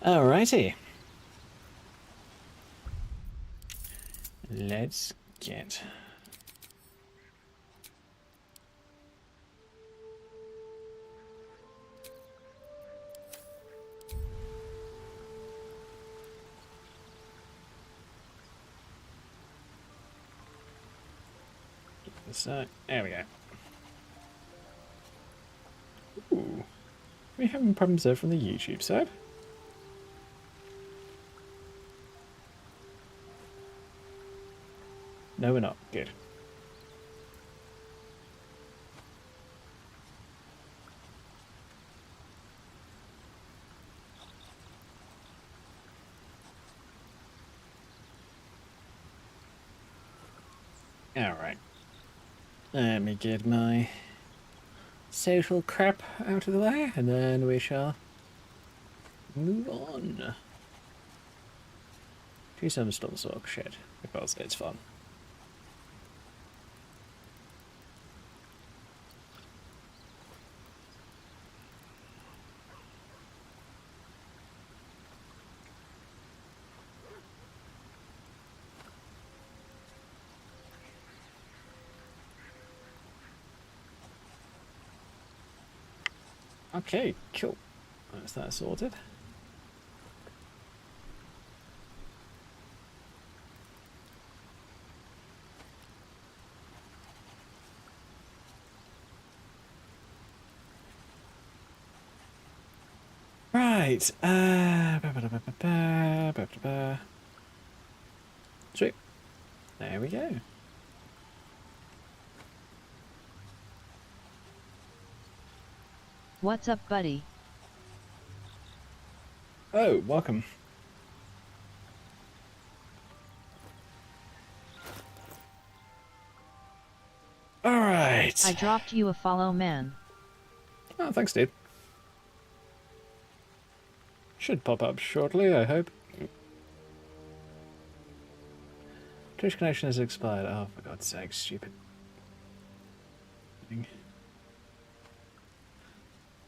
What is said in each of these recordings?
Alrighty. Let's get... So, there we go. Ooh. Are we having problems there from the YouTube side? No, we're not. Good. Alright. Let me get my social crap out of the way, and then we shall move on to some Storm Sorc shit, because it's fun. Okay, cool. That's that sorted. Right. Sweet. There we go. What's up, buddy? Oh, welcome. Alright. I dropped you a follow, man. Oh, thanks, dude. Should pop up shortly, I hope. Twitch connection has expired. Oh, for God's sake, stupid thing.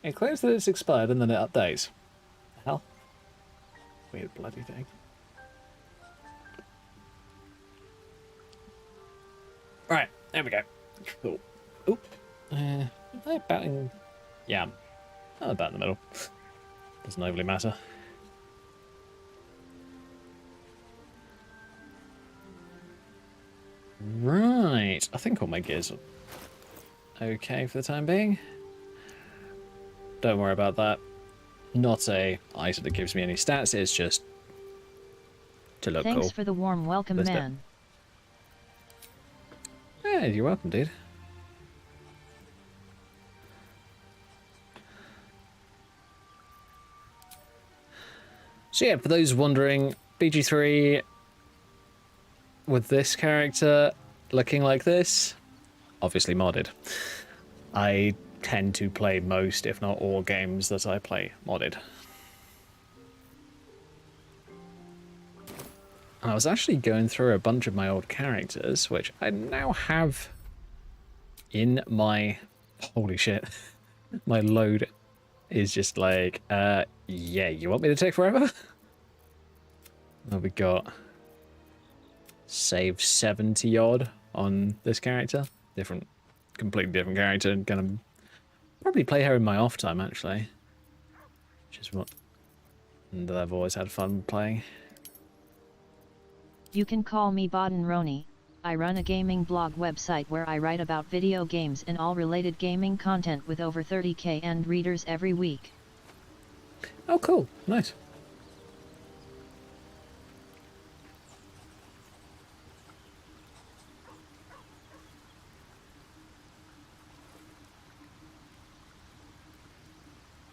It claims that it's expired and then it updates. The hell? Weird bloody thing. Right, there we go. Cool. Oop. Am I about in... Yeah, I'm about in the middle. Doesn't overly matter. Right, I think all my gears are okay for the time being. Don't worry about that. Not a item that gives me any stats, it's just to look cool. Thanks for the warm welcome, man. Yeah, you're welcome, dude. So yeah, for those wondering, BG3 with this character looking like this, obviously modded. I tend to play most, if not all, games that I play modded. And I was actually going through a bunch of my old characters, which I now have in my... Holy shit. My load is just like, yeah, you want me to take forever? Well, we got save 70 odd on this character. Completely different character. Gonna probably play her in my off time, actually. Which is what I've always had fun playing. You can call me Baden Roni. I run a gaming blog website where I write about video games and all related gaming content with over 30k end readers every week. Oh, cool. Nice.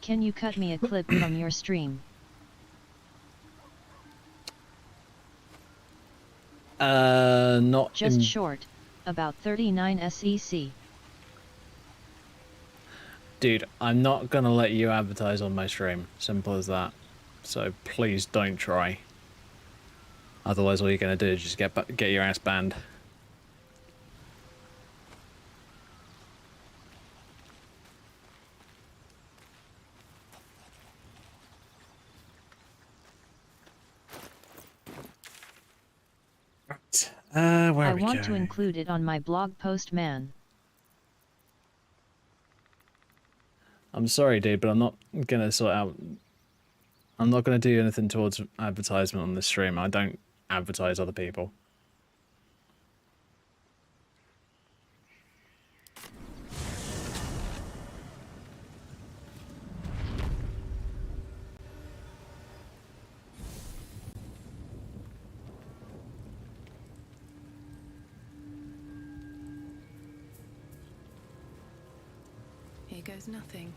Can you cut me a clip from your stream? Not just short, about 39 SEC. Dude, I'm not gonna let you advertise on my stream. Simple as that. So please don't try. Otherwise, all you're gonna do is just get your ass banned. Where I are we want to going? include it on my blog post, man. I'm sorry, dude, but I'm not gonna sort out. I'm not gonna do anything towards advertisement on this stream. I don't advertise other people. Here goes nothing.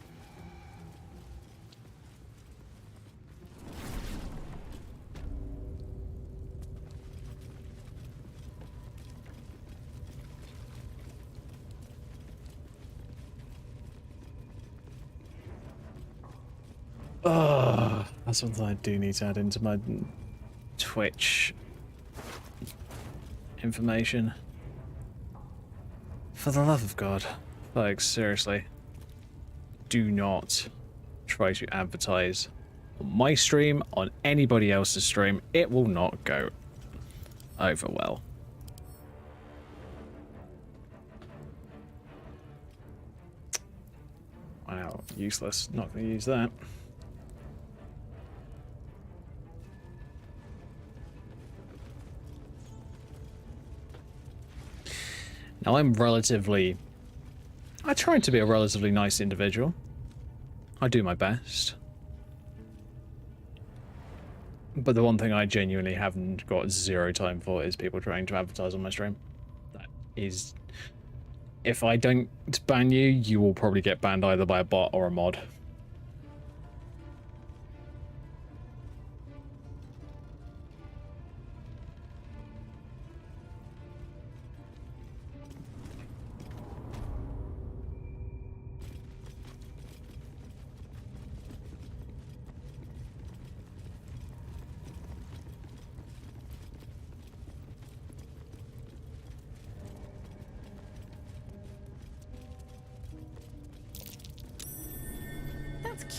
Oh, that's something I do need to add into my Twitch information. For the love of God, like, seriously, do not try to advertise on my stream, on anybody else's stream. It will not go over well. Wow, useless. Not going to use that. Now, I try to be a relatively nice individual. I do my best. But the one thing I genuinely haven't got zero time for is people trying to advertise on my stream. That is... If I don't ban you, you will probably get banned either by a bot or a mod.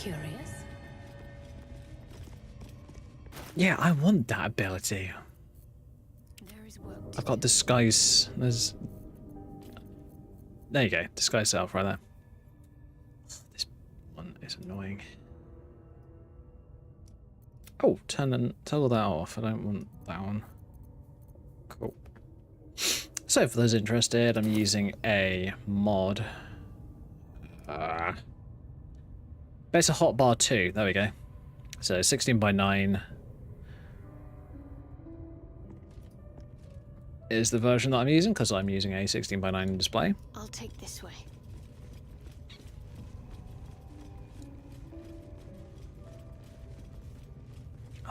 Curious. Yeah, I want that ability. There is work I've got disguise. There you go. Disguise self right there. This one is annoying. Oh, toggle that off. I don't want that one. Cool. So for those interested, I'm using a mod. But it's a hotbar 2. There we go. So 16:9 is the version that I'm using because I'm using a 16:9 display. I'll take this way.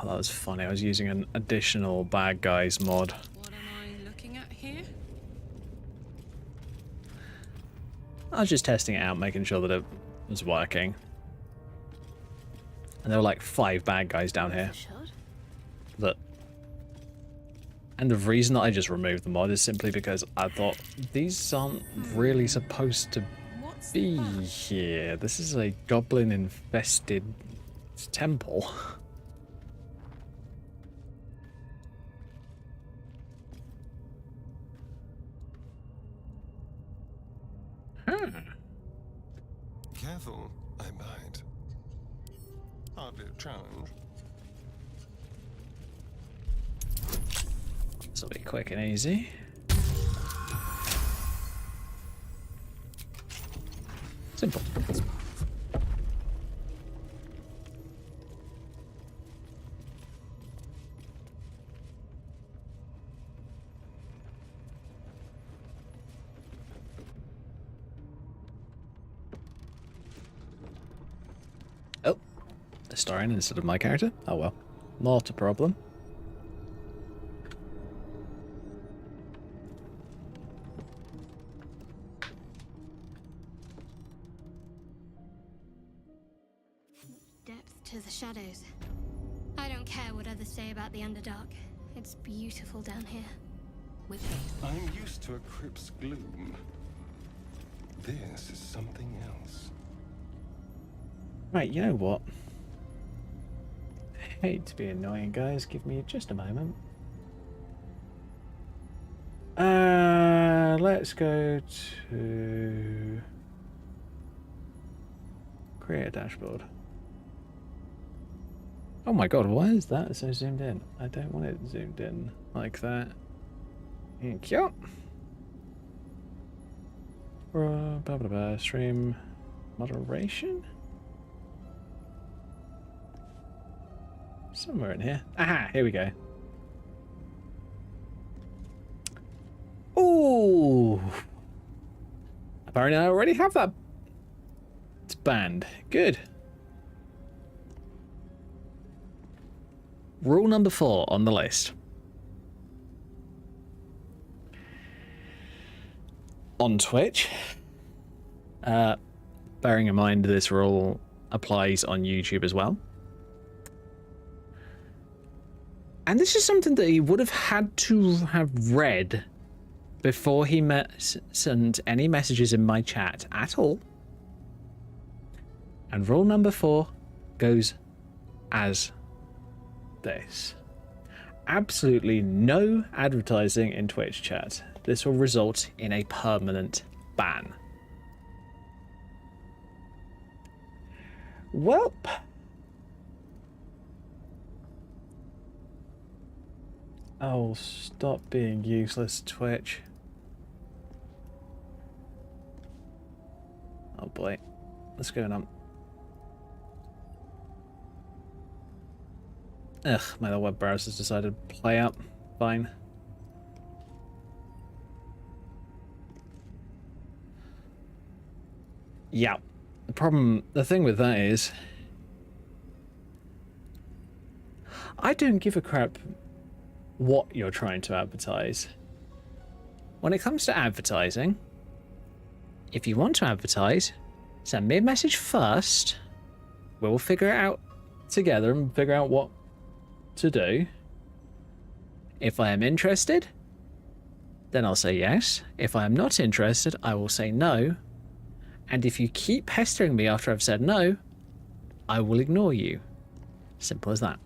Oh, that was funny. I was using an additional bad guys mod. What am I looking at here? I was just testing it out, making sure that it was working. And there were like 5 bad guys down here. And the reason that I just removed the mod is simply because I thought these aren't really supposed to be here. This is a goblin infested temple. Careful, I might. Hardly a challenge. This will be quick and easy. Simple. Oh, the starring instead of my character? Oh well, not a problem. Depth to the shadows. I don't care what others say about the Underdark. It's beautiful down here. With haste. I'm used to a crypt's gloom. This is something else. Right, you know what? I hate to be annoying, guys. Give me just a moment. let's go to create a dashboard. Oh my god, why is that so zoomed in? I don't want it zoomed in like that. Thank you. Blah, blah, blah, stream moderation? Somewhere in here. Aha, here we go. Ooh. Apparently I already have that. It's banned. Good. Rule number 4 on the list. On Twitch, bearing in mind this rule applies on YouTube as well. And this is something that he would have had to have read before he sent any messages in my chat at all. And rule number 4 goes as this. Absolutely no advertising in Twitch chat. This will result in a permanent ban. Welp. Oh, stop being useless, Twitch. Oh boy. What's going on? Ugh, my little web browser's decided to play up. Fine. Yeah. The thing with that is, I don't give a crap what you're trying to advertise. When it comes to advertising, if you want to advertise, send me a message first. We'll figure it out together and figure out what to do. If I am interested, then I'll say yes. If I am not interested, I will say no. And if you keep pestering me after I've said no, I will ignore you. Simple as that.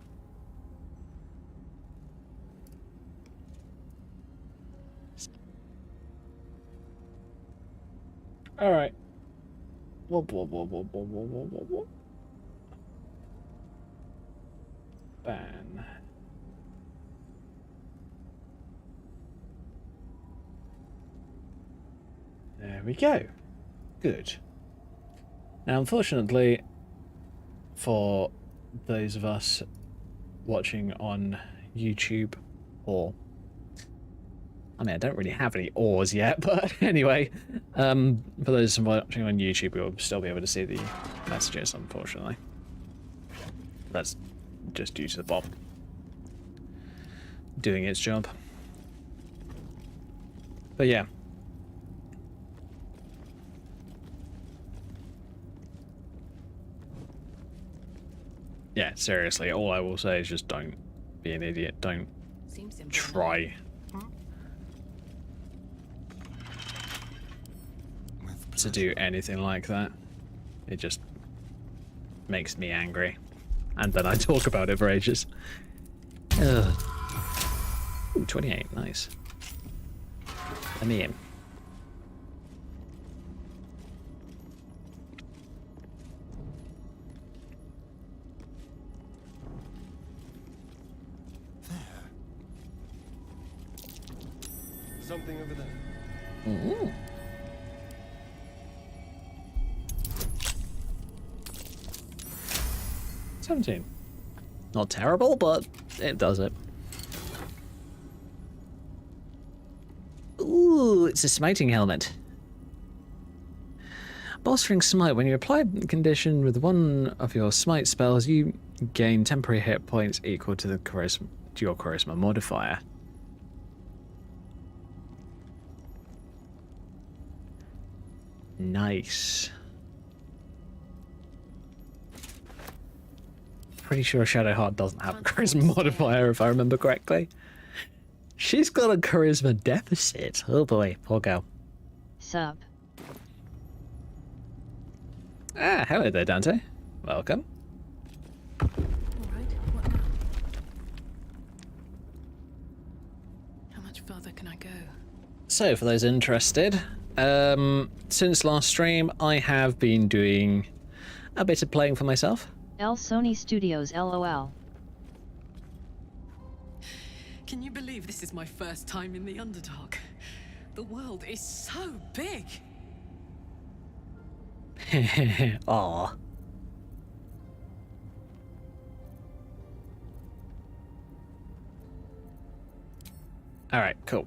All right. Whoa, whoa, whoa, whoa, whoa, whoa, whoa, whoa, whoa. Ban. There we go. Good. Now, unfortunately, for those of us watching on YouTube, or I mean, I don't really have any ors yet, but anyway, for those watching on YouTube, we will still be able to see the messages, unfortunately. That's just due to the bot doing its job. But yeah. Yeah, seriously, all I will say is just don't be an idiot. Don't try to do anything like that. It just makes me angry. And then I talk about it for ages. Ugh. Ooh, 28, nice. Let me in. Something over there. Ooh. $17. Not terrible, but it does it. Ooh, it's a smiting helmet. Bolstering smite. When you apply condition with one of your smite spells, you gain temporary hit points equal to your charisma modifier. Nice. Pretty sure Shadowheart doesn't have a charisma modifier, if I remember correctly. She's got a charisma deficit. Oh boy, poor girl. Sup. Ah, hello there, Dante. Welcome. All right, what now? How much further can I go? So, for those interested, since last stream, I have been doing a bit of playing for myself. Sony Studios LOL. Can you believe this is my first time in the Underdark? The world is so big. Aw. Alright, cool.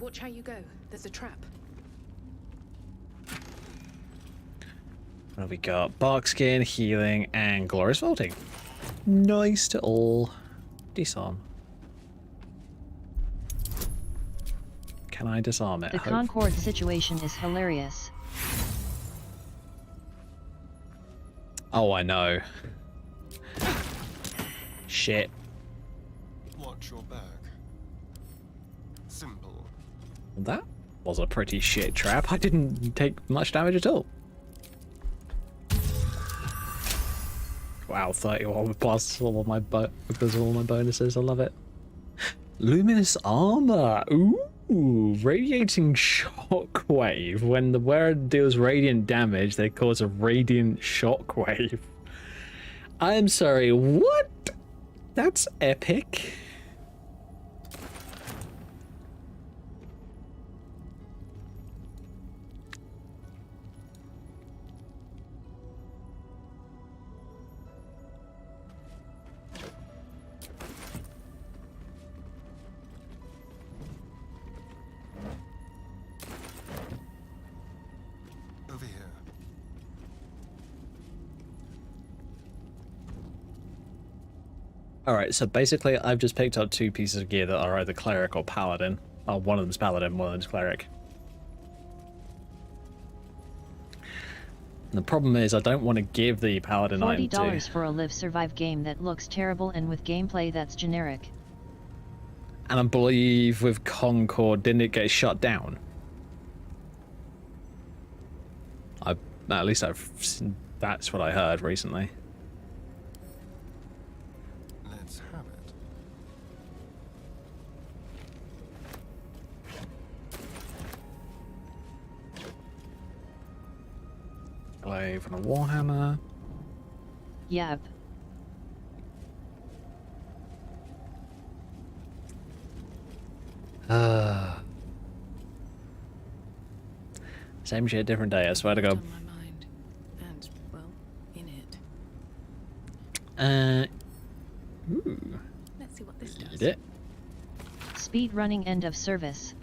Watch how you go. There's a trap. What have we got? Bark skin, healing, and glorious vaulting. Nice to all. Disarm. Can I disarm it? The Concord situation is hilarious. Oh, I know. Shit. Watch your back. Simple. That was a pretty shit trap. I didn't take much damage at all. Wow, 31 plus all of my because of all my bonuses. I love it. Luminous armor. Ooh, radiating shockwave. When the wearer deals radiant damage, they cause a radiant shockwave. I'm sorry, what? That's epic. Over here. Alright, so basically I've just picked up two pieces of gear that are either cleric or paladin. Oh, one of them's paladin, one of them's cleric. And the problem is I don't want to give the paladin item to... $40 for a live survive game that looks terrible and with gameplay that's generic. And I believe with Concord, didn't it get shut down? At least that's what I heard recently. Let's have it. Glaive and a warhammer. Yep. Same shit, different day, I swear to God. On my mind. And, well, in it. Ooh. Let's see what this does. Did it? Speed running end of service.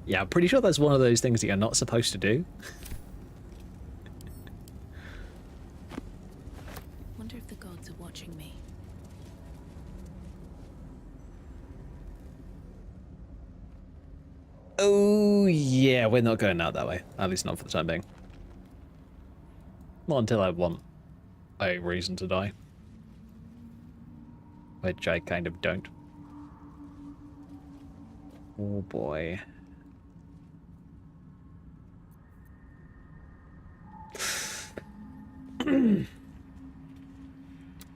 Yeah, I'm pretty sure that's one of those things that you're not supposed to do. Wonder if the gods are watching me. Oh, yeah, we're not going out that way. At least not for the time being. Not until I want a reason to die. Which I kind of don't. Oh, boy.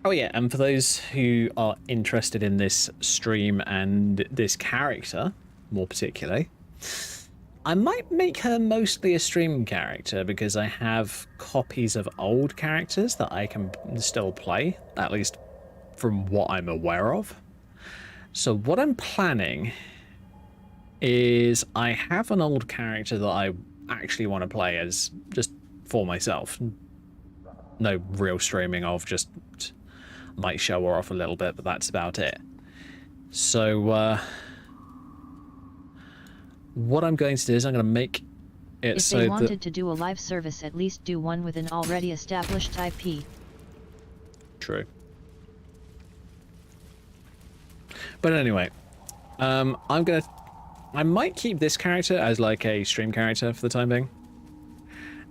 Oh yeah, and for those who are interested in this stream and this character, more particularly, I might make her mostly a stream character because I have copies of old characters that I can still play, at least from what I'm aware of. So what I'm planning is I have an old character that I actually want to play as just for myself. No real streaming of, just might show her off a little bit, but that's about it. So what I'm going to do is I'm going to make it If so they that... wanted to do a live service, at least do one with an already established IP. True. But anyway, I might keep this character as like a stream character for the time being,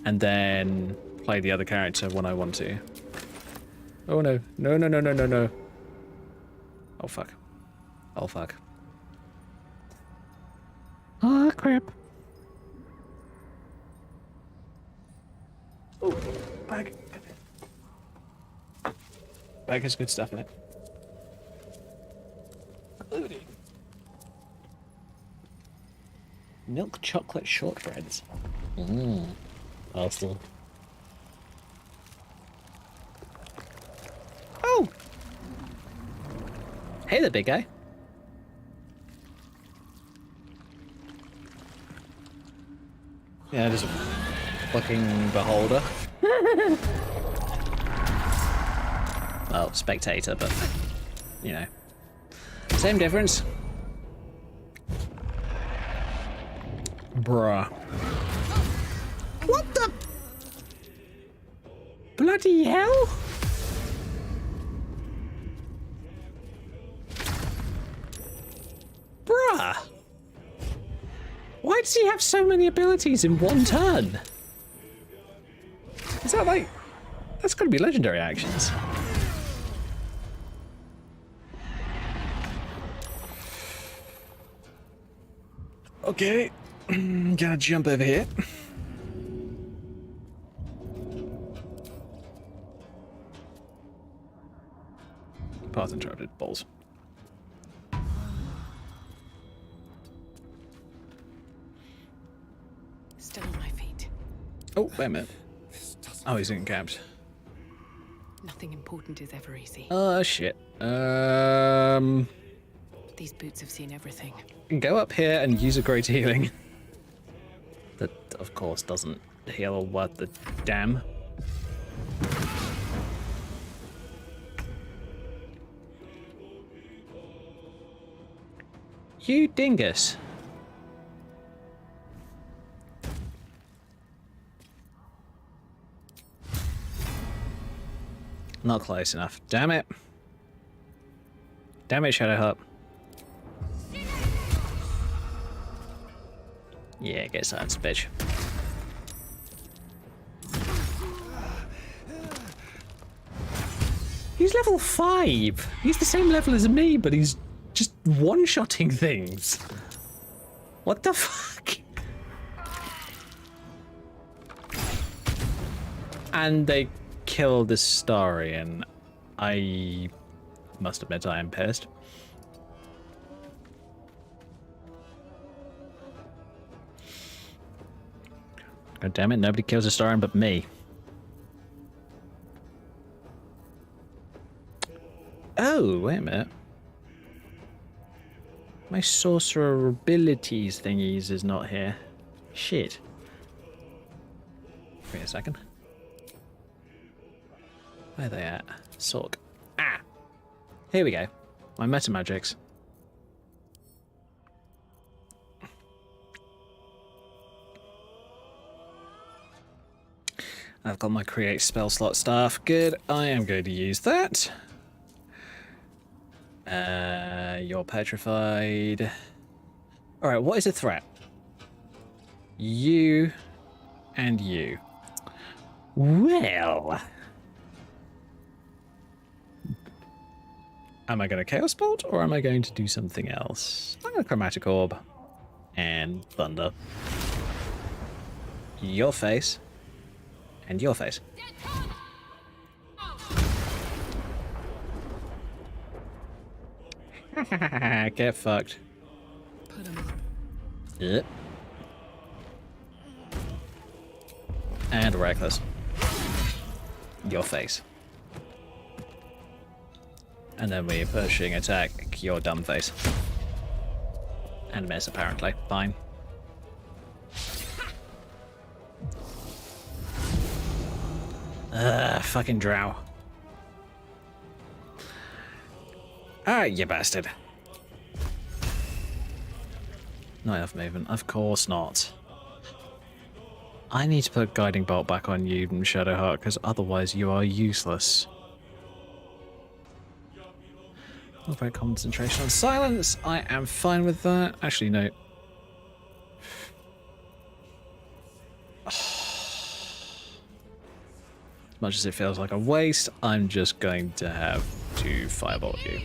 and then play the other character when I want to. Oh no. No, no, no, no, no, no. Oh fuck. Oh fuck. Ah, crap. Oh, bag. Bag has good stuff in it. Milk chocolate shortbreads. Mmm. Awesome. Oh! Hey there, big guy. Yeah, just a fucking beholder. Well, spectator, but, you know. Same difference. Bruh. What the? Bloody hell? Bruh. Why does he have so many abilities in one turn? Is that like... That's gotta be legendary actions. Okay. Gotta jump over here. Path interrupted. Balls. Still on my feet. Oh, wait a minute. Oh, he's in cabs. Nothing important is ever easy. Oh, shit. These boots have seen everything. Go up here and use a great healing. That, of course, doesn't heal worth the damn. You dingus. Not close enough. Damn it. Damn it, Shadowheart. Yeah, get silenced, bitch. He's level 5. He's the same level as me, but he's just one-shotting things. What the fuck? And they killed the Starian. I must admit I am pissed. God damn it, nobody kills a Starian but me. Oh, wait a minute. My sorcerer abilities thingies is not here. Shit. Wait a second. Where are they at? Sorc. Ah! Here we go. My meta magics. I've got my create spell slot staff. Good. I am going to use that. You're petrified. Alright, what is a threat? You and you. Well. Am I going to Chaos Bolt or am I going to do something else? I'm going to Chromatic Orb and Thunder. Your face. And your face. Get fucked. Put 'em. Yep. And reckless. Your face. And then we're pushing attack your dumb face. And miss apparently. Fine. Fucking drow. Ah, you bastard. Not enough movement. Of course not. I need to put Guiding Bolt back on you, Shadowheart, because otherwise you are useless. About concentration on silence. I am fine with that. Actually, no. As much as it feels like a waste, I'm just going to have to firebolt you.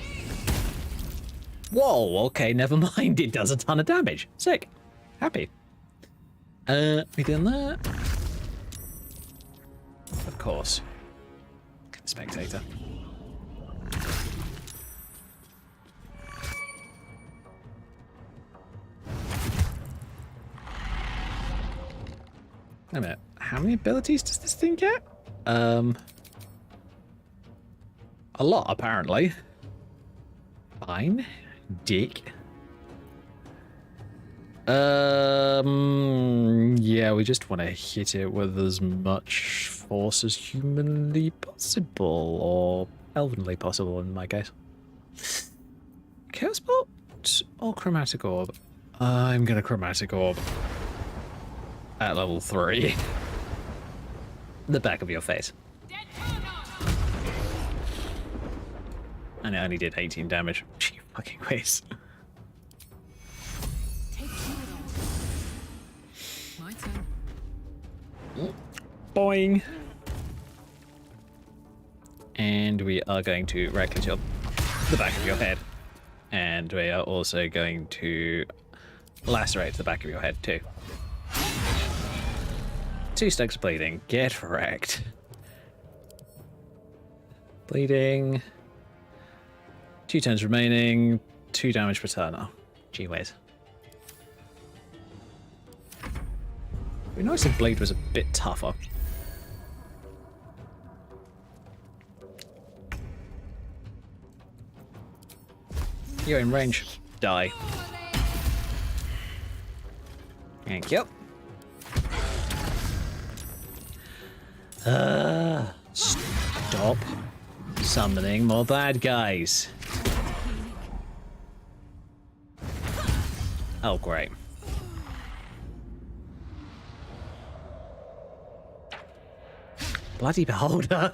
Whoa, okay, never mind. It does a ton of damage. Sick. Happy. We done that. Of course. Spectator. Wait a minute. How many abilities does this thing get? A lot, apparently. Fine. Dick. Yeah, we just want to hit it with as much force as humanly possible, or elvenly possible in my case. Chaos Bolt or Chromatic Orb? I'm gonna Chromatic Orb. At level 3. The back of your face. And it only did 18 damage. Gee fucking whiz. My turn. Boing. And we are going to right-click the back of your head. And we are also going to lacerate the back of your head too. 2 stacks of bleeding. Get wrecked. Bleeding. 2 turns remaining. 2 damage per turn. Oh, gee whiz. It'd be nice if Blade was a bit tougher. You're in range. Die. Thank you. Stop summoning more bad guys. Oh, great. Bloody beholder.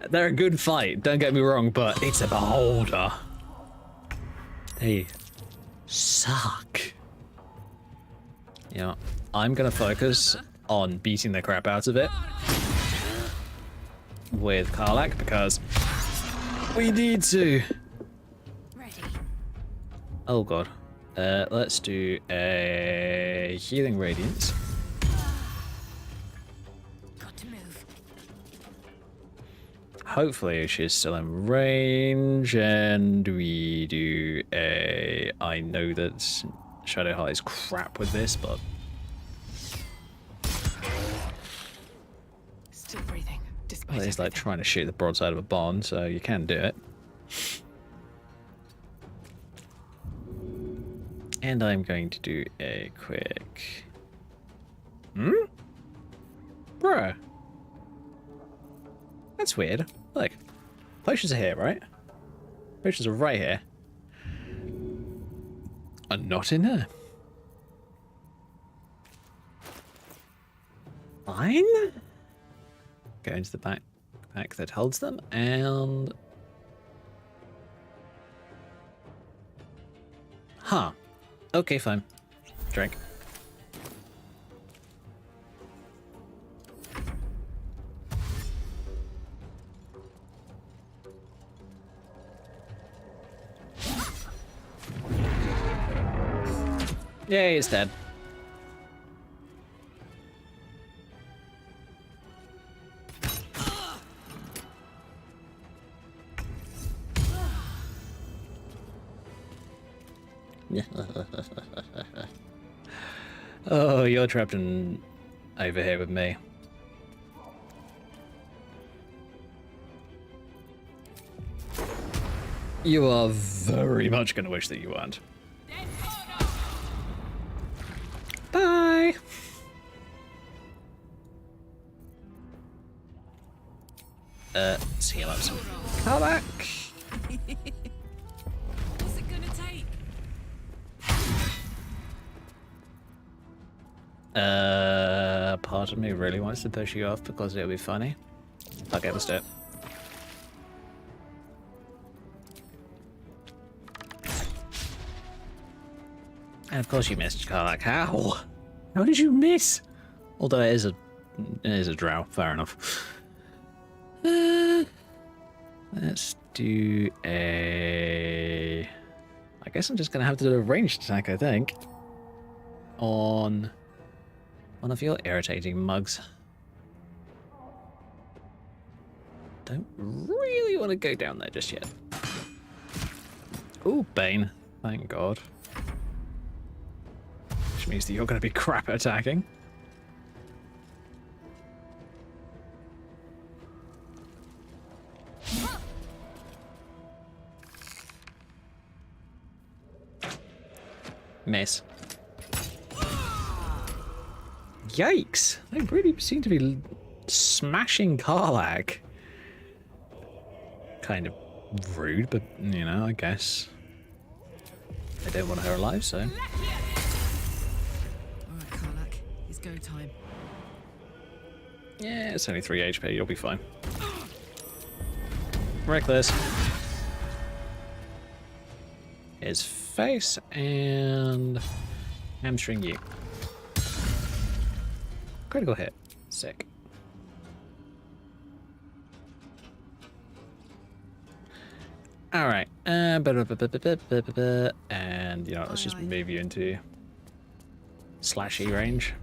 They're a good fight, don't get me wrong, but it's a beholder. They suck. Yeah, I'm gonna focus on beating the crap out of it with Karlach because we need to. Ready. Oh god. Let's do a healing radiance. Got to move. Hopefully she's still in range, and we do a... I know that Shadowheart is crap with this, but... Still breathing. Despite Well, it's like everything. trying to shoot the broadside of a barn, so you can do it. And I'm going to do a quick... Bruh. That's weird. Look. Potions are here, right? Potions are right here. And not in here. Fine. Go into the backpack that holds them, and... Huh. Okay, fine. Drink. Yay, it's dead. Oh, you're trapped in over here with me. You are very much going to wish that you weren't. Bye. Let's heal up some. Come back. What's it gonna take? Part of me really wants to push you off because it'll be funny. Okay, let's do it. And of course you missed, Karlach. How? How did you miss? Although it is a drow, fair enough. Let's do a... I guess I'm just gonna have to do a ranged attack, I think. On one of your irritating mugs. Don't really want to go down there just yet. Ooh, Bane. Thank God. which means that you're going to be crap at attacking. Miss. Yikes! They really seem to be smashing Karlach. Kind of rude, but you know, I guess they don't want her alive, so. Alright, Karlach, it's go time. Yeah, it's only 3 HP, you'll be fine. Reckless. His face and hamstring you. Critical hit. Sick. Alright. And you know, let's just move you into slashy range.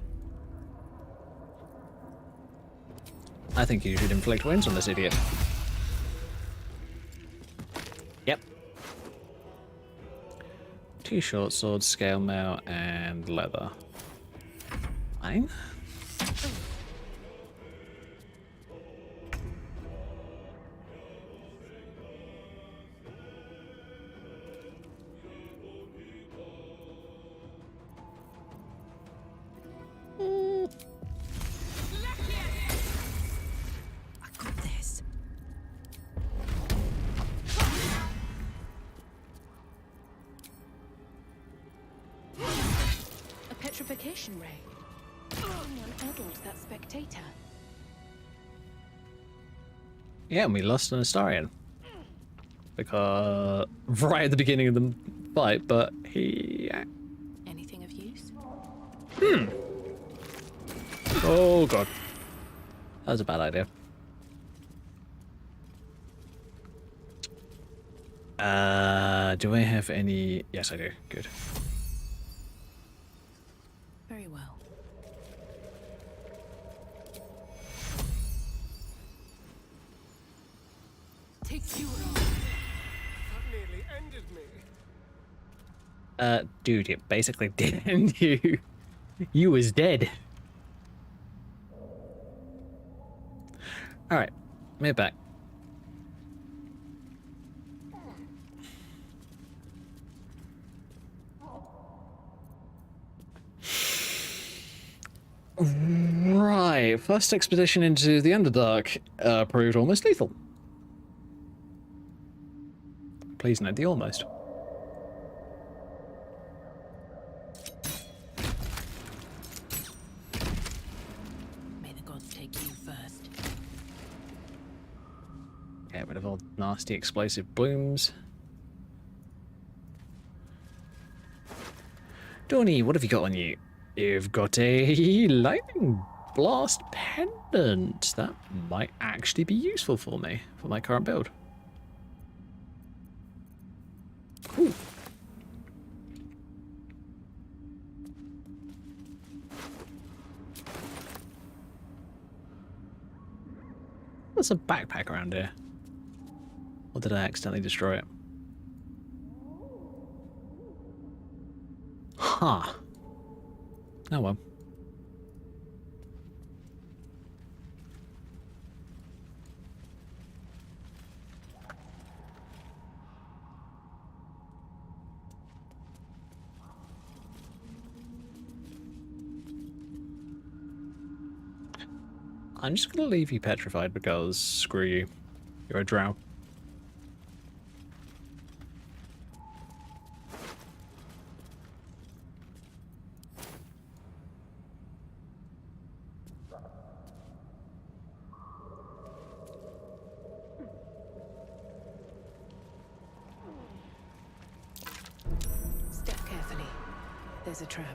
I think you should inflict wounds on this idiot. Yep. 2 short swords, scale mail, and leather. Fine. I got this. A petrification ray. Someone addled that spectator. Yeah, and we lost an Astarion. Because right at the beginning of the fight, but he... Anything of use? Oh god. That was a bad idea. Do I have any... Yes, I do. Good. Very well. Take you on. That nearly ended me. Dude, it basically did end you. You was dead. Alright, move back. Right, first expedition into the Underdark proved almost lethal. Please note the almost. May the gods take you first. Get rid of all nasty explosive blooms. Donnie, what have you got on you? You've got a lightning blast pendant. That might actually be useful for me, for my current build. Cool. There's a backpack around here. Or did I accidentally destroy it? Huh. Oh well. I'm just gonna leave you petrified because screw you. You're a drow. Step carefully. There's a trap.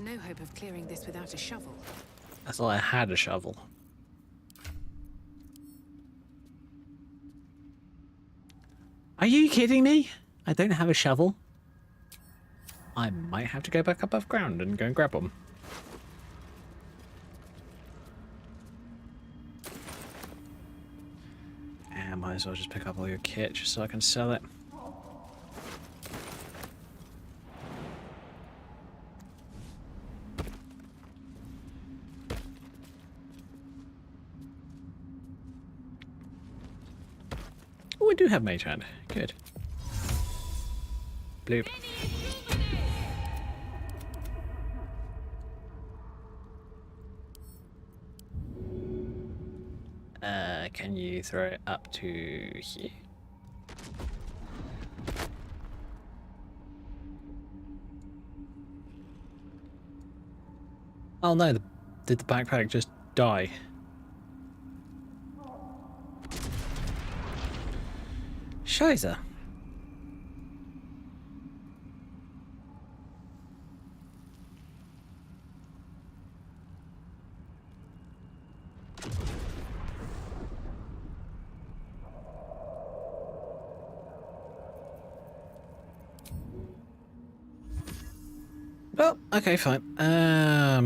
No hope of clearing this without a shovel. I thought I had a shovel. Are you kidding me? I don't have a shovel. I might have to go back above ground and go and grab one. And my as well just pick up all your kit just so I can sell it. Oh, I do have Mage Hand. Good. Bloop. Can you throw it up to here? Oh no, did the backpack just die? Scheiße. Well, okay, fine. I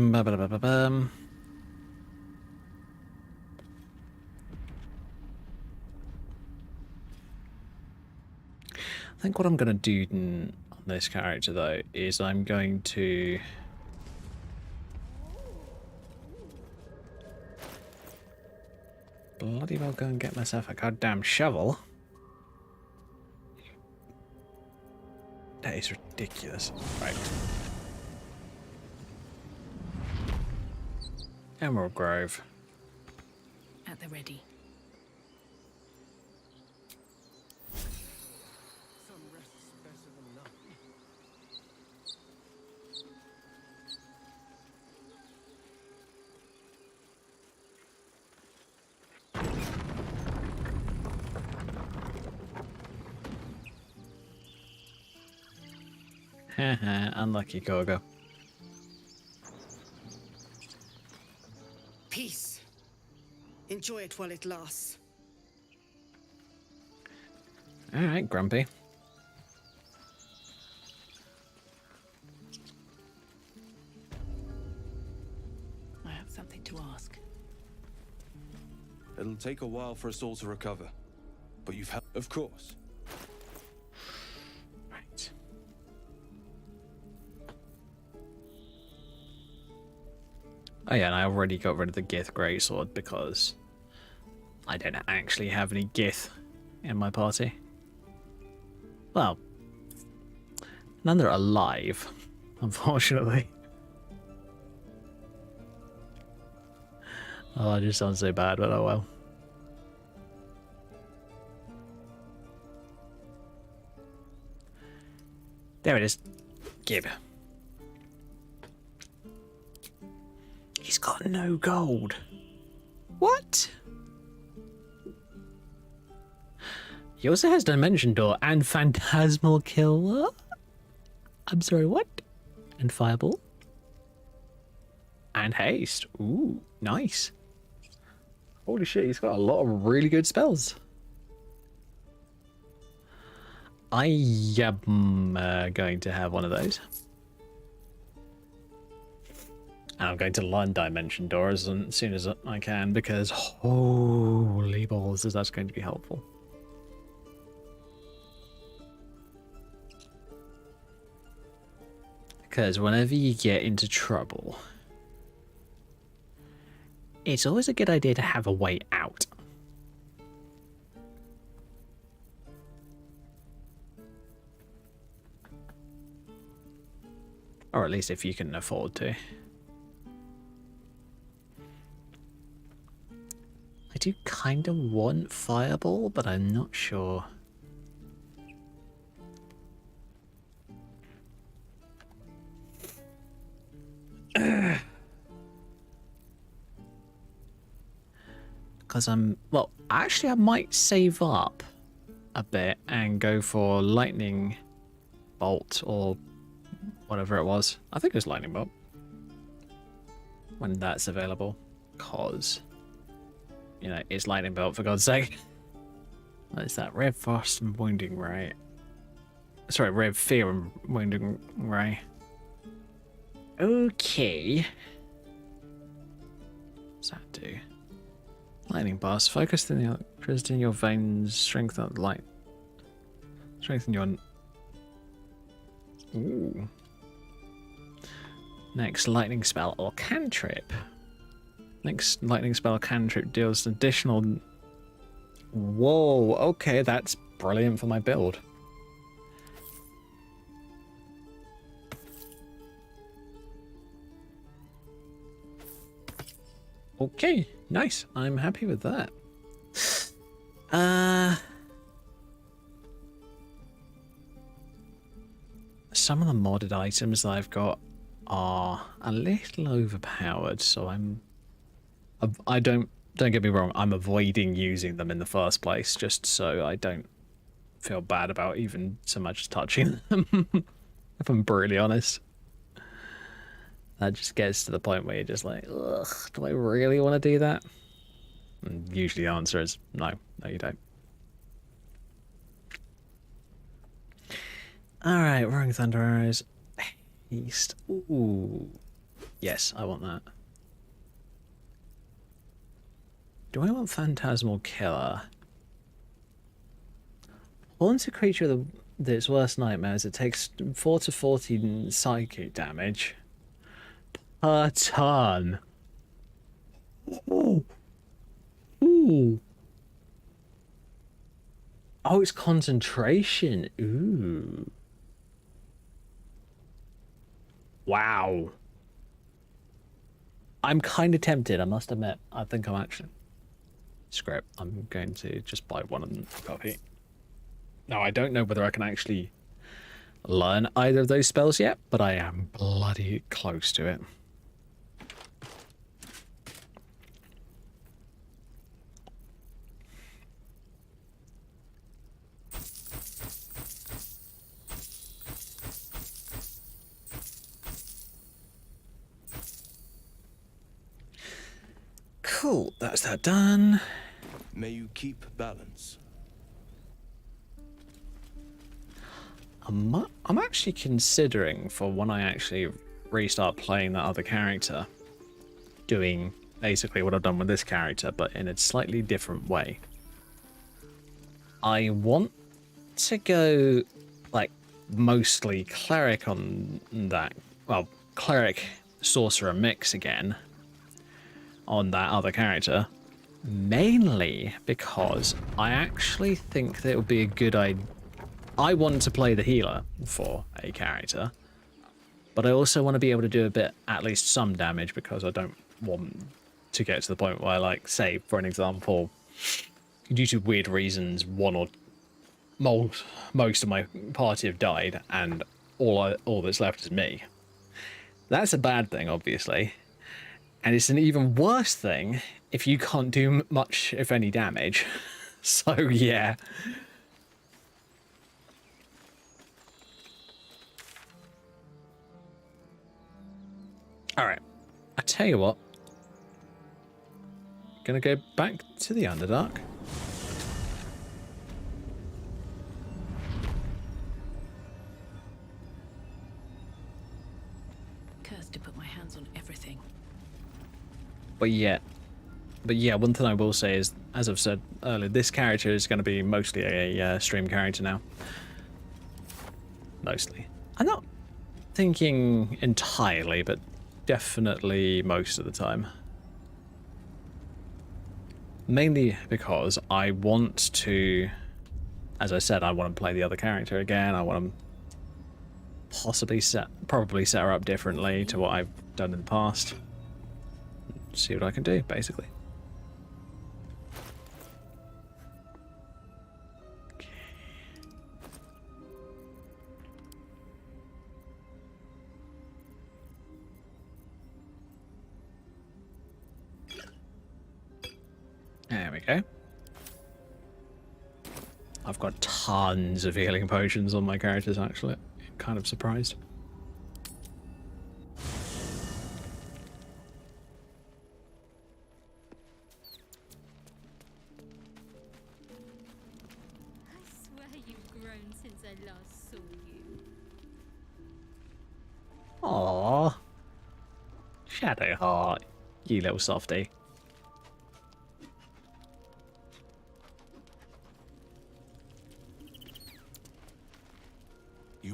think what I'm going to do on this character, though, is I'm going to... bloody well go and get myself a goddamn shovel. That is ridiculous. Right. Emerald Grove. At the ready. Some rest's better than none. Haha, unlucky Gogo. Peace. Enjoy it while it lasts. Alright, Grumpy. I have something to ask. It'll take a while for us all to recover, but you've helped, of course. Right. Oh yeah, and I already got rid of the Gith Greatsword because I don't actually have any Gith in my party. Well, none that are alive, unfortunately. Oh, I just sound so bad, but oh well. There it is. Gib. He's got no gold. What? He also has Dimension Door and Phantasmal Killer. I'm sorry, what? And Fireball. And Haste. Ooh, nice. Holy shit, he's got a lot of really good spells. I am going to have one of those. And I'm going to learn Dimension Door as soon as I can, because holy balls, is that going to be helpful. Because whenever you get into trouble, it's always a good idea to have a way out. Or at least if you can afford to. I do kind of want Fireball, but I'm not sure. Because well, actually I might save up a bit and go for Lightning Bolt or whatever it was. I think it was Lightning Bolt. When that's available. Because, you know, it's Lightning Bolt for God's sake. What is that? Red Frost and Wounding Ray. Sorry, Red Fear and Wounding Ray. Okay. What's that do? Lightning burst. Focus in the electricity in your veins. Strengthen light. Strengthen your. Ooh. Next lightning spell or cantrip. Next lightning spell or cantrip deals additional. Whoa. Okay, that's brilliant for my build. Okay, nice. I'm happy with that. Some of the modded items that I've got are a little overpowered, so I don't get me wrong, I'm avoiding using them in the first place just so I don't feel bad about even so much as touching them. If I'm brutally honest. That just gets to the point where you're just like, ugh, do I really want to do that? And usually the answer is no, you don't. Alright, Roaring Thunder Arrows. East. Ooh. Yes, I want that. Do I want Phantasmal Killer? Haunts a creature with its worst nightmares. It takes 4 to 14 psychic damage per turn. Ooh. Ooh. Oh, it's concentration. Ooh. Wow. I'm kind of tempted, I must admit. I think I'm actually... Screw it. I'm going to just buy one and copy. Now, I don't know whether I can actually learn either of those spells yet, but I am bloody close to it. Cool, that's that done. May you keep balance. I'm actually considering, for when I actually restart playing that other character, doing basically what I've done with this character, but in a slightly different way. I want to go, like, mostly cleric on that, well, cleric sorcerer mix again on that other character, mainly because I actually think that it would be a good idea. I want to play the healer for a character, but I also want to be able to do a bit, at least some damage, because I don't want to get to the point where, like, say, for an example, due to weird reasons, one or most of my party have died, and all that's left is me. That's a bad thing, obviously. And it's an even worse thing if you can't do much, if any, damage. So, yeah. Alright. I tell you what. Gonna go back to the Underdark. Cursed to put my hands on everything. But yeah, one thing I will say is, as I've said earlier, this character is going to be mostly a stream character now. Mostly. I'm not thinking entirely, but definitely most of the time. Mainly because I want to, as I said, I want to play the other character again. I want to possibly probably set her up differently to what I've done in the past. See what I can do, basically. Okay. There we go. I've got tons of healing potions on my characters, actually. I'm kind of surprised. Aww. Shadowheart, you little softy.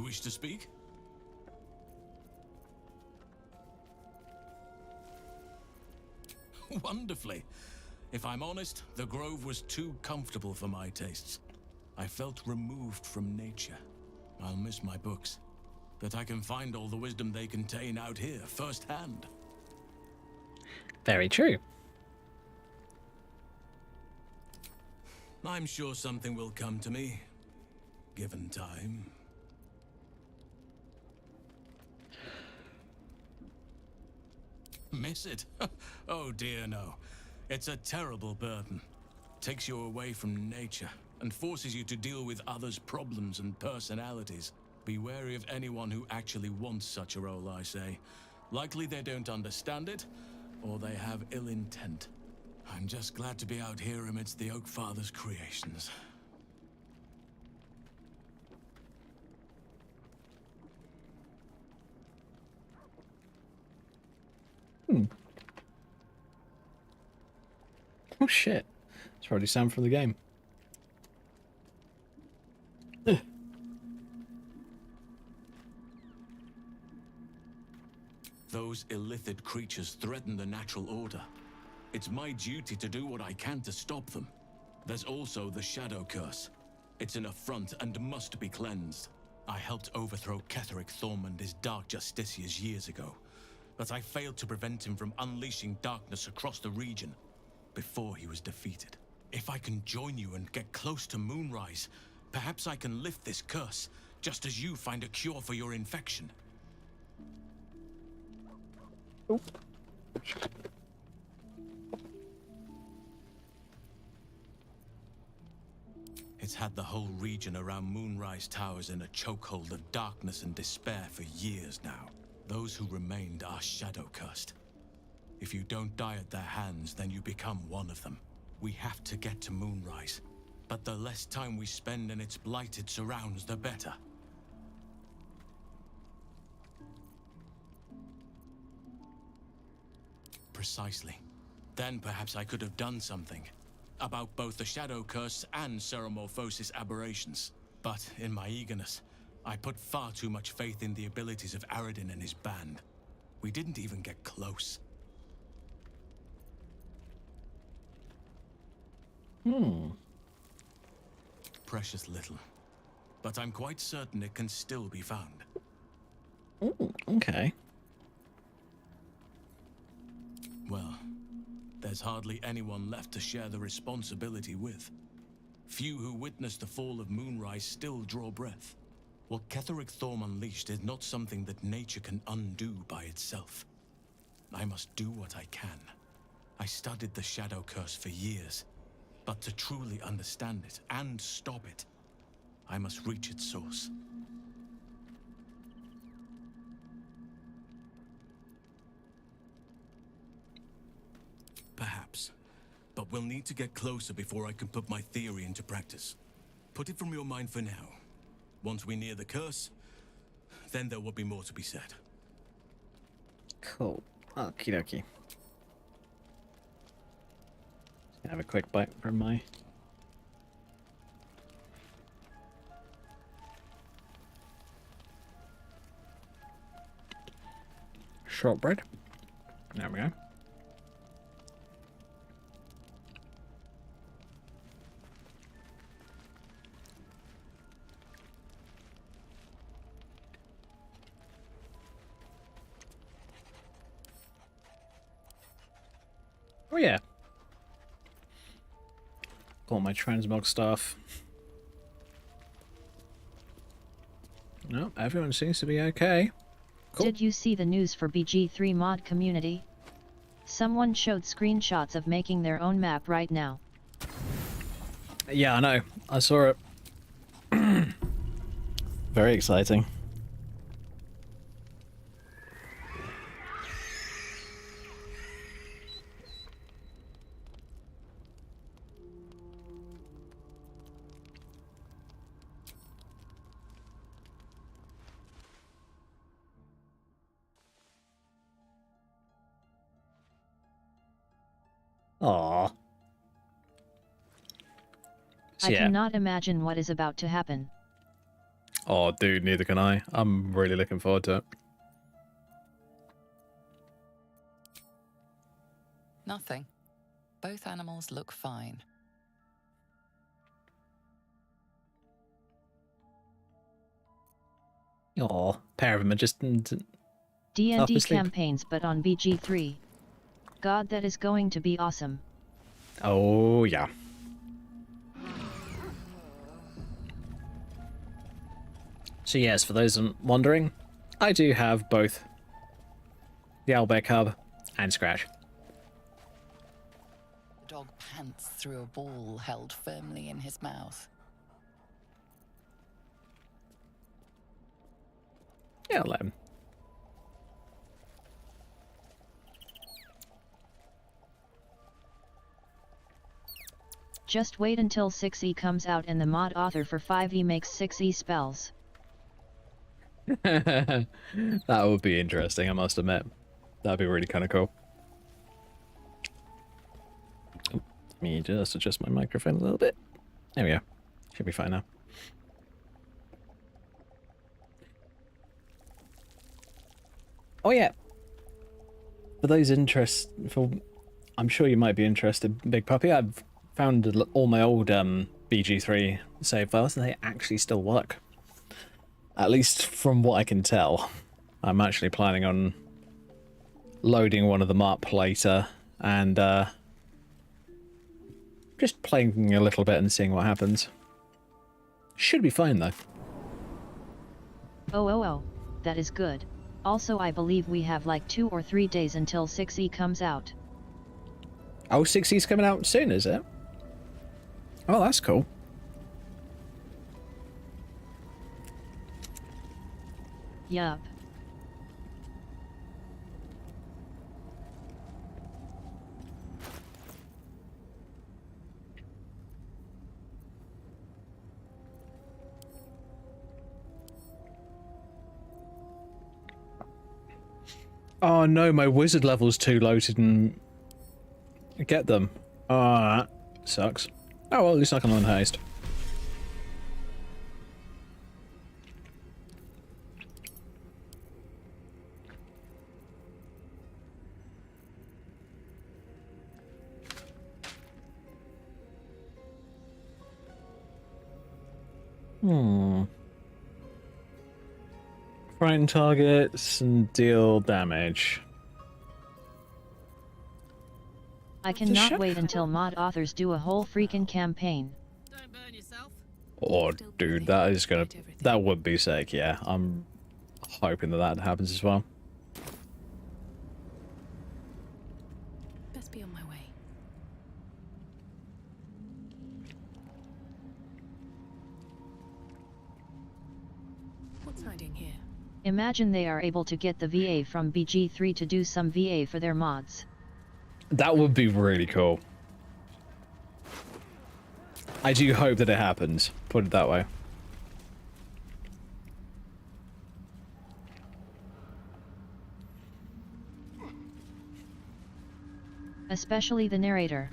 You wish to speak? Wonderfully. If I'm honest, the grove was too comfortable for my tastes. I felt removed from nature. I'll miss my books. That I can find all the wisdom they contain out here, firsthand. Very true. I'm sure something will come to me, given time. Miss it? Oh dear, no. It's a terrible burden. Takes you away from nature and forces you to deal with others' problems and personalities. Be wary of anyone who actually wants such a role, I say. Likely they don't understand it, or they have ill intent. I'm just glad to be out here amidst the Oak Father's creations. Oh shit. It's probably sound from the game. Those illithid creatures threaten the natural order. It's my duty to do what I can to stop them. There's also the Shadow Curse. It's an affront and must be cleansed. I helped overthrow Ketheric Thorm and his Dark Justiciars years ago, but I failed to prevent him from unleashing darkness across the region before he was defeated. If I can join you and get close to Moonrise, perhaps I can lift this curse, just as you find a cure for your infection. It's had the whole region around Moonrise Towers in a chokehold of darkness and despair for years now. Those who remained are shadow-cursed. If you don't die at their hands, then you become one of them. We have to get to Moonrise, but the less time we spend in its blighted surrounds, the better. Precisely. Then perhaps I could have done something about both the Shadow Curse and Ceremorphosis aberrations. But in my eagerness, I put far too much faith in the abilities of Aradin and his band. We didn't even get close. Precious little. But I'm quite certain it can still be found. Ooh, okay. Well, there's hardly anyone left to share the responsibility with. Few who witnessed the fall of Moonrise still draw breath. What Ketheric Thorm unleashed is not something that nature can undo by itself. I must do what I can. I studied the Shadow Curse for years, but to truly understand it and stop it, I must reach its source. Perhaps. But we'll need to get closer before I can put my theory into practice. Put it from your mind for now. Once we near the curse, then there will be more to be said. Cool. Okie dokie. Have a quick bite from my... shortbread. There we go. Oh yeah. Got my transmog stuff. No, everyone seems to be okay. Cool. Did you see the news for BG3 mod community? Someone showed screenshots of making their own map right now. Yeah, I know. I saw it. Very exciting. Aww. So, I yeah. cannot imagine what is about to happen. Oh, dude, neither can I. I'm really looking forward to it. Nothing. Both animals look fine. Oh, pair of them are just D&D asleep. campaigns but on BG3. God, that is going to be awesome. Oh, yeah. So yes, for those wondering, I do have both the owlbear cub and Scratch. The dog pants through a ball held firmly in his mouth. Yeah, I'll let him. Just wait until 6e comes out and the mod author for 5e makes 6e spells. That would be interesting, I must admit. That'd be really kind of cool. Oh, let me just adjust my microphone a little bit. There we go. Should be fine now. Oh yeah. For those I'm sure you might be interested, Big Puppy. I've found all my old BG3 save files, and they actually still work. At least from what I can tell. I'm actually planning on loading one of them up later and just playing a little bit and seeing what happens. Should be fine though. Oh, that is good. Also, I believe we have like 2 or 3 days until 6e comes out. Oh, 6E's coming out soon, is it? Oh, that's cool. Yup. Oh no, my wizard level's too low to get them. Oh, that sucks. Oh well, at least I can learn haste. Frighten targets and deal damage. I cannot wait until mod authors do a whole freaking campaign. Don't burn yourself. Oh, dude, that would be sick, yeah. I'm hoping that happens as well. Best be on my way. What's hiding here? Imagine they are able to get the VA from BG3 to do some VA for their mods. That would be really cool. I do hope that it happens, put it that way. Especially the narrator.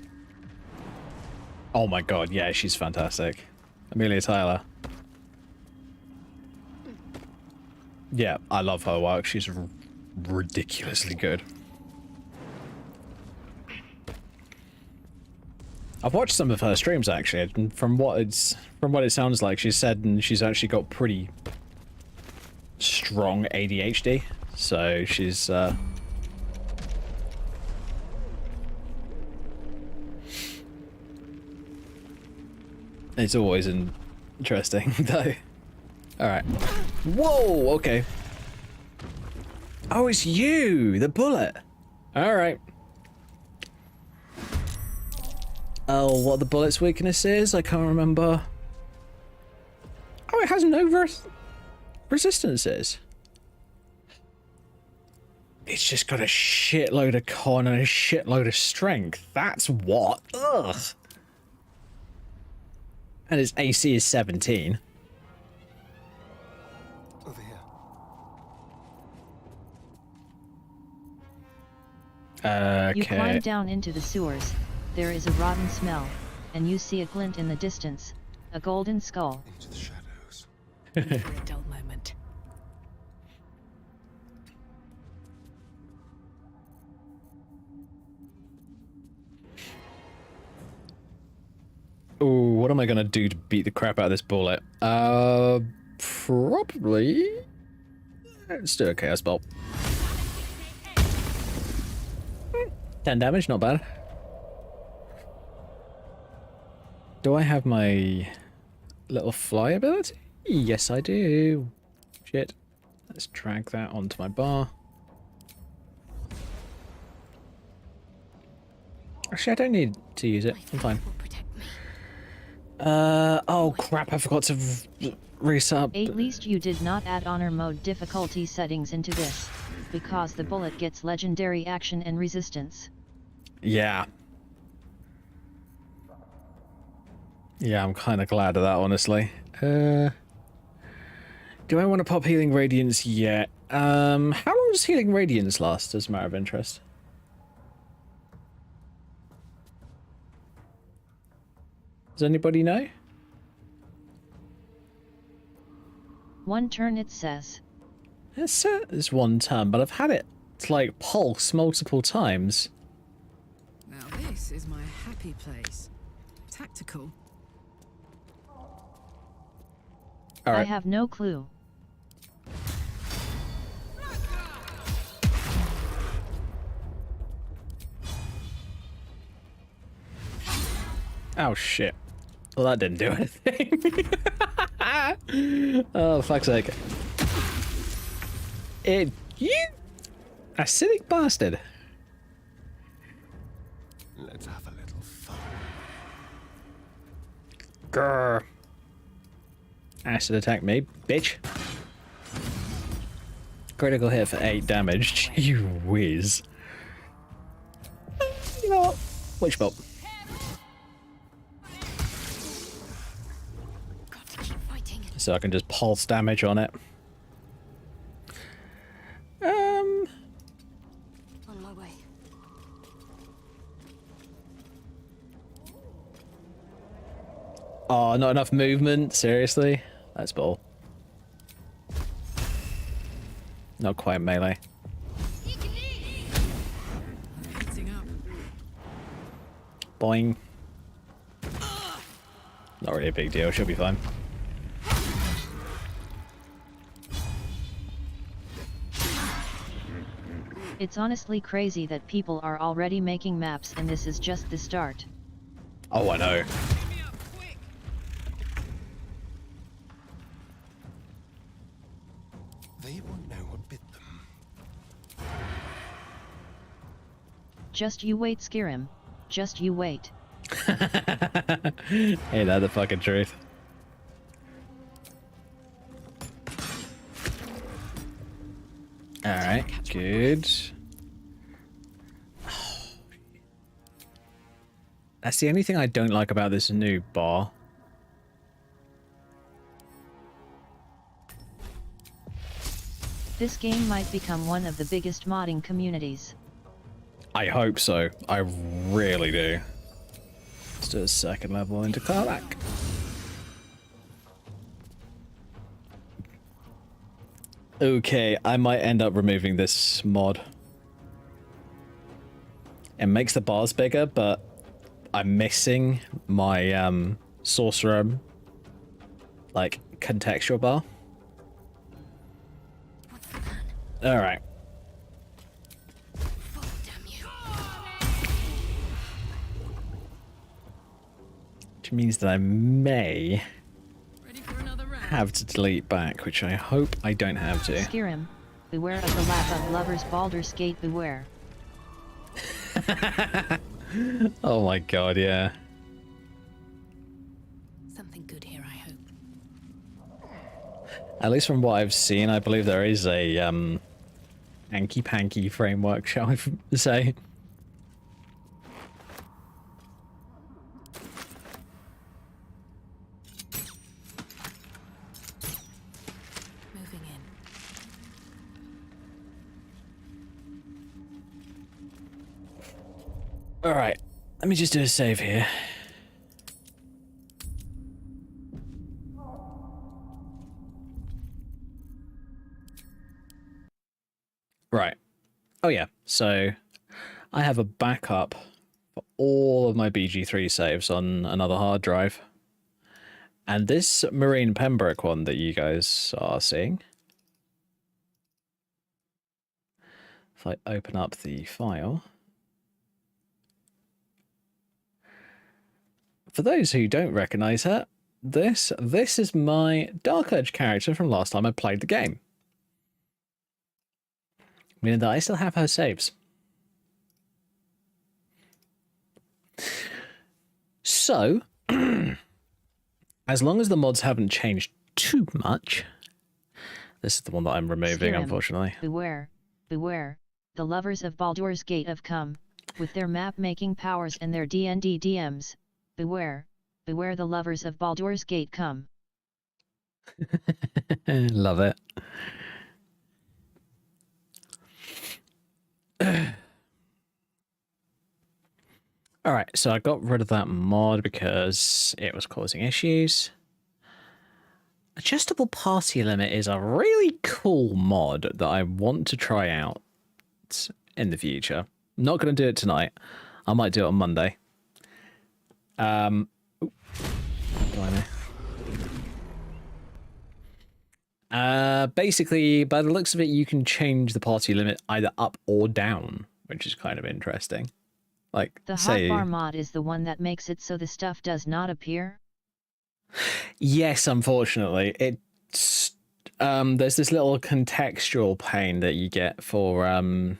Oh my god, yeah, she's fantastic. Amelia Tyler. Yeah, I love her work. She's ridiculously good. I've watched some of her streams actually, and from what it sounds like, she said she's actually got pretty strong ADHD. So she's it's always interesting though. Alright. Whoa, okay. Oh, it's you, the bullet. Alright. Oh, what the bullet's weakness is? I can't remember. Oh, it has no resistances. It's just got a shitload of con and a shitload of strength. That's what? Ugh. And its AC is 17. Over here. Okay. You climb down into the sewers. There is a rotten smell, and you see a glint in the distance, a golden skull. Into the shadows. Never a dull moment. Ooh, what am I gonna do to beat the crap out of this bullet? Probably... Let's do a Chaos Bolt. 10 damage, not bad. Do I have my little fly ability? Yes, I do. Shit. Let's drag that onto my bar. Actually, I don't need to use it. I'm fine. Oh crap, I forgot to reset up. At least you did not add honor mode difficulty settings into this, because the bullet gets legendary action and resistance. Yeah. Yeah, I'm kind of glad of that, honestly. Do I want to pop Healing Radiance yet? How long does Healing Radiance last, as a matter of interest? Does anybody know? 1 turn, it says. It says 1 turn, but I've had it to, like, pulse multiple times. Now this is my happy place. Tactical. All right. I have no clue. Oh shit. Well, that didn't do anything. Oh, fuck's sake. You acidic bastard. Let's have a little fun. Grr. Acid attack me, bitch. Critical hit for 8 damage. You whiz. You know what? Witch bolt. So I can just pulse damage on it. On my way. Oh, not enough movement? Seriously? That's bull. Not quite melee. Boing. Not really a big deal, she'll be fine. It's honestly crazy that people are already making maps and this is just the start. Oh, I know. They will know what bit them. Just you wait, Skyrim. Just you wait. Ain't that the fucking truth? Alright, good. That's the only thing I don't like about this new bar. This game might become one of the biggest modding communities. I hope so. I really do. Let's do a second level into Karlak. Okay, I might end up removing this mod. It makes the bars bigger, but I'm missing my sorcerer, like, contextual bar. Alright. Which means that I may have to delete back, which I hope I don't have to. Skyrim, beware of the lap of lovers, Baldur's Gate, beware. Oh my god, yeah. Something good here, I hope. At least from what I've seen, I believe there is a hanky-panky framework, shall I say. Moving in. Alright, let me just do a save here. Right. Oh yeah, so I have a backup for all of my BG3 saves on another hard drive. And this Marine Pembroke one that you guys are seeing, if I open up the file, for those who don't recognize her, this is my Dark Urge character from last time I played the game. Meaning that I still have her saves. So, as long as the mods haven't changed too much, this is the one that I'm removing, Skyrim, unfortunately. Beware, beware, the lovers of Baldur's Gate have come, with their map-making powers and their D&D DMs. Beware, beware the lovers of Baldur's Gate come. Love it. Alright, so I got rid of that mod because it was causing issues. Adjustable party limit is a really cool mod that I want to try out in the future. I'm not going to do it tonight. I might do it on Monday. Basically, by the looks of it, you can change the party limit either up or down, which is kind of interesting. Like, the say, hotbar mod is the one that makes it so the stuff does not appear? Yes, unfortunately. It's there's this little contextual pane that you get for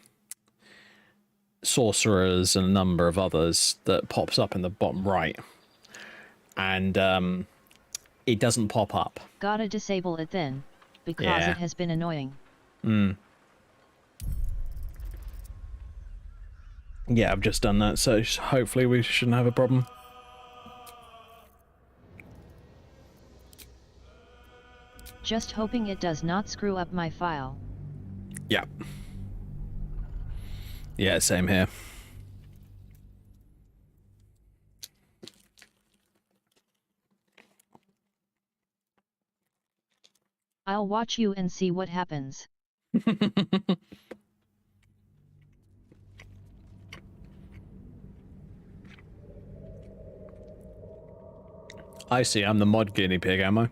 sorcerers and a number of others that pops up in the bottom right. And it doesn't pop up. Gotta disable it then, because it has been annoying. Yeah, I've just done that, so hopefully we shouldn't have a problem. Just hoping it does not screw up my file. Yeah. Yeah, same here. I'll watch you and see what happens. I see, I'm the mod guinea pig, am I?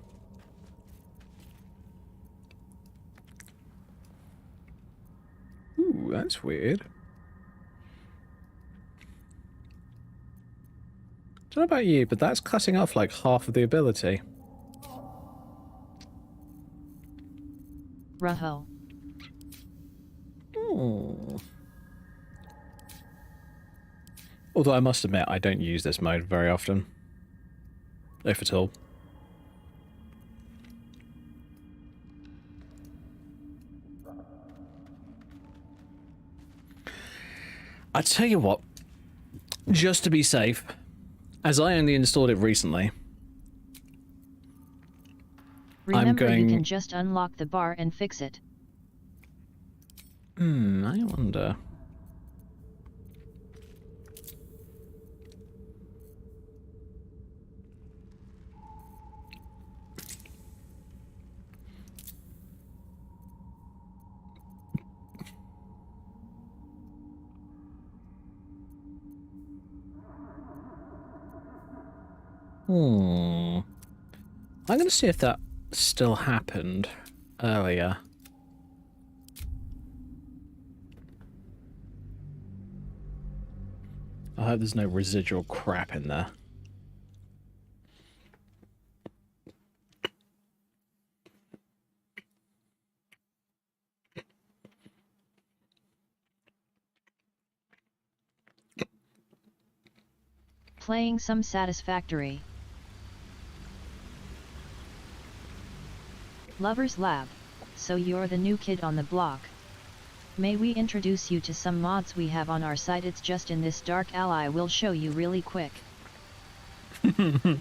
Ooh, that's weird. Don't know about you, but that's cutting off like half of the ability. Ruho. Oh. Although I must admit, I don't use this mode very often. If at all. I tell you what, just to be safe, as I only installed it recently, Remember, you can just unlock the bar and fix it. I wonder. I'm going to see if that still happened earlier. I hope there's no residual crap in there. Playing some Satisfactory. Lover's Lab, so you're the new kid on the block. May we introduce you to some mods we have on our site? It's just in this dark alley, we'll show you really quick. Oh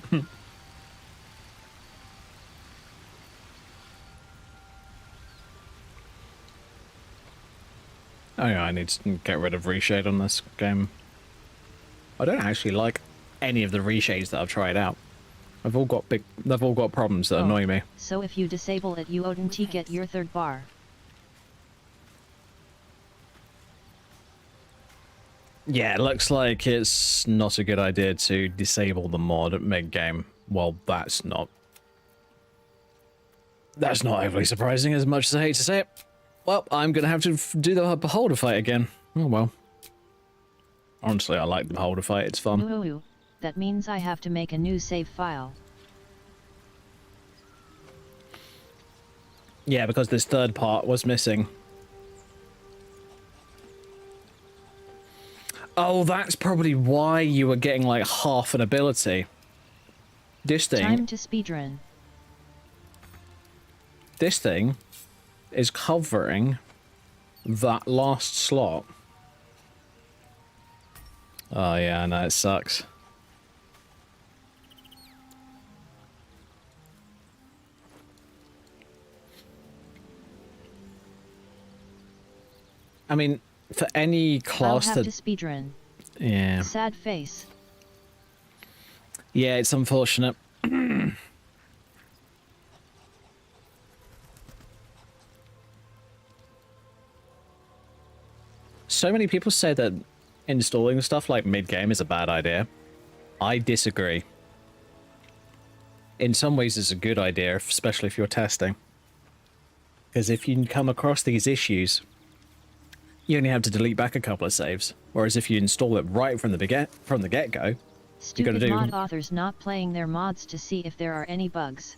yeah, I need to get rid of reshade on this game. I don't actually like any of the reshades that I've tried out. They've all got problems that annoy me. So if you disable it, you won't get your third bar. Yeah, it looks like it's not a good idea to disable the mod mid-game. Well, that's not overly surprising, as much as I hate to say it. Well, I'm gonna have to do the Beholder fight again. Oh well. Honestly, I like the Beholder fight, it's fun. Ooh, that means I have to make a new save file. Yeah, because this third part was missing. Oh, that's probably why you were getting like half an ability. This Time to speedrun. This thing is covering that last slot. Oh yeah, I know, it sucks. I mean, for any class I'll have to speedrun. Yeah. Sad face. Yeah, it's unfortunate. So many people say that installing stuff like mid-game is a bad idea. I disagree. In some ways, it's a good idea, especially if you're testing. Because if you come across these issues, you only have to delete back a couple of saves. Whereas if you install it right from the get-go, Stupid mod authors not playing their mods to see if there are any bugs.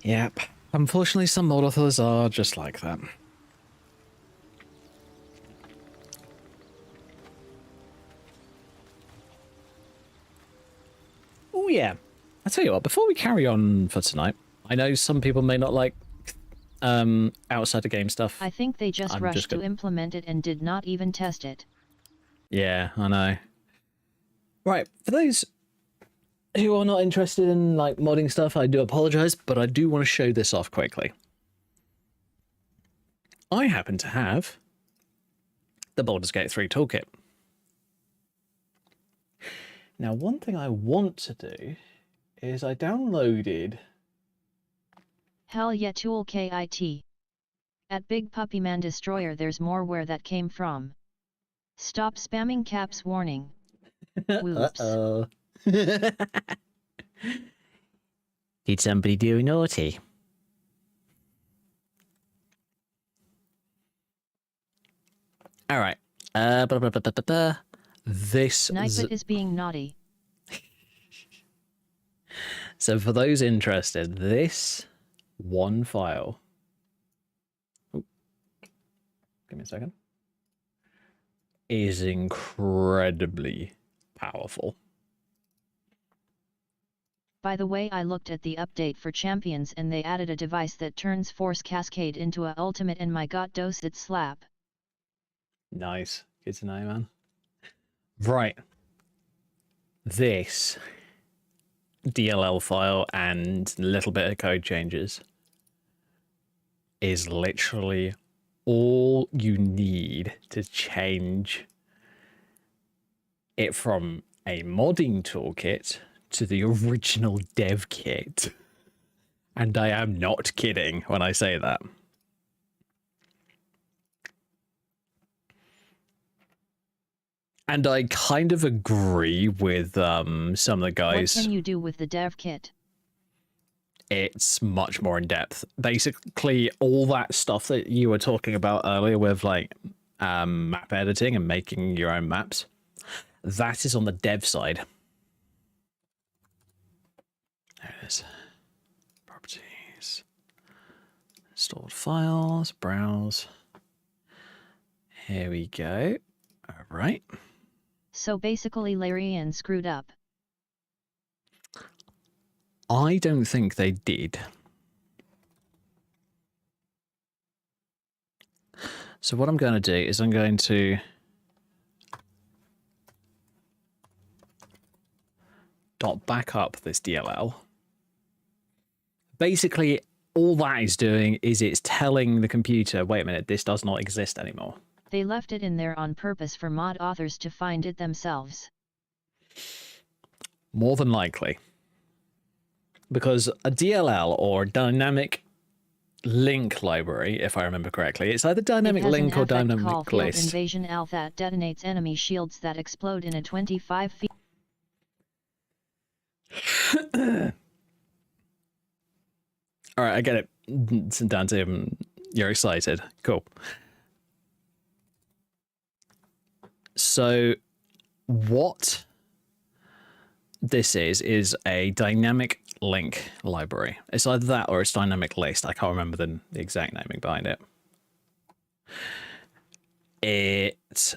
Yep. Unfortunately, some mod authors are just like that. Oh yeah. I tell you what, before we carry on for tonight, I know some people may not like outside the game stuff. I think they just rushed to implement it and did not even test it. Yeah, I know. Right, for those who are not interested in like modding stuff, I do apologize, but I do want to show this off quickly. I happen to have the Baldur's Gate 3 toolkit. Now, one thing I want to do is I downloaded... Hell yeah, tool KIT. At Big Puppy Man Destroyer there's more where that came from. Stop spamming caps warning. Whoops. Uh-oh. Did somebody do naughty? All right. This Sniper is being naughty. So for those interested, this one file. Ooh. Give me a second. Is incredibly powerful. By the way, I looked at the update for Champions and they added a device that turns Force Cascade into a ultimate and my god does it slap. Nice. Good to know, man. Right. This DLL file and a little bit of code changes is literally all you need to change it from a modding toolkit to the original dev kit. And I am not kidding when I say that. And I kind of agree with some of the guys. What can you do with the dev kit? It's much more in depth. Basically, all that stuff that you were talking about earlier with like map editing and making your own maps, that is on the dev side. There it is. Properties. Stored files. Browse. Here we go. All right. So basically Larian screwed up. I don't think they did. So what I'm going to do is I'm going to back up this DLL. Basically, all that is doing is it's telling the computer, wait a minute, this does not exist anymore. They left it in there on purpose for mod authors to find it themselves. More than likely. Because a DLL or dynamic link library, if I remember correctly. It's either It dynamic has link an or affect call dynamic field list. invasion alpha that detonates enemy shields that explode in a 25 feet. All right, I get it. Dante, you're excited. Cool. So what this is a dynamic link library. It's either that or it's dynamic list. I can't remember the exact naming behind it. It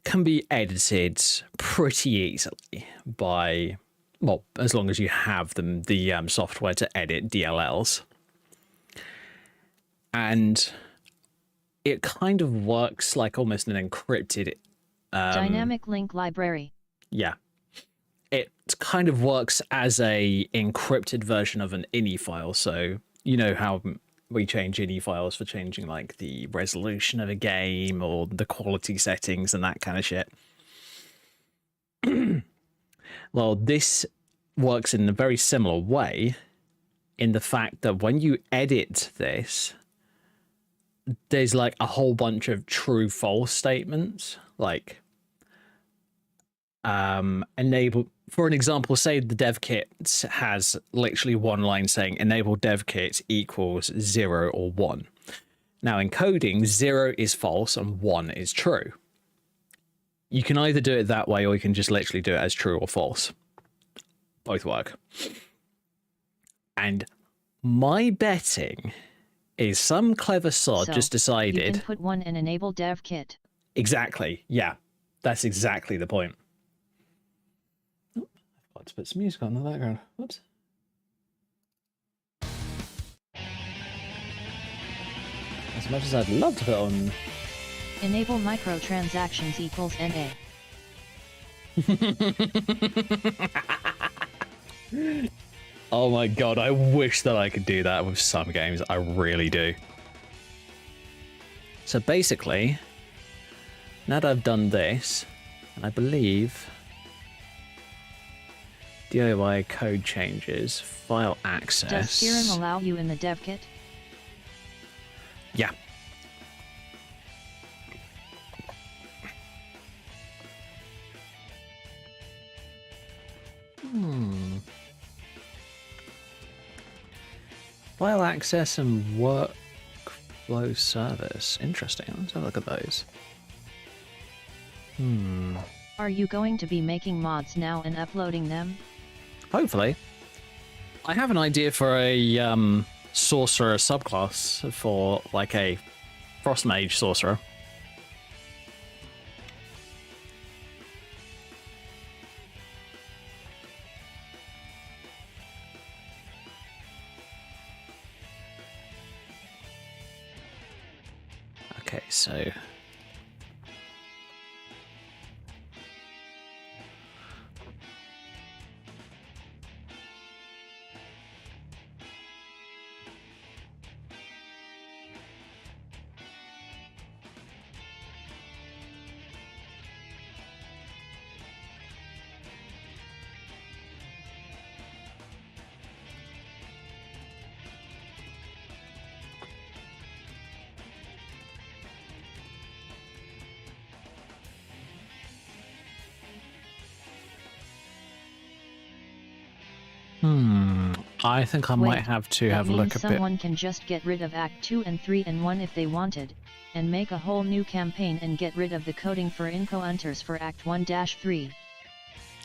can be edited pretty easily by, well, as long as you have the software to edit DLLs. And it kind of works like almost an encrypted Dynamic link library. Yeah. It kind of works as a encrypted version of an ini file. So you know how we change ini files for changing like the resolution of a game or the quality settings and that kind of shit. Well, this works in a very similar way in the fact that when you edit this, there's like a whole bunch of true false statements, like enable, for an example, say the dev kit has literally one line saying enable dev kit equals 0 or 1. Now in coding, 0 is false and 1 is true. You can either do it that way or you can just literally do it as true or false. Both work. And my betting is some clever sod just decided... You can put 1 and enable dev kit. Exactly. Yeah, that's exactly the point. Oh, I've got to put some music on in the background. Whoops. As much as I'd love to put on... Enable microtransactions equals NA. Oh my god, I wish that I could do that with some games. I really do. So basically, now that I've done this, and I believe DIY code changes, file access. Does Serum allow you in the dev kit? Yeah. File access and workflow service. Interesting. Let's have a look at those. Are you going to be making mods now and uploading them? Hopefully. I have an idea for a sorcerer subclass for like a frost mage sorcerer. Okay, so I think I might have to have a look at it. Someone can just get rid of Act 2 and 3 and 1 if they wanted, and make a whole new campaign and get rid of the coding for Inco Hunters for Act 1-3.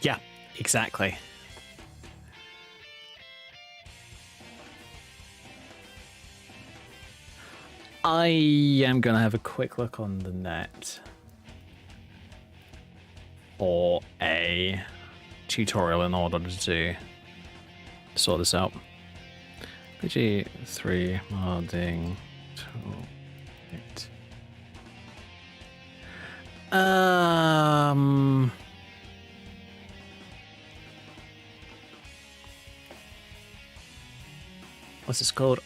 Yeah, exactly. I am going to have a quick look on the net for a tutorial in order to sort this out. BG3 modding toolkit. What's this called?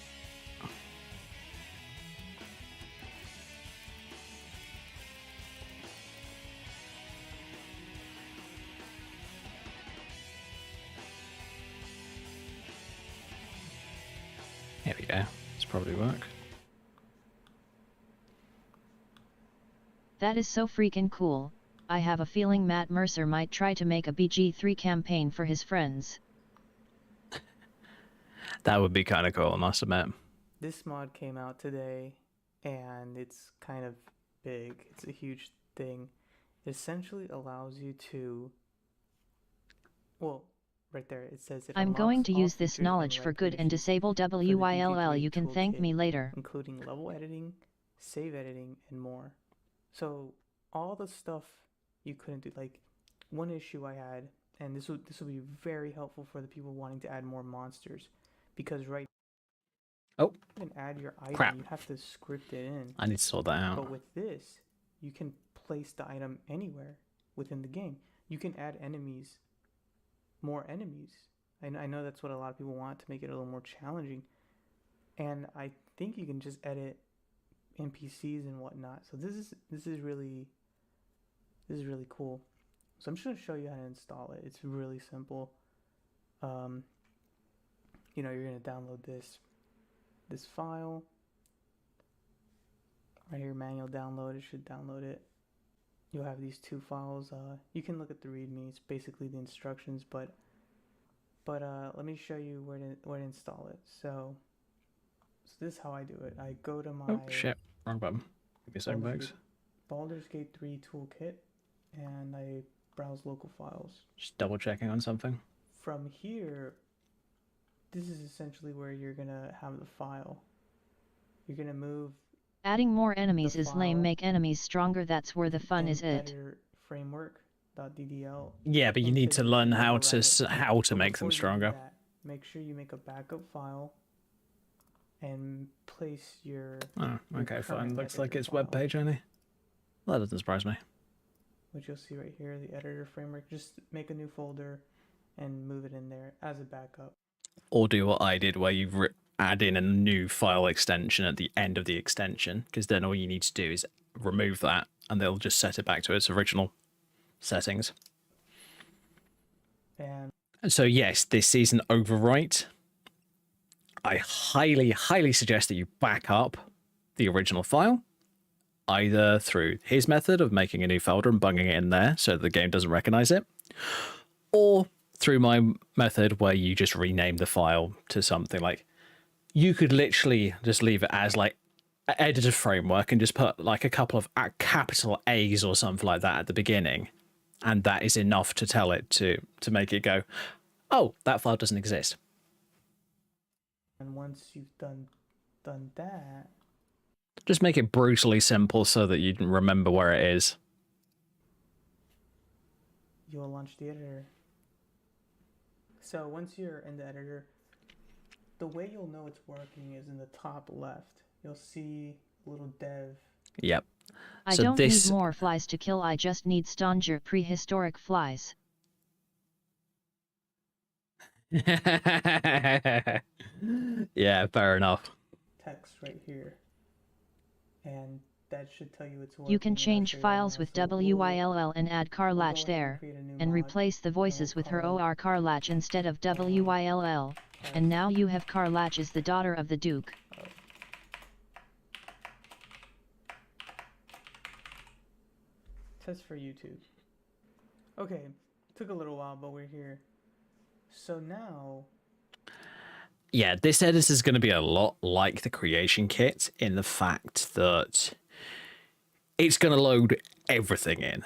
Here we go. Let's probably work. That is so freaking cool. I have a feeling Matt Mercer might try to make a BG3 campaign for his friends. That would be kind of cool, I must admit. This mod came out today, and it's kind of big. It's a huge thing. It essentially allows you to, well, right there it says it I'm going unlocks to all use this features and knowledge for good and recognitions disable for the WILL. BG3 You can thank toolkit, me later. including level editing, save editing, and more. So all the stuff you couldn't do, like one issue I had, and this will be very helpful for the people wanting to add more monsters, because right Oh, you can add your item, crap. you have to script it in. I need to sort that out. But with this, you can place the item anywhere within the game. You can add enemies, more enemies. I know that's what a lot of people want, to make it a little more challenging. And I think you can just edit NPCs and whatnot. So this is really cool. So I'm just gonna show you how to install it. It's really simple. You know, you're gonna download this file right here, manual download. It should download it. You'll have these two files. You can look at the README. It's basically the instructions, but let me show you where to install it. So this is how I do it. I go to my Oh shit, wrong button. Give me a second, folks. Baldur's Gate 3 toolkit, and I browse local files. Just double checking on something. From here, this is essentially where you're gonna have the file. You're gonna move. Adding more enemies is lame. Make enemies stronger. That's where the fun is. It. Framework.ddl. Yeah, but you need to learn how to make them stronger. Make sure you make a backup file and place your. Oh, okay, fine. Looks like it's file, web page only. Well, that doesn't surprise me. Which you'll see right here, the editor framework. Just make a new folder and move it in there as a backup. Or do what I did, where you add in a new file extension at the end of the extension, because then all you need to do is remove that, and they'll just set it back to its original settings. And so yes, this season overwrite, I highly suggest that you back up the original file, either through his method of making a new folder and bunging it in there so the game doesn't recognize it, or through my method where you just rename the file to something like, you could literally just leave it as like editor framework and just put like a couple of capital A's or something like that at the beginning, and that is enough to tell it to make it go, oh, that file doesn't exist. And once you've done that, just make it brutally simple so that you can remember where it is. You'll launch the editor. So once you're in the editor, the way you'll know it's working is in the top left. You'll see a little dev. Yep. I don't need more flies to kill. I just need stanger prehistoric flies. Yeah, fair enough. Text right here. And that should tell you it's working. You can change files with WILL and add Carlatch there, and replace the voices with her OR Carlatch instead of WILL, and now you have Carlatch as the daughter of the Duke. Test for YouTube. Okay, took a little while, but we're here. So now... Yeah, this editor is going to be a lot like the creation kit in the fact that it's going to load everything in.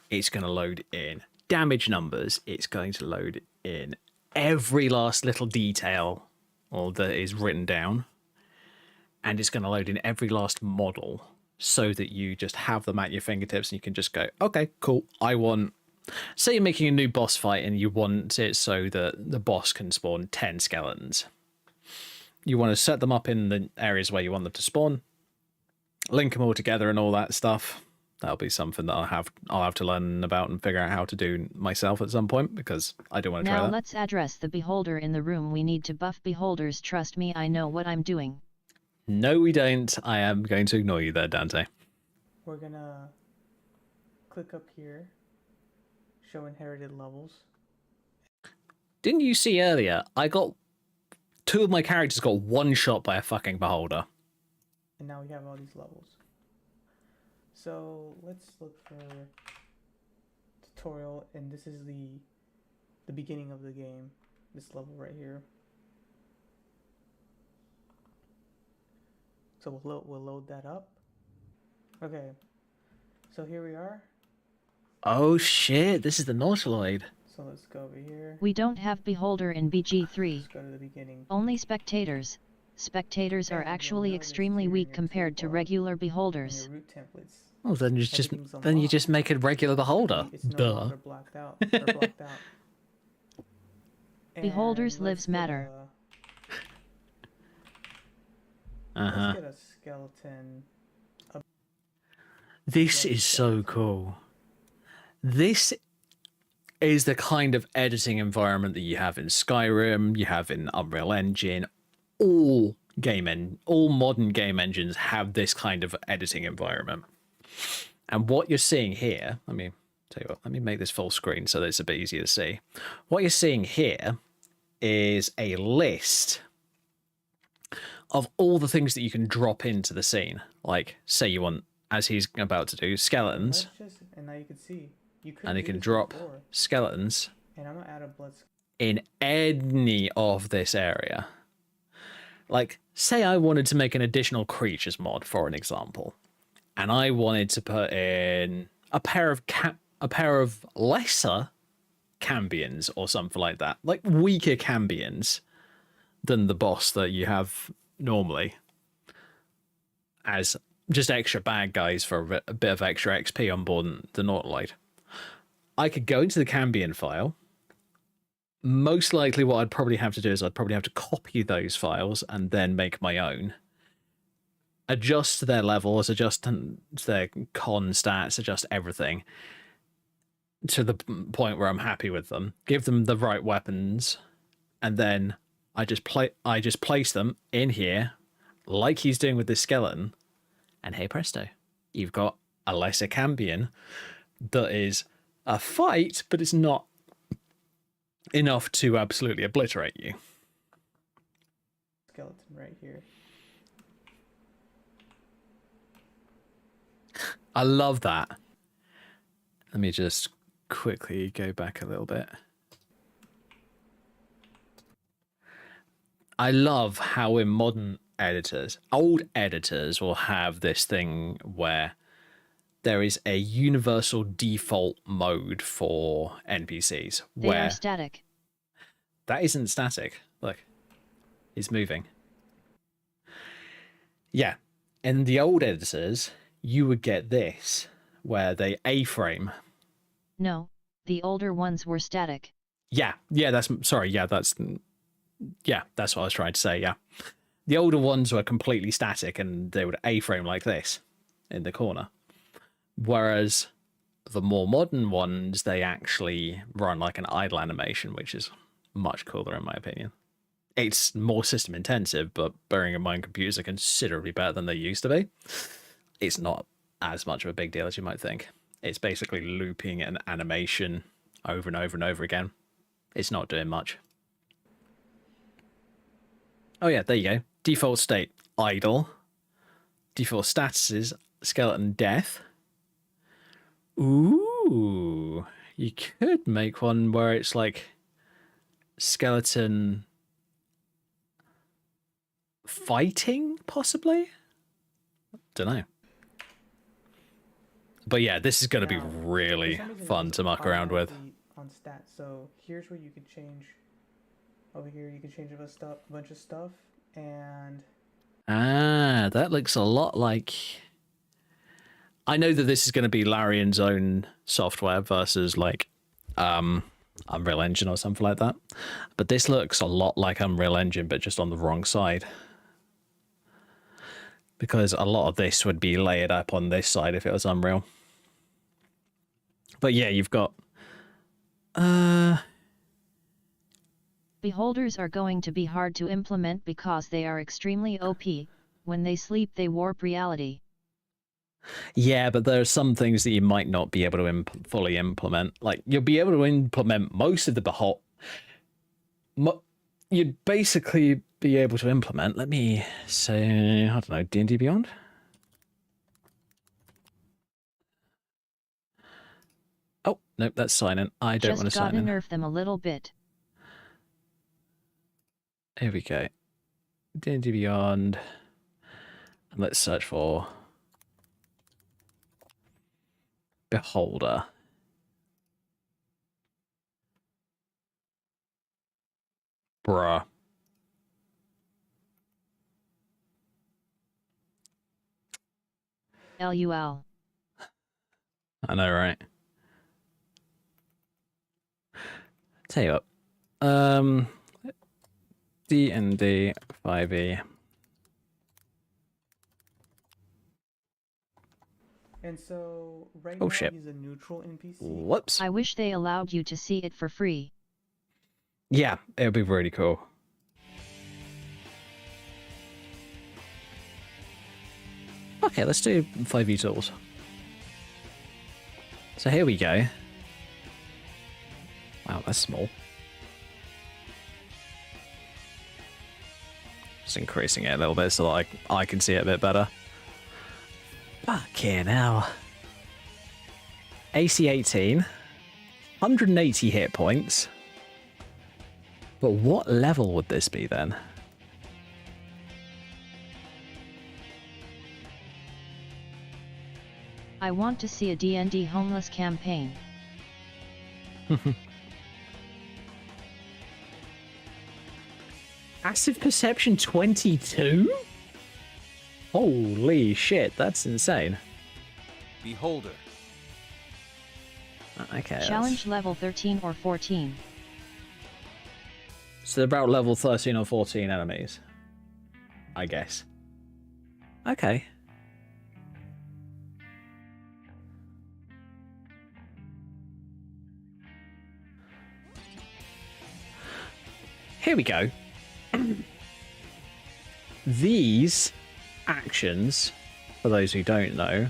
It's going to load in damage numbers. It's going to load in every last little detail that is written down. And it's going to load in every last model so that you just have them at your fingertips and you can just go, okay, cool. I want, say you're making a new boss fight and you want it so that the boss can spawn 10 skeletons. You want to set them up in the areas where you want them to spawn, link them all together and all that stuff. That'll be something that I'll have to learn about and figure out how to do myself at some point, because I do want to try that. Now let's address the beholder in the room. We need to buff beholders. Trust me, I know what I'm doing. No, we don't. I am going to ignore you there, Dante. We're gonna click up here, show inherited levels. Didn't you see earlier? I got 2 of my characters got one shot by a fucking beholder. And now we have all these levels. So let's look for tutorial, and this is the beginning of the game. This level right here. So we'll load that up. Okay. So here we are. Oh shit! This is the Nautiloid. So let's go over here. We don't have Beholder in BG3. Let's go to the beginning. Only spectators. Spectators are actually extremely weak compared to regular beholders. Your root templates. Oh, then you just make a regular beholder. It's no Duh. longer blacked out. Or blocked out. Beholders lives matter. Let's get a skeleton. This is so cool. This is the kind of editing environment that you have in Skyrim, you have in Unreal Engine. All modern game engines have this kind of editing environment. And what you're seeing here, let me tell you what, let me make this full screen so that it's a bit easier to see. What you're seeing here is a list of all the things that you can drop into the scene. Like, say you want, as he's about to do, skeletons. And now you can see. And you can drop skeletons and I'm gonna add a blood in any of this area. Like, say I wanted to make an additional creatures mod, for an example, and I wanted to put in a pair of lesser cambions or something like that, like weaker cambions than the boss that you have normally, as just extra bad guys for a bit of extra XP on board the Nautiloid. I could go into the cambion file. Most likely what I'd probably have to do is I'd probably have to copy those files and then make my own. Adjust their levels, adjust their con stats, adjust everything to the point where I'm happy with them. Give them the right weapons, and then I just place them in here like he's doing with this skeleton, and hey presto, you've got a lesser cambion that is a fight, but it's not enough to absolutely obliterate you. skeleton right here. I love that. Let me just quickly go back a little bit. I love how in modern editors, old editors will have this thing where there is a universal default mode for NPCs. They are static. That isn't static. Look, it's moving. Yeah, in the old editors, you would get this, where they A-frame. No, the older ones were static. Yeah, that's what I was trying to say, yeah. The older ones were completely static and they would A-frame like this in the corner. Whereas the more modern ones, they actually run like an idle animation, which is much cooler in my opinion. It's more system intensive, but bearing in mind computers are considerably better than they used to be, it's not as much of a big deal as you might think. It's basically looping an animation over and over and over again. It's not doing much. Oh yeah, there you go. Default state, idle. Default statuses, skeleton death. Ooh, you could make one where it's like skeleton fighting, possibly? Don't know. But yeah, this is going to be really fun to muck around with. On stats, so here's where you could change. Over here, you can change a bunch of stuff, and that looks a lot like. I know that this is going to be Larian's own software versus like Unreal Engine or something like that, but this looks a lot like Unreal Engine, but just on the wrong side. Because a lot of this would be layered up on this side if it was Unreal. But yeah, you've got Beholders are going to be hard to implement because they are extremely OP. When they sleep, they warp reality. Yeah, but there are some things that you might not be able to fully implement. Like, you'll be able to implement most of the you'd basically be able to implement, let me say, I don't know, D&D Beyond? Oh, nope, that's silent. I don't want to Just sign gotta in. nerf them a little bit. Here we go. D&D Beyond. And let's search for Beholder. Bruh. LUL. I know, right? Tell you what. D&D 5e. And so right Oh, now shit. he's a neutral NPC. Whoops. I wish they allowed you to see it for free. Yeah, it would be really cool. Okay, let's do 5e tools. So here we go. Wow, that's small. Just increasing it a little bit so that I can see it a bit better. Fucking hell. AC 18. 180 hit points. But what level would this be then? I want to see a D&D homeless campaign. Passive perception 22? Holy shit, that's insane. Beholder. Okay. Challenge level 13 or 14. So they're about level 13 or 14 enemies. I guess. Okay. Here we go. These actions, for those who don't know,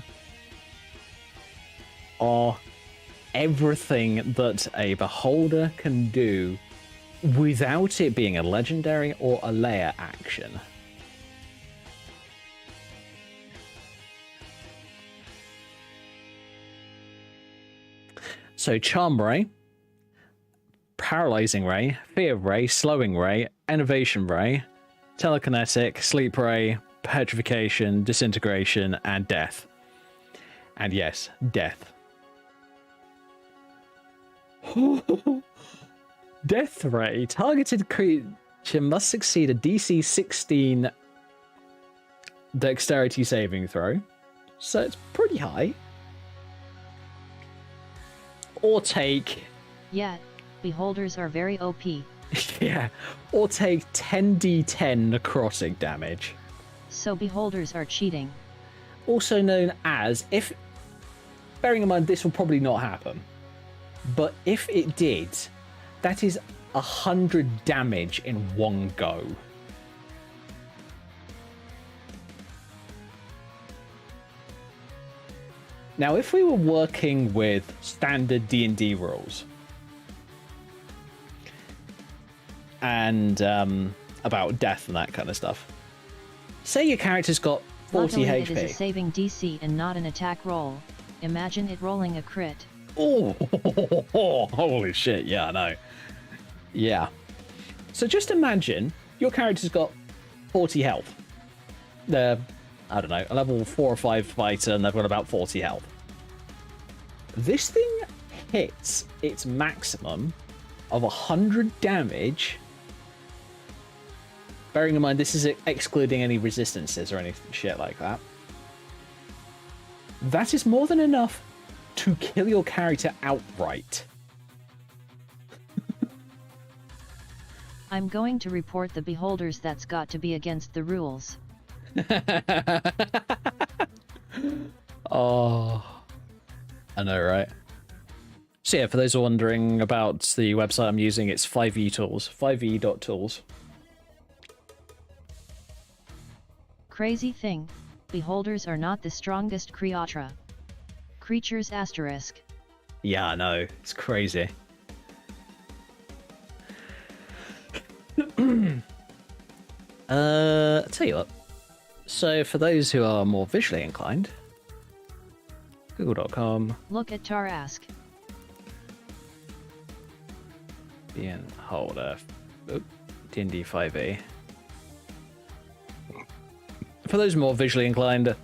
are everything that a beholder can do without it being a legendary or a layer action. So Charm Ray, Paralyzing Ray, Fear Ray, Slowing Ray, Innovation Ray, Telekinetic, Sleep Ray, Petrification, Disintegration, and Death. And yes, Death. Death Ray. Targeted creature must succeed a DC 16 dexterity saving throw. So it's pretty high. Or take... Yeah, beholders are very OP. Yeah. Or take 10d10 necrotic damage. So beholders are cheating. Also known as, if... Bearing in mind this will probably not happen. But if it did, that is 100 damage in one go. Now, if we were working with standard D&D rules, and about death and that kind of stuff, say your character's got 40 Luckily, HP. it is a saving DC and not an attack roll. Imagine it rolling a crit. Oh, holy shit, yeah, I know. Yeah. So just imagine your character's got 40 health. They're, I don't know, a level 4 or 5 fighter and they've got about 40 health. This thing hits its maximum of 100 damage. Bearing in mind this is excluding any resistances or any shit like that. That is more than enough to kill your character outright. I'm going to report the beholders. That's got to be against the rules. Oh, I know, right? So yeah, for those who are wondering about the website I'm using, it's 5e tools, 5e.tools. Crazy thing, beholders are not the strongest creatures asterisk. Yeah, I know, it's crazy. I'll tell you what. So for those who are more visually inclined, google.com. Look at Tarask. Beholder. D&D 5e. For those more visually inclined,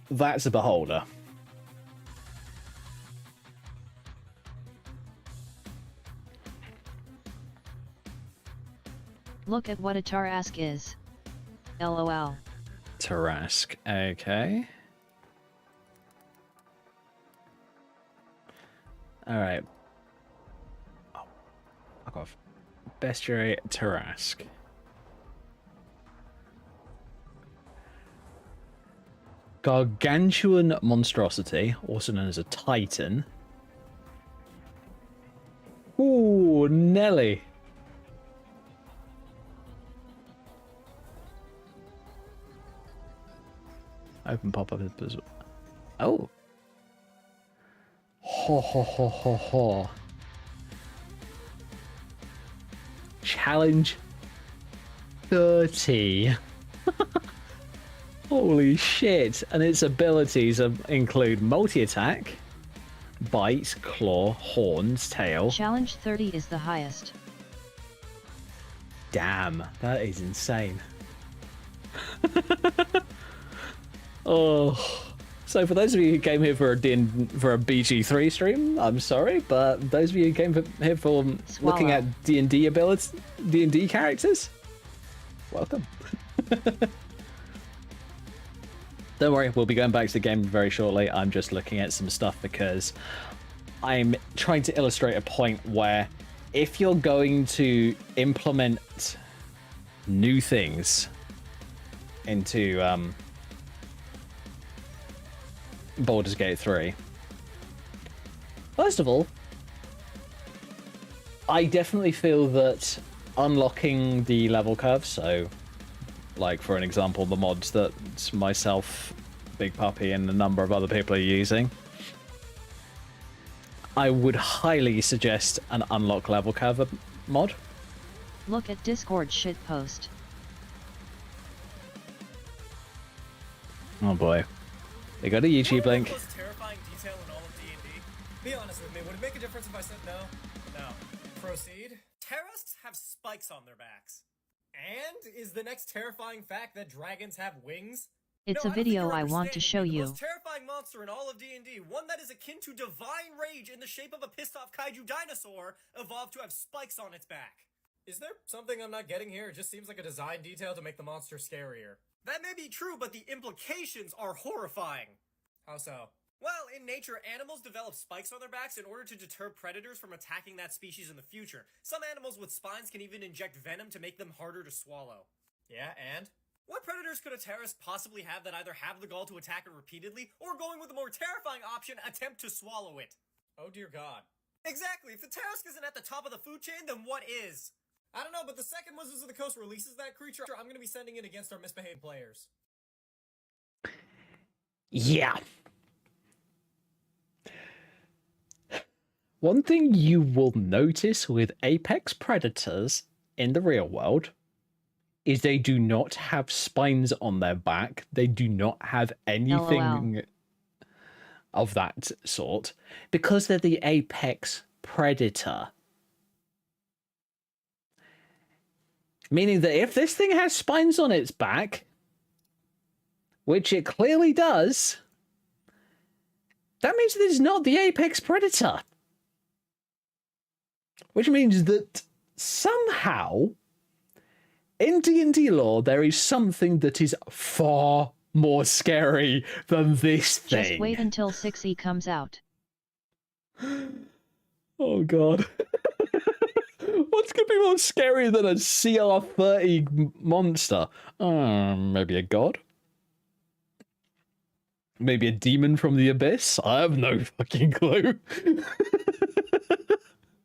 that's a beholder. Look at what a Tarask is. LOL. Tarask, okay. Alright. Oh, fuck off. Bestiary Tarask. Gargantuan monstrosity, also known as a titan. Ooh, Nelly. Open pop-up as oh. Ho ho ho ho ho. Challenge 30. Holy shit. And its abilities include multi-attack, bite, claw, horns, tail. Challenge 30 is the highest. Damn, that is insane. Oh, so for those of you who came here for a BG3 stream, I'm sorry, but those of you who came here for looking at D&D abilities, D&D characters, welcome. Don't worry, we'll be going back to the game very shortly. I'm just looking at some stuff because I'm trying to illustrate a point where if you're going to implement new things into Baldur's Gate 3. First of all, I definitely feel that unlocking the level curve, so like for an example, the mods that myself, Big Puppy, and a number of other people are using, I would highly suggest an unlock level curve mod. Look at Discord shitpost. Oh boy. They got a YouTube link. The most terrifying detail in all of D&D? Be honest with me, would it make a difference if I said no? No. Proceed. Terrasks have spikes on their backs. And is the next terrifying fact that dragons have wings? It's a video I want to show The you. most terrifying monster in all of D&D, one that is akin to divine rage in the shape of a pissed-off kaiju dinosaur, evolved to have spikes on its back. Is there something I'm not getting here? It just seems like a design detail to make the monster scarier. That may be true, but the implications are horrifying. How so? Well, in nature, animals develop spikes on their backs in order to deter predators from attacking that species in the future. Some animals with spines can even inject venom to make them harder to swallow. Yeah, and? What predators could a Terrask possibly have that either have the gall to attack it repeatedly, or going with the more terrifying option, attempt to swallow it? Oh dear god. Exactly, if the Terrask isn't at the top of the food chain, then what is? I don't know, but the second Wizards of the Coast releases that creature, I'm gonna be sending it against our misbehaved players. Yeah. One thing you will notice with apex predators in the real world is they do not have spines on their back. They do not have anything of that sort because they're the apex predator. Meaning that if this thing has spines on its back, which it clearly does, that means that it's not the apex predator. Which means that somehow, in D&D lore, there is something that is far more scary than this thing. Just wait until 6e comes out. Oh god. What's going to be more scary than a CR30 monster? Maybe a god? Maybe a demon from the abyss? I have no fucking clue.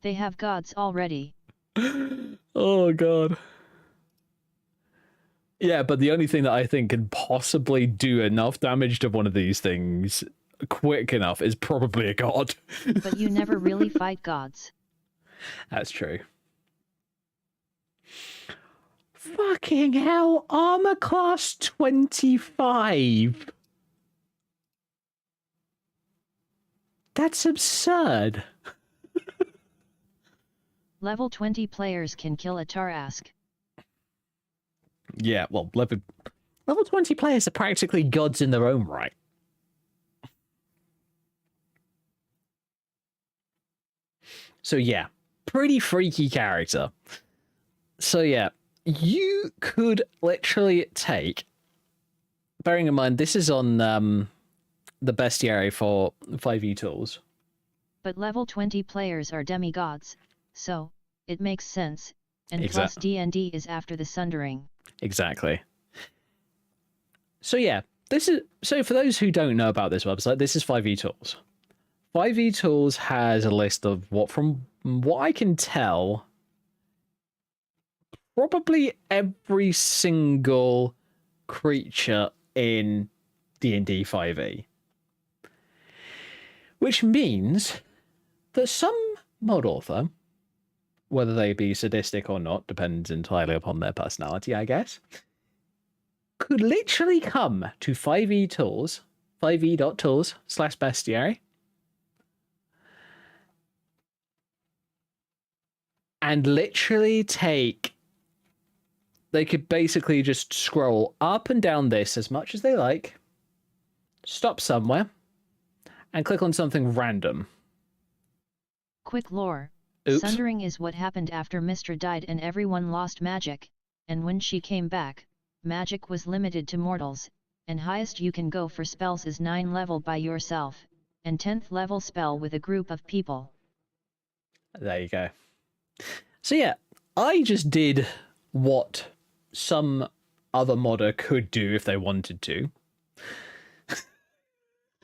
They have gods already. Oh god. Yeah, but the only thing that I think can possibly do enough damage to one of these things quick enough is probably a god. But you never really fight gods. That's true. Fucking hell, armor class 25. That's absurd. Level 20 players can kill a Tarask. Yeah, well, level 20 players are practically gods in their own right. So yeah, pretty freaky character. So yeah, you could literally take, bearing in mind this is on the bestiary for 5e tools. But level 20 players are demigods, so it makes sense, and plus Exactly. D&D is after the Sundering. Exactly. So yeah, so for those who don't know about this website, this is 5e tools. 5e tools has a list of from what I can tell, probably every single creature in D&D 5e. Which means that some mod author, whether they be sadistic or not, depends entirely upon their personality, I guess, could literally come to 5e tools, 5e.tools/bestiary, and literally they could basically just scroll up and down this as much as they like, stop somewhere, and click on something random. Quick lore. Oops. Sundering is what happened after Mystra died and everyone lost magic, and when she came back, magic was limited to mortals, and highest you can go for spells is 9 level by yourself, and 10th level spell with a group of people. There you go. So yeah, I just did what some other modder could do if they wanted to.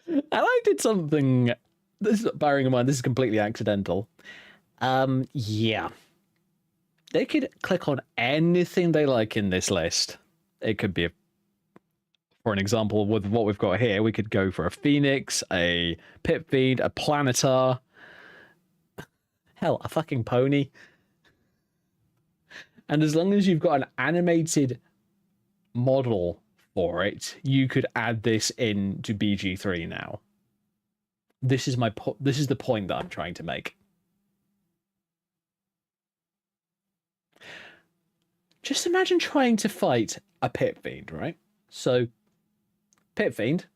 And I did something, bearing in mind this is completely accidental. Yeah. They could click on anything they like in this list. It could be, for an example, with what we've got here, we could go for a Phoenix, a Pit Fiend, a Planetar, hell, a fucking pony. And as long as you've got an animated model for it, you could add this into BG3 now. This is the point that I'm trying to make. Just imagine trying to fight a Pit Fiend, right? So, Pit Fiend,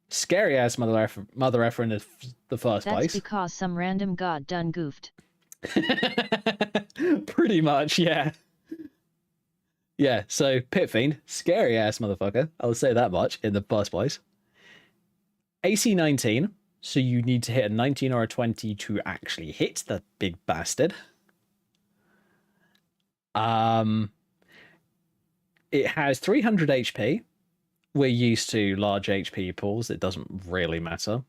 scary ass mother effer in the first place. That's because some random god done goofed. Pretty much, yeah. Yeah, so Pit Fiend, scary ass motherfucker. I'll say that much in the first place. AC 19, so you need to hit a 19 or a 20 to actually hit the big bastard. It has 300 HP. We're used to large HP pools. It doesn't really matter.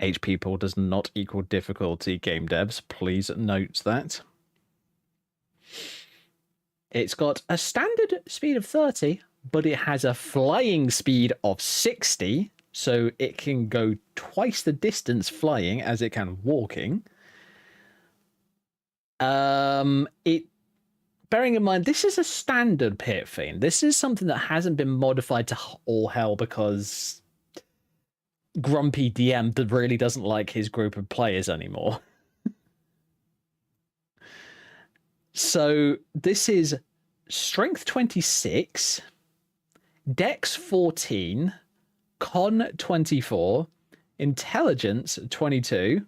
HP pool does not equal difficulty, game devs. Please note that. It's got a standard speed of 30, but it has a flying speed of 60, so it can go twice the distance flying as it can walking. Bearing in mind, this is a standard Pit Fiend. This is something that hasn't been modified to all hell because Grumpy DM really doesn't like his group of players anymore. So this is Strength 26, Dex 14, Con 24, Intelligence 22,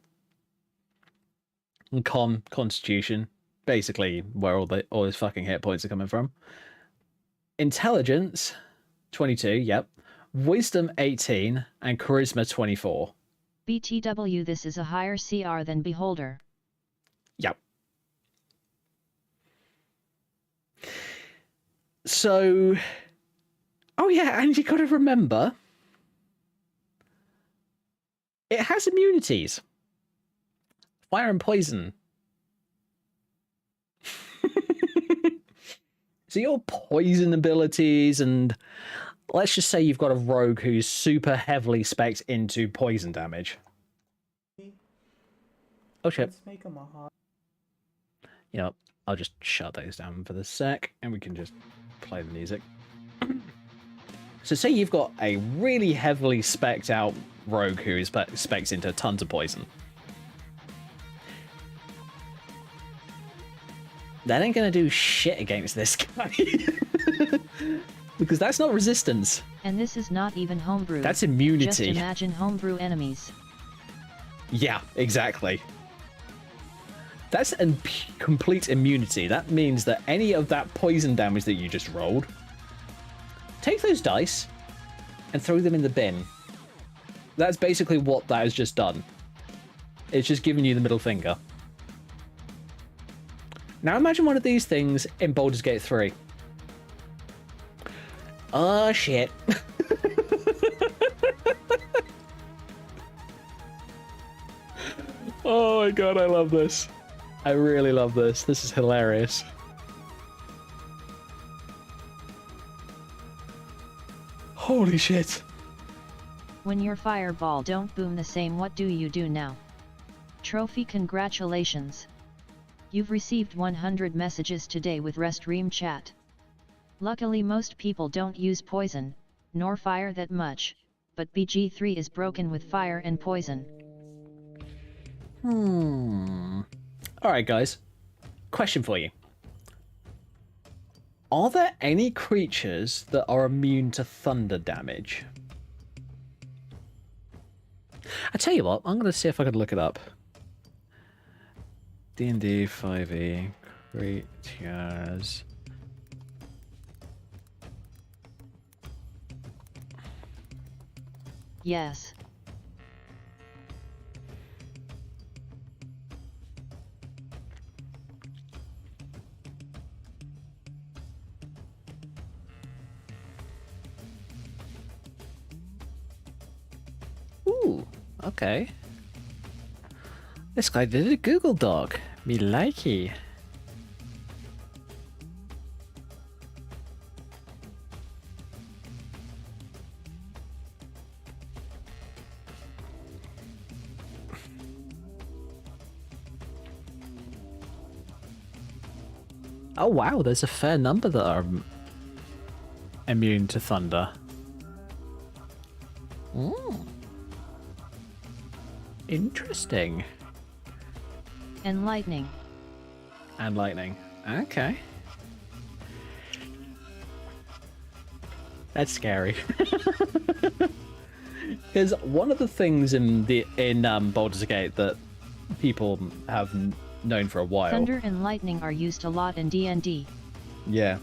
and Constitution. Basically, where all his fucking hit points are coming from. Intelligence, 22, yep. Wisdom, 18. And Charisma, 24. BTW, this is a higher CR than Beholder. Yep. So... Oh yeah, and you gotta remember... It has immunities. Fire and poison. So your poison abilities, and let's just say you've got a rogue who's super heavily spec'd into poison damage. Oh shit. Let's make him a hot. You know, I'll just shut those down for the sec, and we can just play the music. So say you've got a really heavily spec'd out rogue who is specs into tons of poison. That ain't gonna do shit against this guy. Because that's not resistance. And this is not even homebrew. That's immunity. Just imagine homebrew enemies. Yeah, exactly. That's a complete immunity. That means that any of that poison damage that you just rolled, take those dice and throw them in the bin. That's basically what that has just done. It's just giving you the middle finger. Now imagine one of these things in Baldur's Gate 3. Oh shit. Oh my god, I love this. I really love this. This is hilarious. Holy shit. When your fireball don't boom the same, what do you do now? Trophy, congratulations. You've received 100 messages today with Restream chat. Luckily most people don't use poison, nor fire that much, but BG3 is broken with fire and poison. Alright guys, question for you. Are there any creatures that are immune to thunder damage? I tell you what, I'm going to see if I can look it up. D&D 5e creatures. Yes. Ooh, okay. This guy did a Google Doc. Me likey. Oh wow, there's a fair number that are immune to thunder. Interesting. And lightning. And lightning. Okay. That's scary. Because one of the things in Baldur's Gate that people have known for a while. Thunder and lightning are used a lot in D&D. Yeah.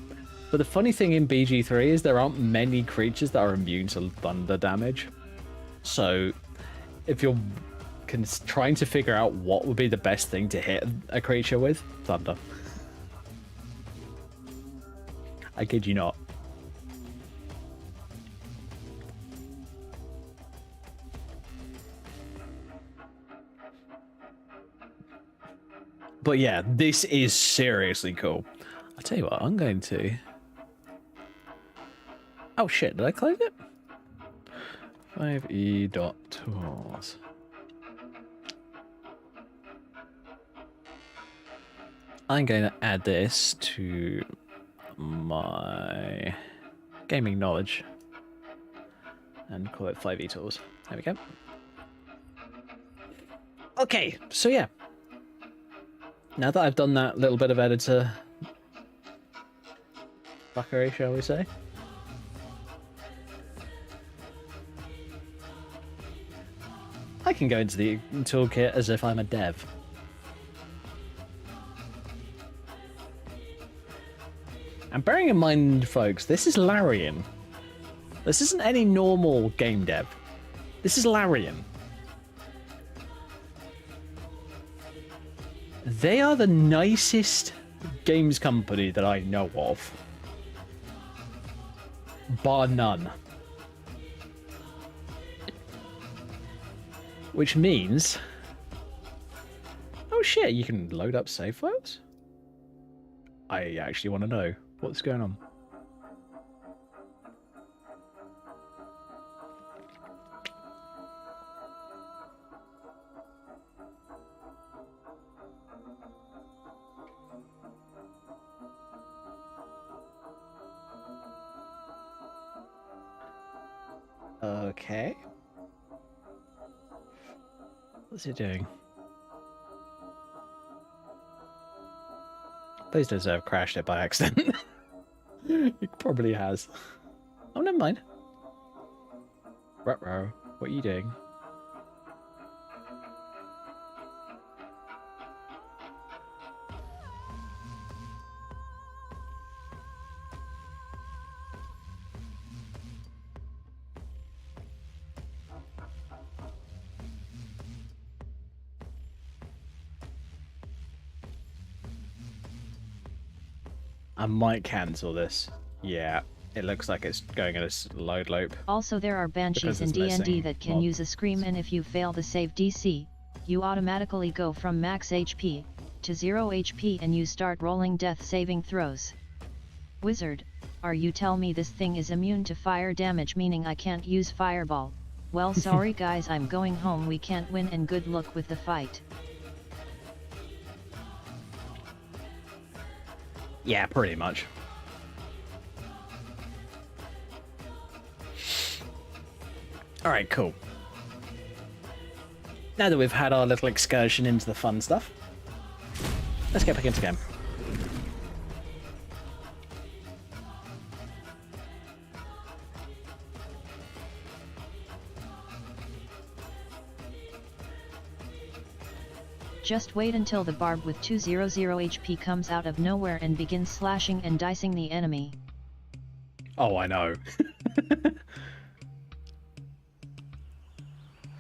But the funny thing in BG3 is there aren't many creatures that are immune to thunder damage. So if you're trying to figure out what would be the best thing to hit a creature with, thunder. I kid you not. But yeah, this is seriously cool. I'll tell you what, I'm going to... Oh shit, did I close it? 5e.tools. I'm going to add this to my gaming knowledge and call it 5e tools. There we go. Okay, so yeah. Now that I've done that little bit of editor fuckery, shall we say? I can go into the toolkit as if I'm a dev. And bearing in mind, folks, this is Larian. This isn't any normal game dev. This is Larian. They are the nicest games company that I know of. Bar none. Which means... Oh shit, you can load up save files? I actually want to know what's going on. Okay. What's he doing? Please don't say I've crashed it by accident. It probably has. Oh, never mind. Ruh-roh. What are you doing? I might cancel this. Yeah, it looks like it's going at a load loop. Also, there are banshees in D&D that can use a scream, and if you fail the save DC, you automatically go from max HP to 0 HP and you start rolling death saving throws. Wizard, are you tell me this thing is immune to fire damage, meaning I can't use fireball? Well, sorry guys, I'm going home, we can't win, and good luck with the fight. Yeah, pretty much. Alright, cool. Now that we've had our little excursion into the fun stuff, let's get back into game. Just wait until the barb with 200 HP comes out of nowhere and begins slashing and dicing the enemy. Oh, I know.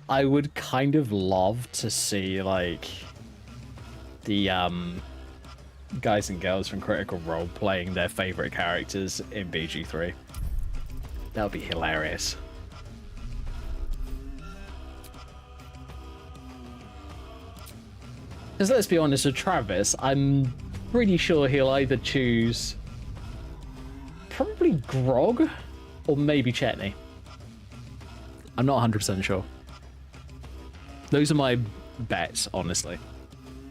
I would kind of love to see, like, the guys and girls from Critical Role playing their favorite characters in BG3. That would be hilarious. Because let's be honest with Travis, I'm pretty sure he'll either choose probably Grog or maybe Chetney. I'm not 100% sure. Those are my bets, honestly.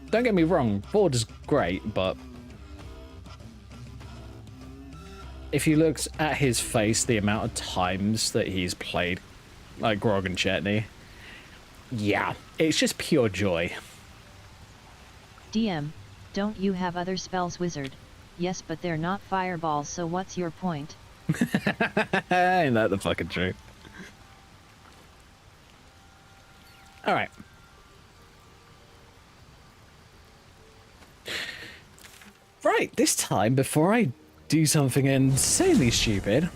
Don't get me wrong, Vord is great, but if you looked at his face, the amount of times that he's played like Grog and Chetney, yeah, it's just pure joy. DM, don't you have other spells, wizard? Yes, but they're not fireballs, so what's your point? Ain't that the fucking truth? Alright. Right, this time, before I do something insanely stupid,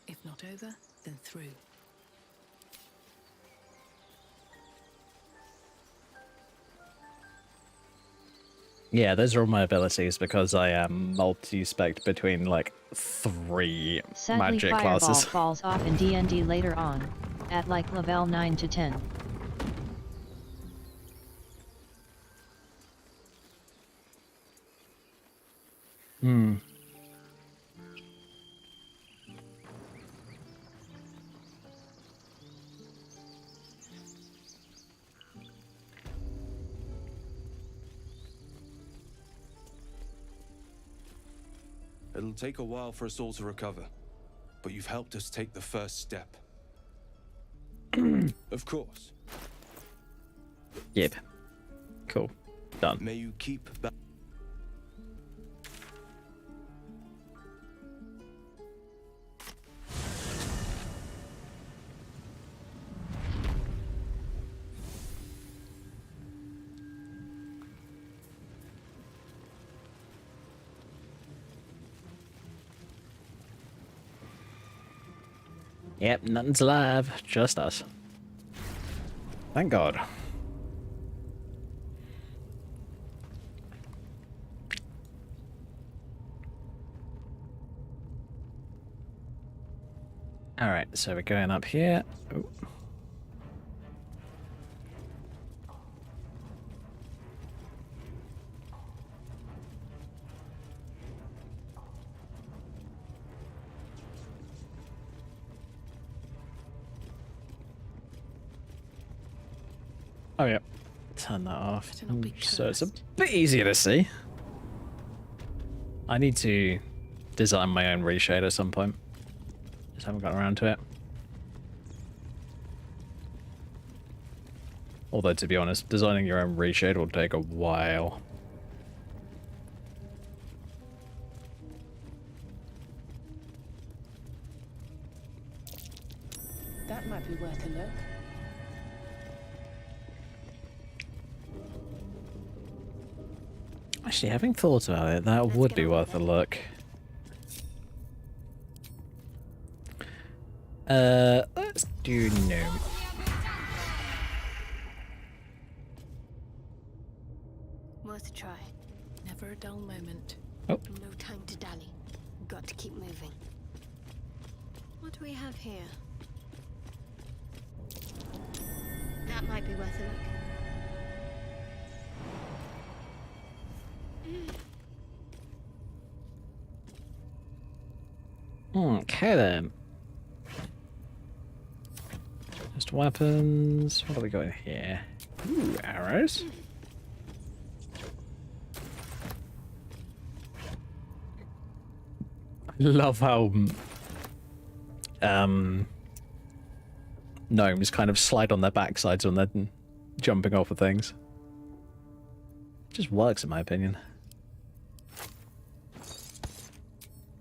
If not over, then through. yeah, those are all my abilities because I am multi-spec between like 3 Sadly, magic fireball classes. falls off in D&D later on, at like level 9 to 10. It'll take a while for us all to recover, but you've helped us take the first step. Of course. Yep. Cool. Done. May you keep Yep, nothing's alive, just us. Thank God. Alright, so we're going up here. Ooh. Oh yeah, turn that off. So it's a bit easier to see. I need to design my own reshade at some point. Just haven't gotten around to it. Although, to be honest, designing your own reshade will take a while. That might be worth a look. Actually, having thought about it, that would be worth a look. Let's do gnome. Worth a try. Never a dull moment. Oh. No time to dally. Got to keep moving. What do we have here? That might be worth a look. Okay then. Just weapons. What do we got in here? Ooh, arrows. I love how gnomes kind of slide on their backsides when they're jumping off of things. Just works in my opinion.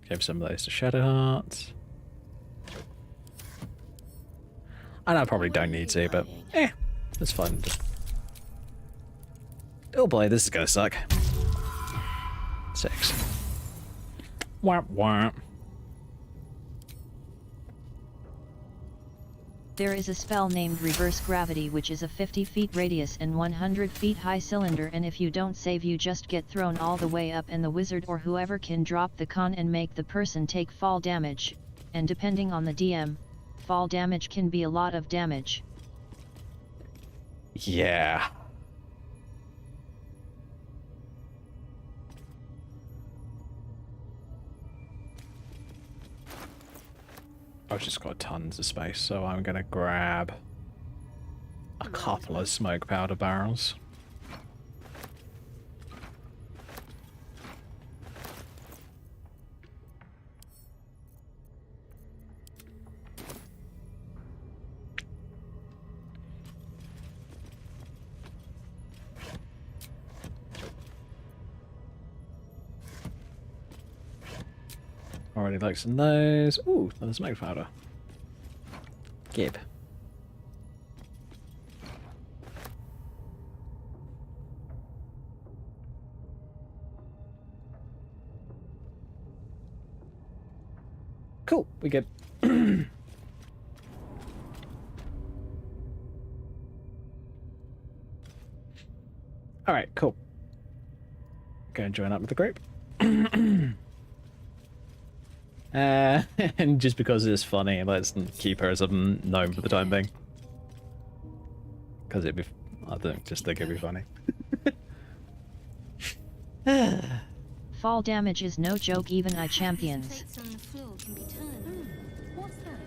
Give some of those to Shadowheart. And I probably don't need to, but that's fine. Oh boy, this is gonna suck. 6. Wah wah. There is a spell named Reverse Gravity which is a 50 feet radius and 100 feet high cylinder, and if you don't save you just get thrown all the way up and the wizard or whoever can drop the con and make the person take fall damage, and depending on the DM, fall damage can be a lot of damage. Yeah. I've just got tons of space, so I'm gonna grab a couple of smoke powder barrels. Already like some of those. Ooh, another smoke powder. Gib. Cool, we good. Alright, cool. Go and join up with the group. And just because it's funny, let's keep her as a gnome for the time being. Because I just think it'd be funny. Fall damage is no joke, even I champions. What's that?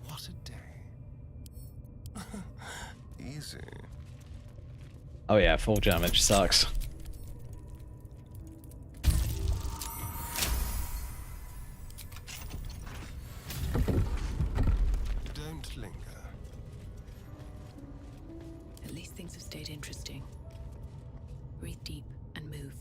What a day. Easy. Oh yeah, full damage sucks. Don't linger. At least things have stayed interesting. Breathe deep and move.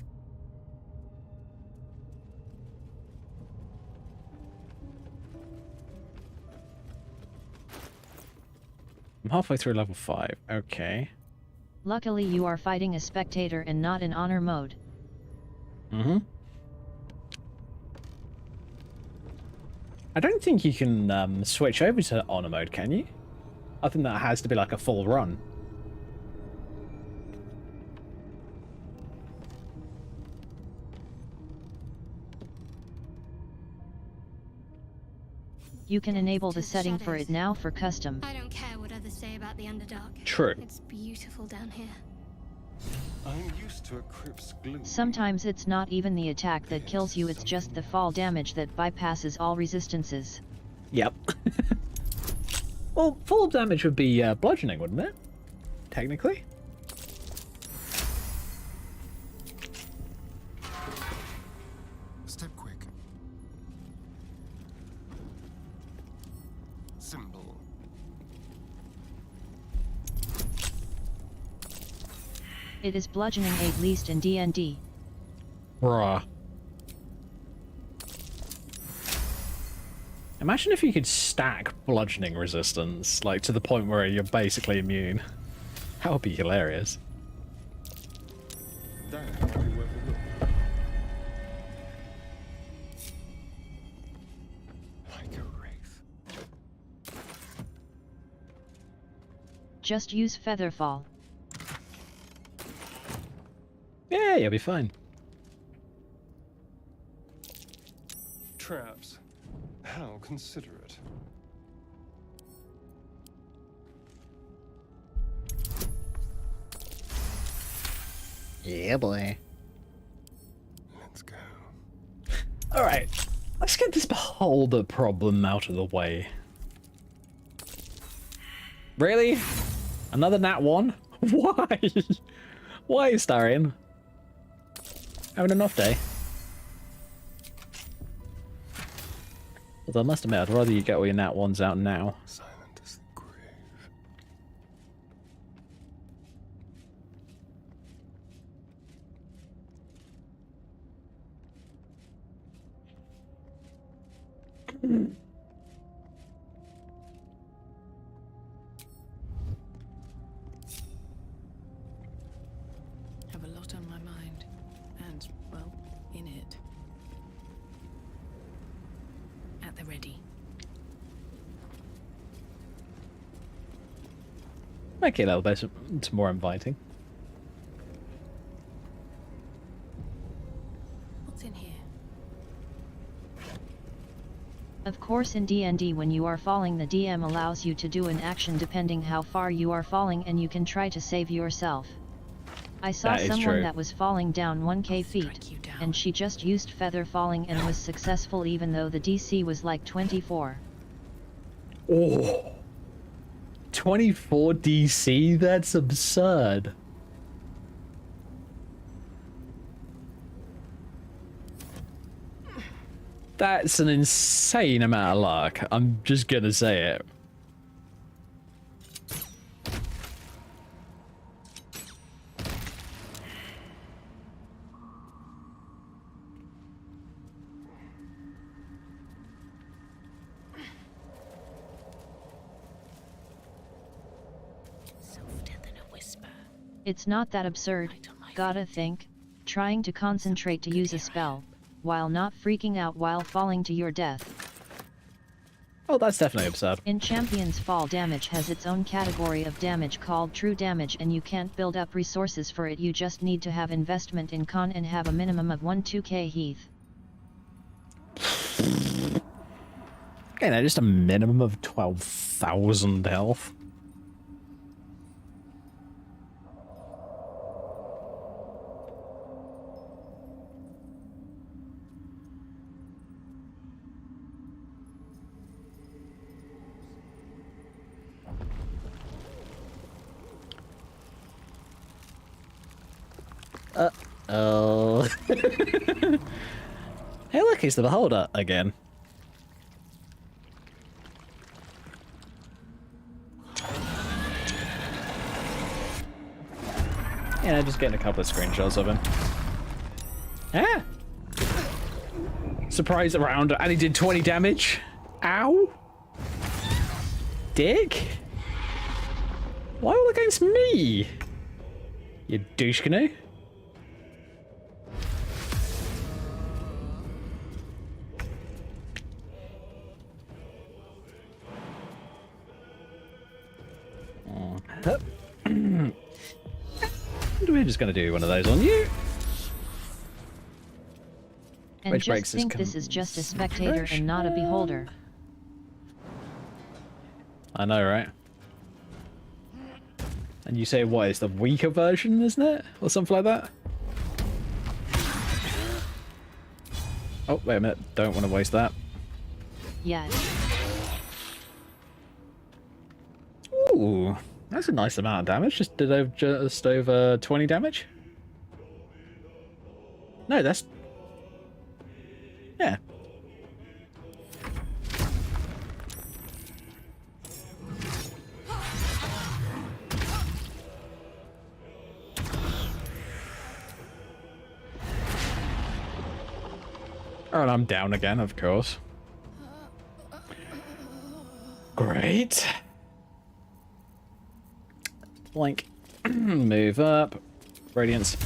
I'm halfway through level 5. Okay. Luckily you are fighting a spectator and not in honor mode. Mm-hmm. I don't think you can switch over to honor mode, can you? I think that has to be like a full run. You can enable the setting for it now for custom. I don't care what others say about the Underdark. True. It's beautiful down here. I'm used to a crypt's gloom. Sometimes it's not even the attack that kills you, it's just the fall damage that bypasses all resistances. Yep. Well, full damage would be bludgeoning, wouldn't it? Technically. Step quick. Simple. It is bludgeoning 8 least in D&D. Bruh. Imagine if you could stack bludgeoning resistance, like to the point where you're basically immune. That would be hilarious. That might be worth a look. Like a wraith. Just use Featherfall. Yeah, you'll be fine. Traps. How considerate. Yeah, boy. Let's go. Alright, let's get this beholder problem out of the way. Really? Another nat 1? Why? Why, Starion? Having an off day? Although I must admit, I'd rather you get all your nat 1s out now. Silent as the grave. Have a lot on my mind. And, well, in it. At the ready. Make it a little bit more inviting. What's in here? Of course in D&D when you are falling the DM allows you to do an action depending how far you are falling and you can try to save yourself. I saw someone that was falling down 1k feet, and she just used feather falling and was successful even though the DC was like 24. Oh, 24 DC? That's absurd. That's an insane amount of luck. I'm just gonna say it. It's not that absurd, gotta think, trying to concentrate to use a spell, while not freaking out while falling to your death. Oh, that's definitely absurd. In Champions Fall damage has its own category of damage called true damage and you can't build up resources for it, you just need to have investment in con and have a minimum of 1 2k heath. Okay, now just a minimum of 12,000 health. Uh-oh. Hey look, he's the Beholder again. Yeah, just getting a couple of screenshots of him. Ah! Surprise around, and he did 20 damage. Ow! Dick? Why all against me? You douche canoe? We're just going to do one of those on you. And Which just think this is just a spectator and not a beholder. I know, right? And you say what is the weaker version, isn't it? Or something like that? Oh, wait a minute. Don't want to waste that. Yes. That's a nice amount of damage. Just did just over 20 damage. No, that's yeah. Oh, and I'm down again, of course. Great. Like, move up. Radiance.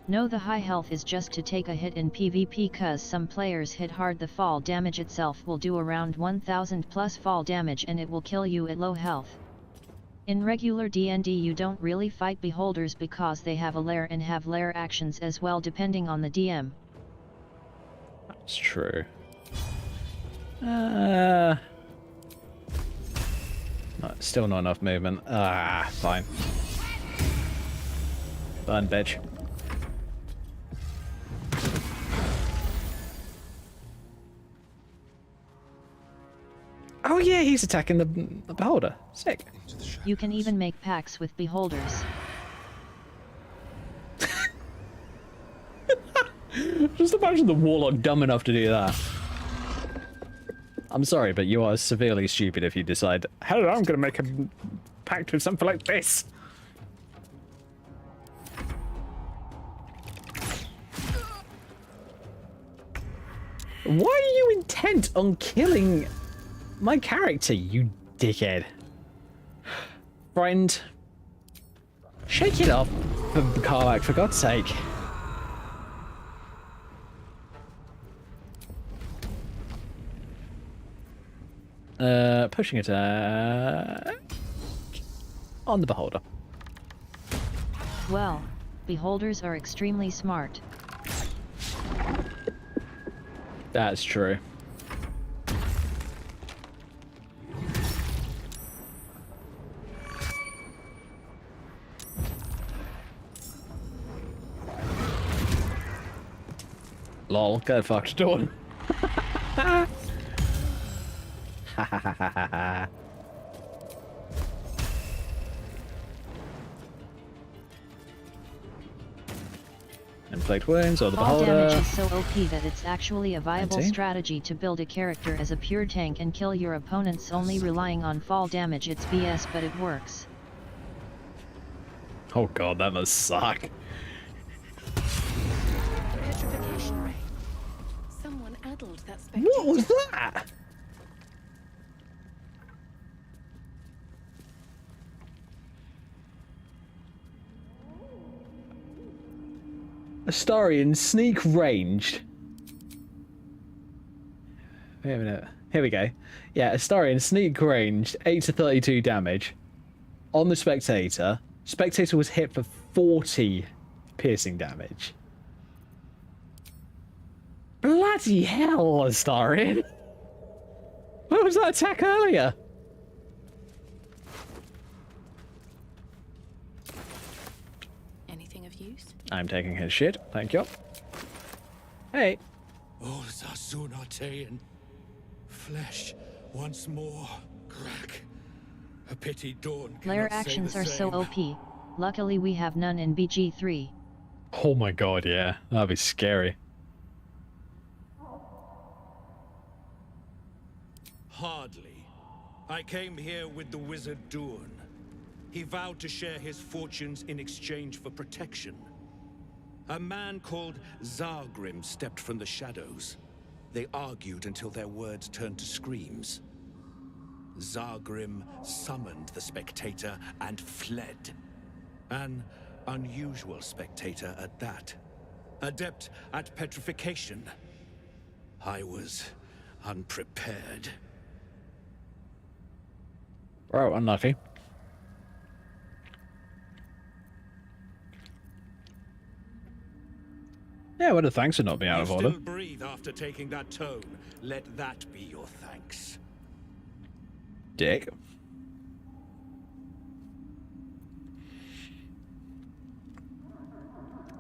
No, the high health is just to take a hit in PvP, cause some players hit hard. The fall damage itself will do around 1000 plus fall damage and it will kill you at low health. In regular D&D you don't really fight beholders because they have a lair and have lair actions as well depending on the DM. That's true. Still not enough movement. Fine. Burn, bitch. Oh yeah, he's attacking the beholder. Sick. You can even make pacts with beholders. Just imagine the warlock dumb enough to do that. I'm sorry, but you are severely stupid if you decide, hello, I'm going to make a pact with something like this. Why are you intent on killing my character, you dickhead? Friend, shake it off, Carlac, for God's sake. Pushing attack on the beholder. Well, beholders are extremely smart. That's true. Lol, go fucked Dawn. Inflict wounds or the Fall beholder. damage is so OP that it's actually a viable strategy to build a character as a pure tank and kill your opponents only relying on fall damage. It's BS, but it works. Oh god, that must suck. Petrification ray. Someone addled that spectator. What was that? Astarion sneak ranged. Wait a minute. Here we go. Yeah, Astarion sneak ranged 8 to 32 damage on the Spectator. Spectator was hit for 40 piercing damage. Bloody hell, Astarion! Where was that attack earlier? Anything of use? I'm taking his shit. Thank you. Hey. Oh, Zasunartean. Flesh once more. Crack. A pity Dawn. Lair actions are so OP. Luckily we have none in BG3. Oh my god, yeah. That'd be scary. Hardly. I came here with the wizard Dawn. He vowed to share his fortunes in exchange for protection. A man called Zargrim stepped from the shadows. They argued until their words turned to screams. Zargrim summoned the Spectator and fled. An unusual Spectator at that. Adept at petrification. I was unprepared. Bro, unlucky. Yeah, well, the thanks for not being out of order. Still breathe after taking that tone. Let that be your thanks. Dick.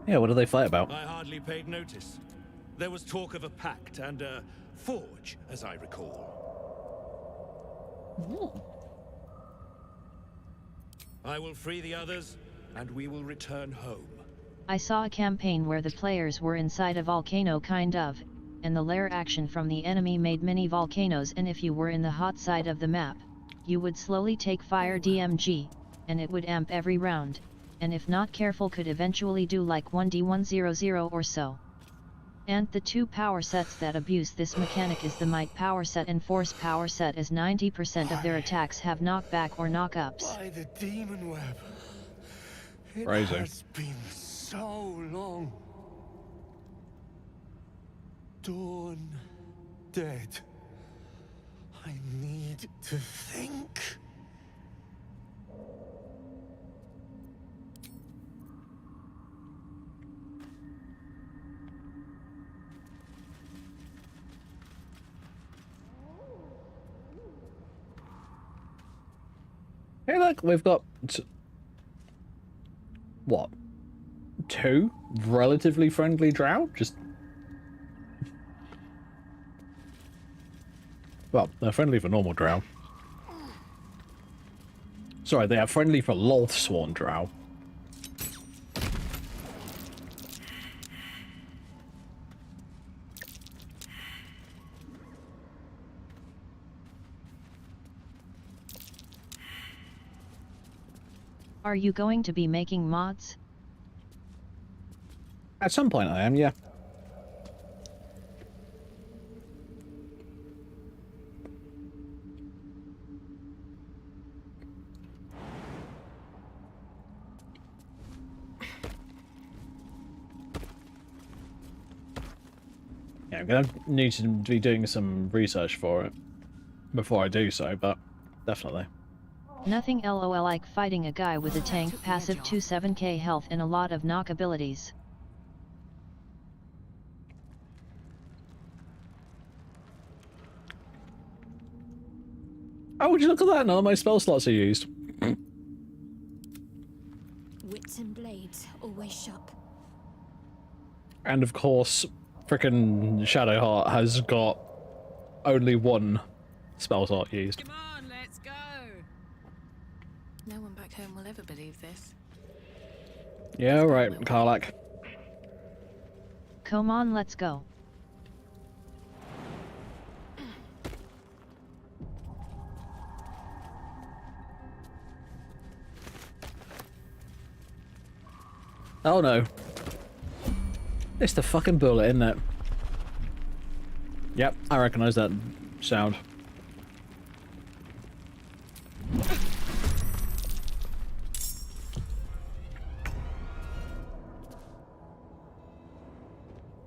Yeah, what do they fight about? I hardly paid notice. There was talk of a pact and a forge, as I recall. I will free the others, and we will return home. I saw a campaign where the players were inside a volcano kind of, and the lair action from the enemy made mini volcanoes, and if you were in the hot side of the map, you would slowly take fire DMG, and it would amp every round, and if not careful could eventually do like 1D100 or so. And the two power sets that abuse this mechanic is the Might power set and Force power set, as 90% of their attacks have knockback or knockups. By the demon web. It Crazy. has been so long. Dawn dead. I need to think. Hey, look, we've got what? 2 relatively friendly drow? Just well, they're friendly for normal drow. Sorry, they are friendly for Lothsworn drow. Are you going to be making mods? At some point I am, yeah. Yeah, I'm gonna need to be doing some research for it before I do so, but definitely. Nothing LOL like fighting a guy with a tank passive 27k health and a lot of knock abilities. Oh, would you look at that? None of my spell slots are used. Wits and blades, always sharp. And of course, frickin' Shadowheart has got only 1 spell slot used. Come on, let's go. No one back home will ever believe this. Yeah, right, Karlak. Come on, let's go. Oh no. It's the fucking bullet, isn't it? Yep, I recognise that sound.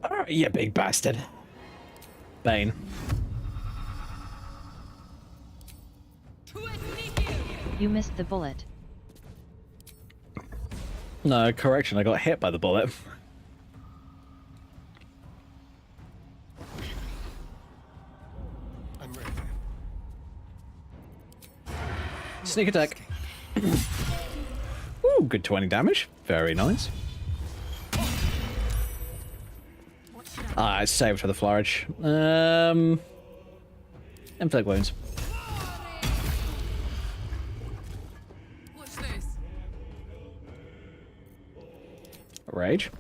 Alright, you big bastard. Bane. You missed the bullet. No, correction, I got hit by the bullet. I'm ready. Sneak attack. Ooh, good 20 damage. Very nice. Ah, it's saved for the flourish. Inflict wounds. What's this? Rage.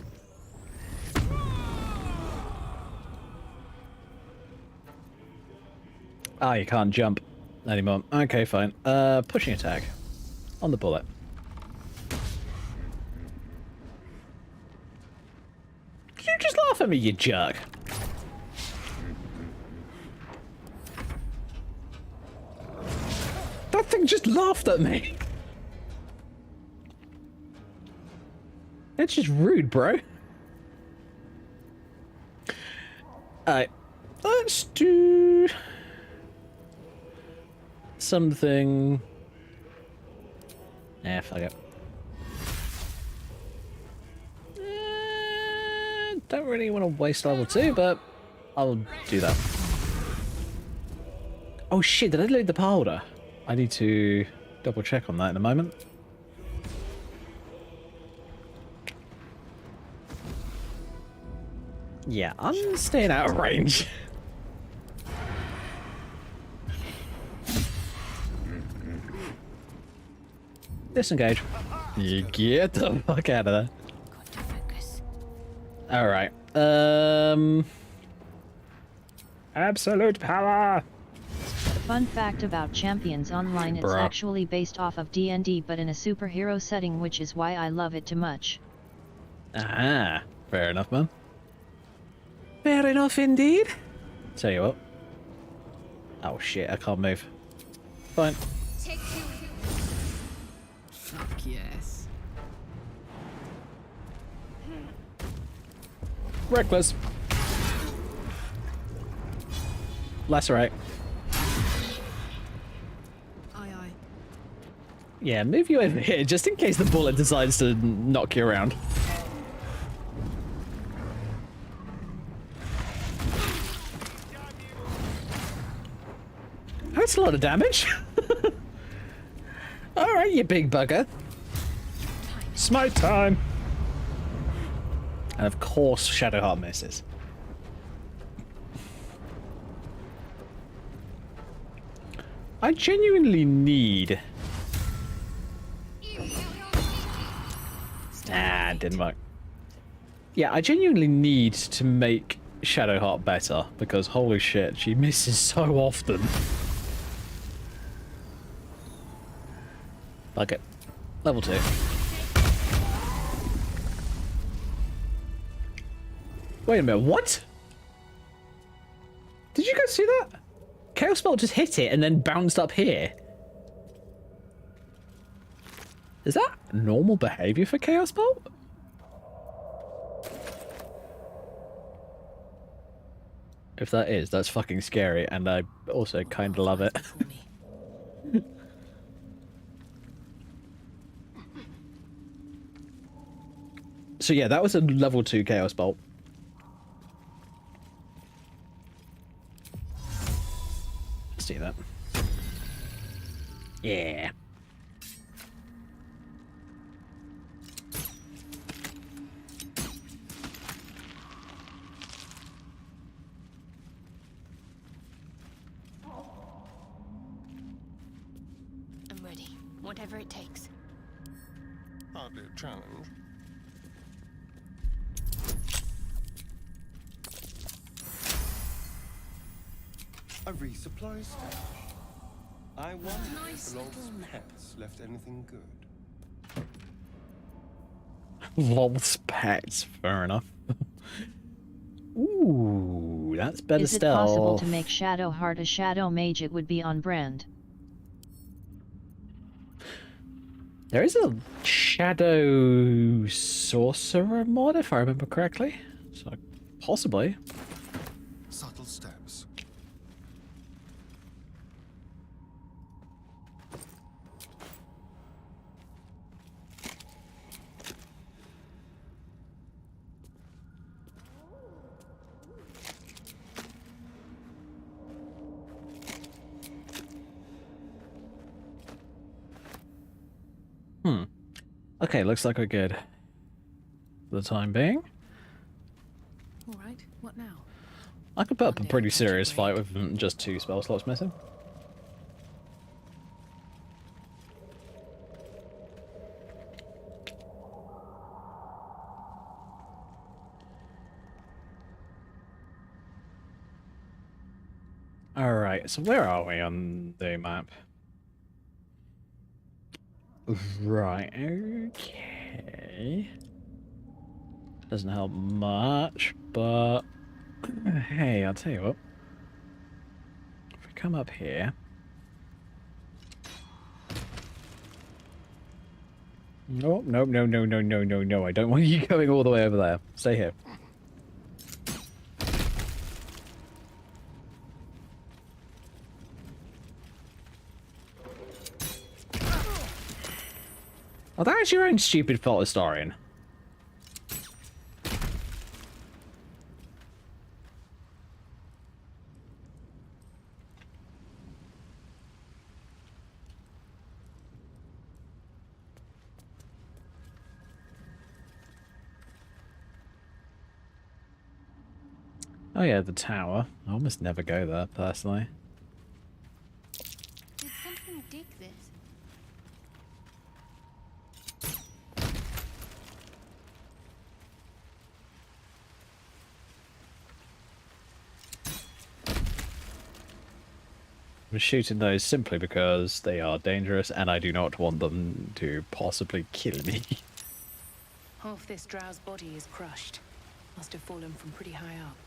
Ah, you can't jump anymore. Okay, fine. Pushing attack. On the bullet. Did you just laugh at me, you jerk? That thing just laughed at me. That's just rude, bro. Alright. Let's do something. Yeah, fuck it. Don't really want to waste level 2, but I'll do that. Oh shit, did I loot the powder? I need to double check on that in a moment. Yeah, I'm staying out of range. Disengage. You get the fuck out of there. Alright. Absolute power! Fun fact about Champions Online, it's Bruh. actually based off of D&D but in a superhero setting, which is why I love it too much. Ah, fair enough, man. Fair enough indeed. Tell you what. Oh shit, I can't move. Fine. Fuck yes. Reckless. Lacerate. Aye aye. Yeah, move you over here, just in case the bullet decides to knock you around. That's a lot of damage. Alright, you big bugger. Smite time! And of course, Shadowheart misses. I genuinely need... Ah, didn't work. Yeah, I genuinely need to make Shadowheart better, because holy shit, she misses so often. Fuck it. Level 2. Wait a minute, what? Did you guys see that? Chaos Bolt just hit it and then bounced up here. Is that normal behavior for Chaos Bolt? If that is, that's fucking scary, and I also kind of love it. So yeah, that was a level 2 Chaos Bolt. Let's do that. Yeah. I'm ready. Whatever it takes. Hardly a challenge. A resupply station. I wonder if the Lord's pets left anything good. Lol's pets, fair enough. Ooh, that's better Is it still. possible to make Shadowheart a Shadow Mage? It would be on brand. There is a Shadow Sorcerer mod, if I remember correctly. So, possibly. Subtle steps. Okay, looks like we're good. For the time being. Alright, what now? I could put up a pretty serious fight with just 2 spell slots missing. Alright, so where are we on the map? Right, okay. Doesn't help much, but... Hey, I'll tell you what. If we come up here... No, no, no, no, no, no, no, no. I don't want you going all the way over there. Stay here. Oh, that is your own stupid fault, Historian. Oh yeah, the tower. I almost never go there, personally. Did something dig this? I'm shooting those simply because they are dangerous and I do not want them to possibly kill me. Half this drow's body is crushed. Must have fallen from pretty high up.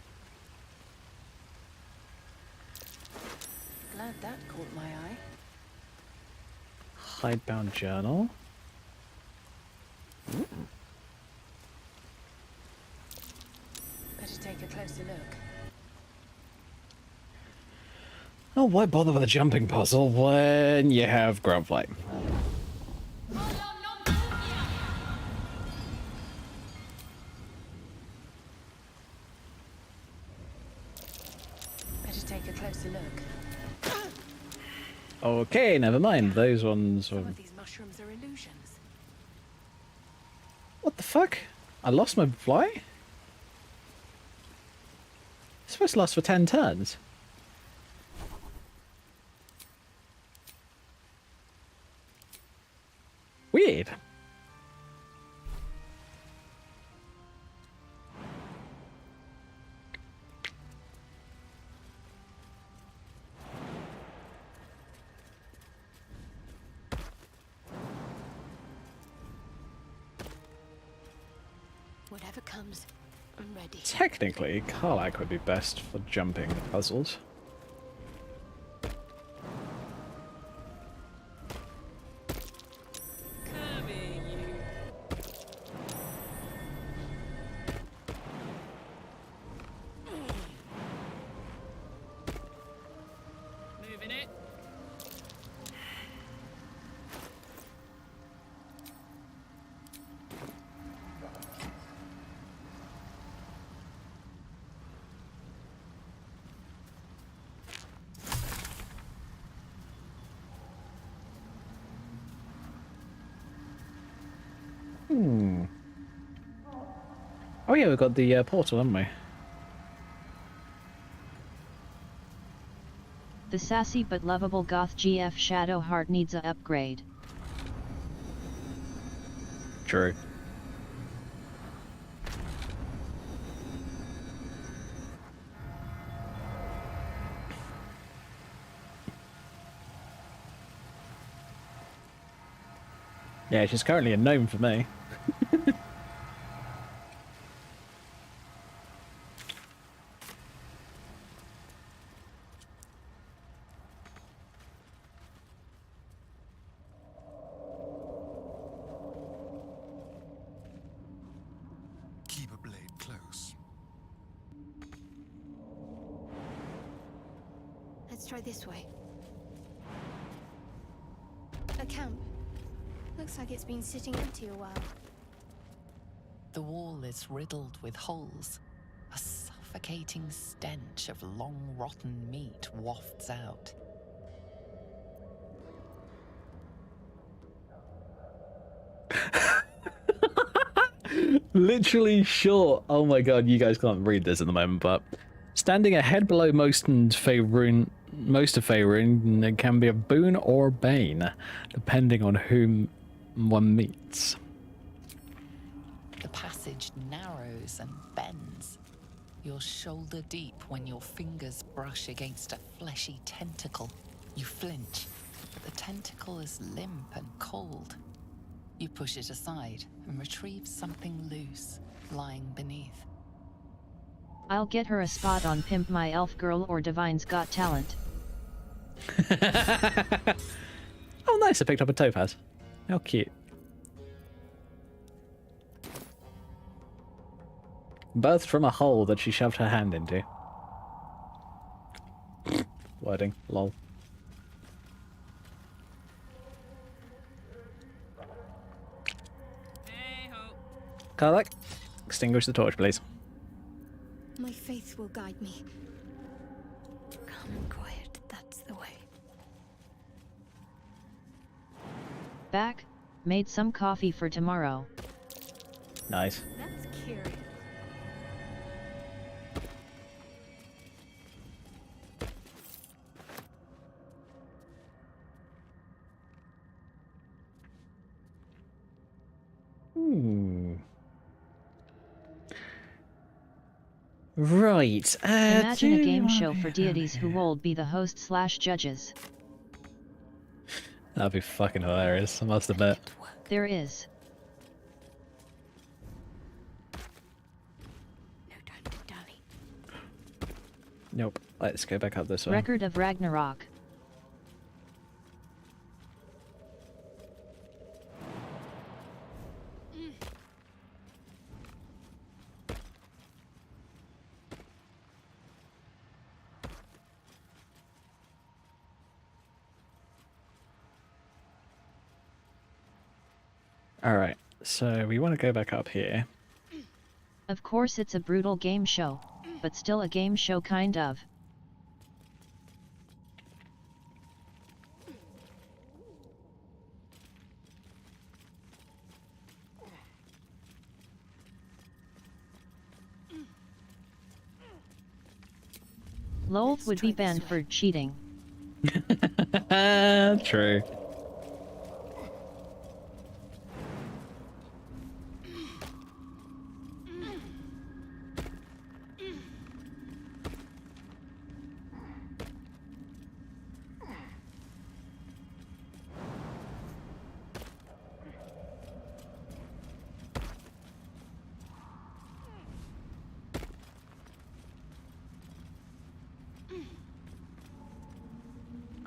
Glad that caught my eye. Hidebound journal. Better take a closer look. Oh, why bother with a jumping puzzle when you have ground flight? Better take a closer look. Okay, never mind. Those ones were... Some of these mushrooms are illusions. What the fuck? I lost my fly? It's supposed to last for 10 turns. Weird. Whatever comes, I'm ready. Technically, Karlak would be best for jumping puzzles. Moving it. Oh yeah, we've got the portal, haven't we? The sassy but lovable goth GF Shadowheart needs a upgrade. True. Yeah, she's currently a gnome for me. Keep a blade close. Let's try this way. A camp. Looks like it's been sitting empty a while. The wall is riddled with holes. A suffocating stench of long rotten meat wafts out. Literally short. Oh my god, you guys can't read this at the moment, but standing a head below most of Faerun can be a boon or bane, depending on whom one meets. The passage narrows and bends. You're shoulder deep when your fingers brush against a fleshy tentacle. You flinch, but the tentacle is limp and cold. You push it aside and retrieve something loose, lying beneath. I'll get her a spot on Pimp My Elf Girl or Divine's Got Talent. Oh nice, I picked up a topaz. How cute. Birthed from a hole that she shoved her hand into. Wording, lol. Karlak, extinguish the torch, please. My faith will guide me. Calm and quiet, that's the way. Back, made some coffee for tomorrow. Nice. That's curious. Right. Imagine a do game you show wanna for be down deities who here? will be the host/judges. That'd be fucking hilarious, I must admit. There is. Nope. Let's go back up this way. Record of Ragnarok. Alright, so we want to go back up here. Of course it's a brutal game show, but still a game show kind of. Lolth would be banned for cheating. True.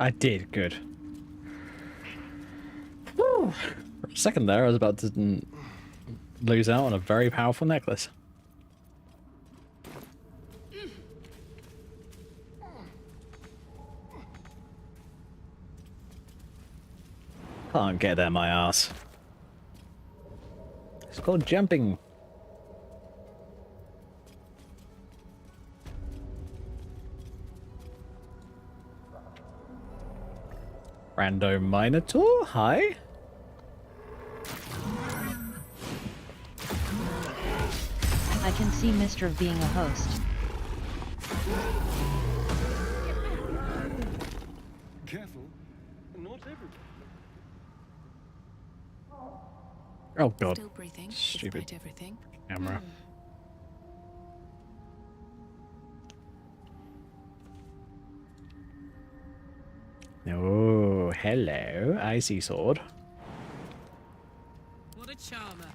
I did, good. Whew. For a second there, I was about to lose out on a very powerful necklace. Can't get there, my ass. It's called jumping. Rando Minotaur, hi. I can see Mr. being a host. Careful, not everyone. Oh god. Still breathing, Stupid despite everything. camera. Oh, hello, icy sword. What a charmer.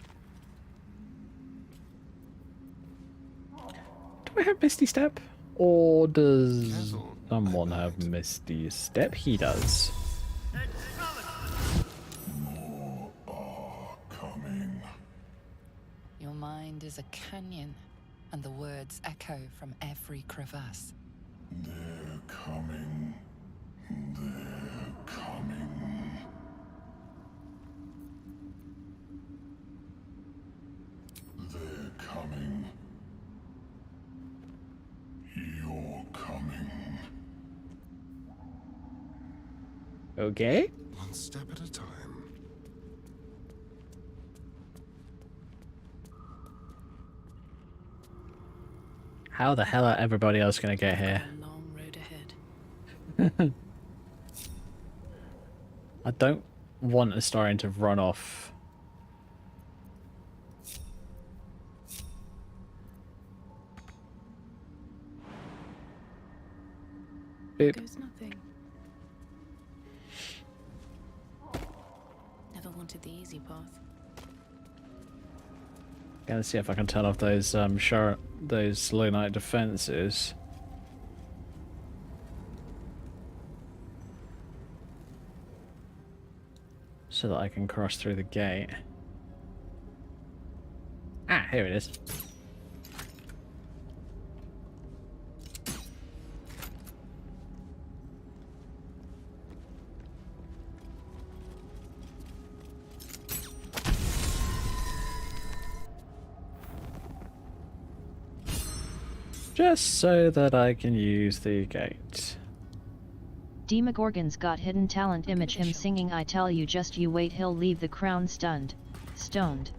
Do I have Misty Step? Or does someone have Misty Step? He does. Your mind is a canyon, and the words echo from every crevasse. They're coming. They're coming. They're coming. You're coming. Okay. One step at a time. How the hell are everybody else gonna get here? Long road ahead. I don't want Astarion to run off. Boop. Goes nothing. Never wanted the easy path. Gonna see if I can turn off those those low night defenses. So that I can cross through the gate. Ah, here it is. Just so that I can use the gate. Demogorgon's got hidden talent. Image him singing I tell you just you wait, he'll leave the crown stunned. Stoned.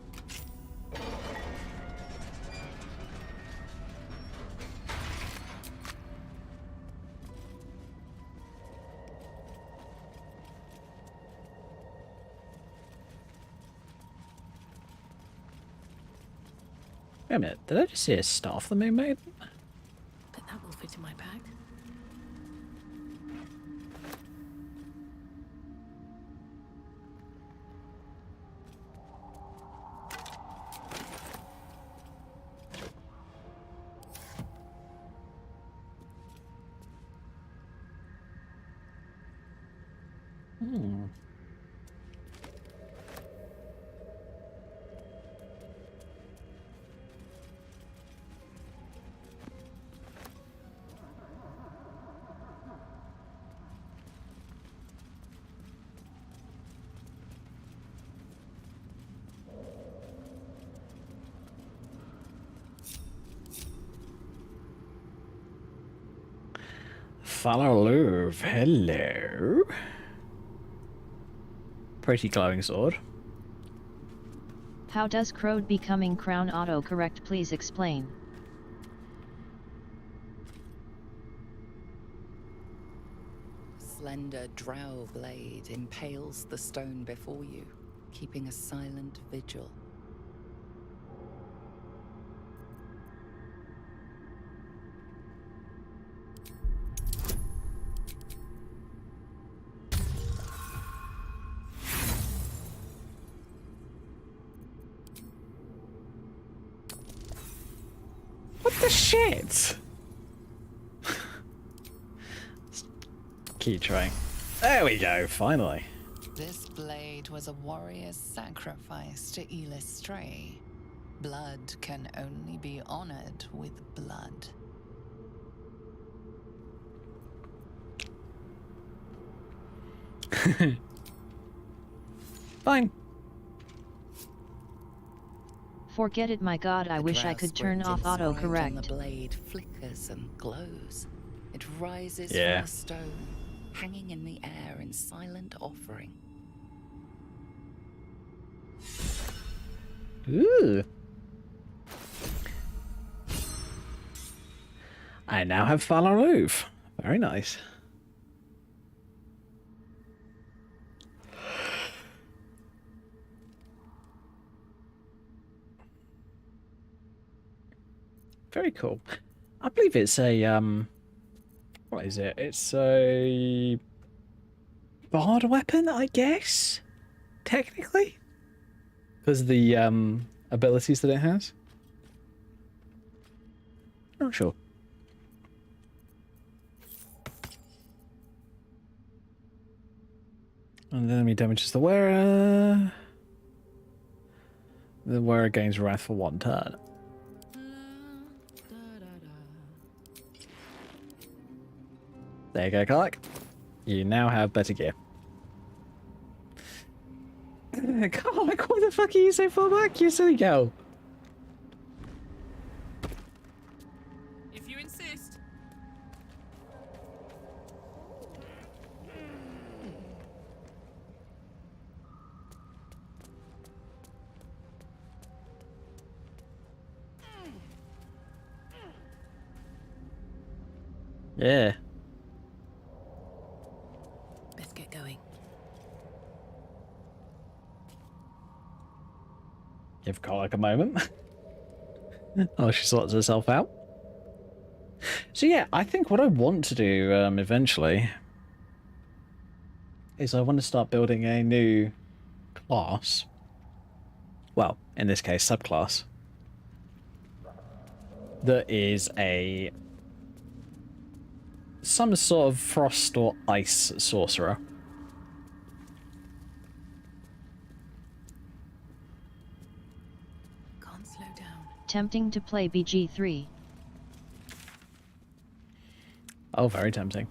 Wait a minute, did I just see a staff the moon made? Hmm. Falarlove, hello. Pretty glowing sword. How does Crowd becoming crown auto-correct, please explain? Slender drow blade impales the stone before you, keeping a silent vigil. What the shit? Keep trying. There we go, finally. This blade was a warrior's sacrifice to Elis Stray. Blood can only be honored with blood. Fine. Forget it, my god, I wish I could turn off autocorrect. The blade flickers and glows. It rises from the stone, hanging in the air in silent offering. Ooh. I now have Falarlove. Very nice. Very cool. I believe it's a what is it? It's a bard weapon, I guess. Technically, because of the abilities that it has. Not sure. And the enemy damages the wearer. The wearer gains wrath for 1 turn. There you go, Clark. You now have better gear. Clark, why the fuck are you so far back, you silly girl? If you insist. Yeah. Let's get going. Give Clark a moment. Oh, she sorts herself out. So yeah, I think what I want to do eventually is I want to start building a new class. Well, in this case, subclass. That is some sort of frost or ice sorcerer. Can't slow down. Tempting to play BG3. Oh, very tempting.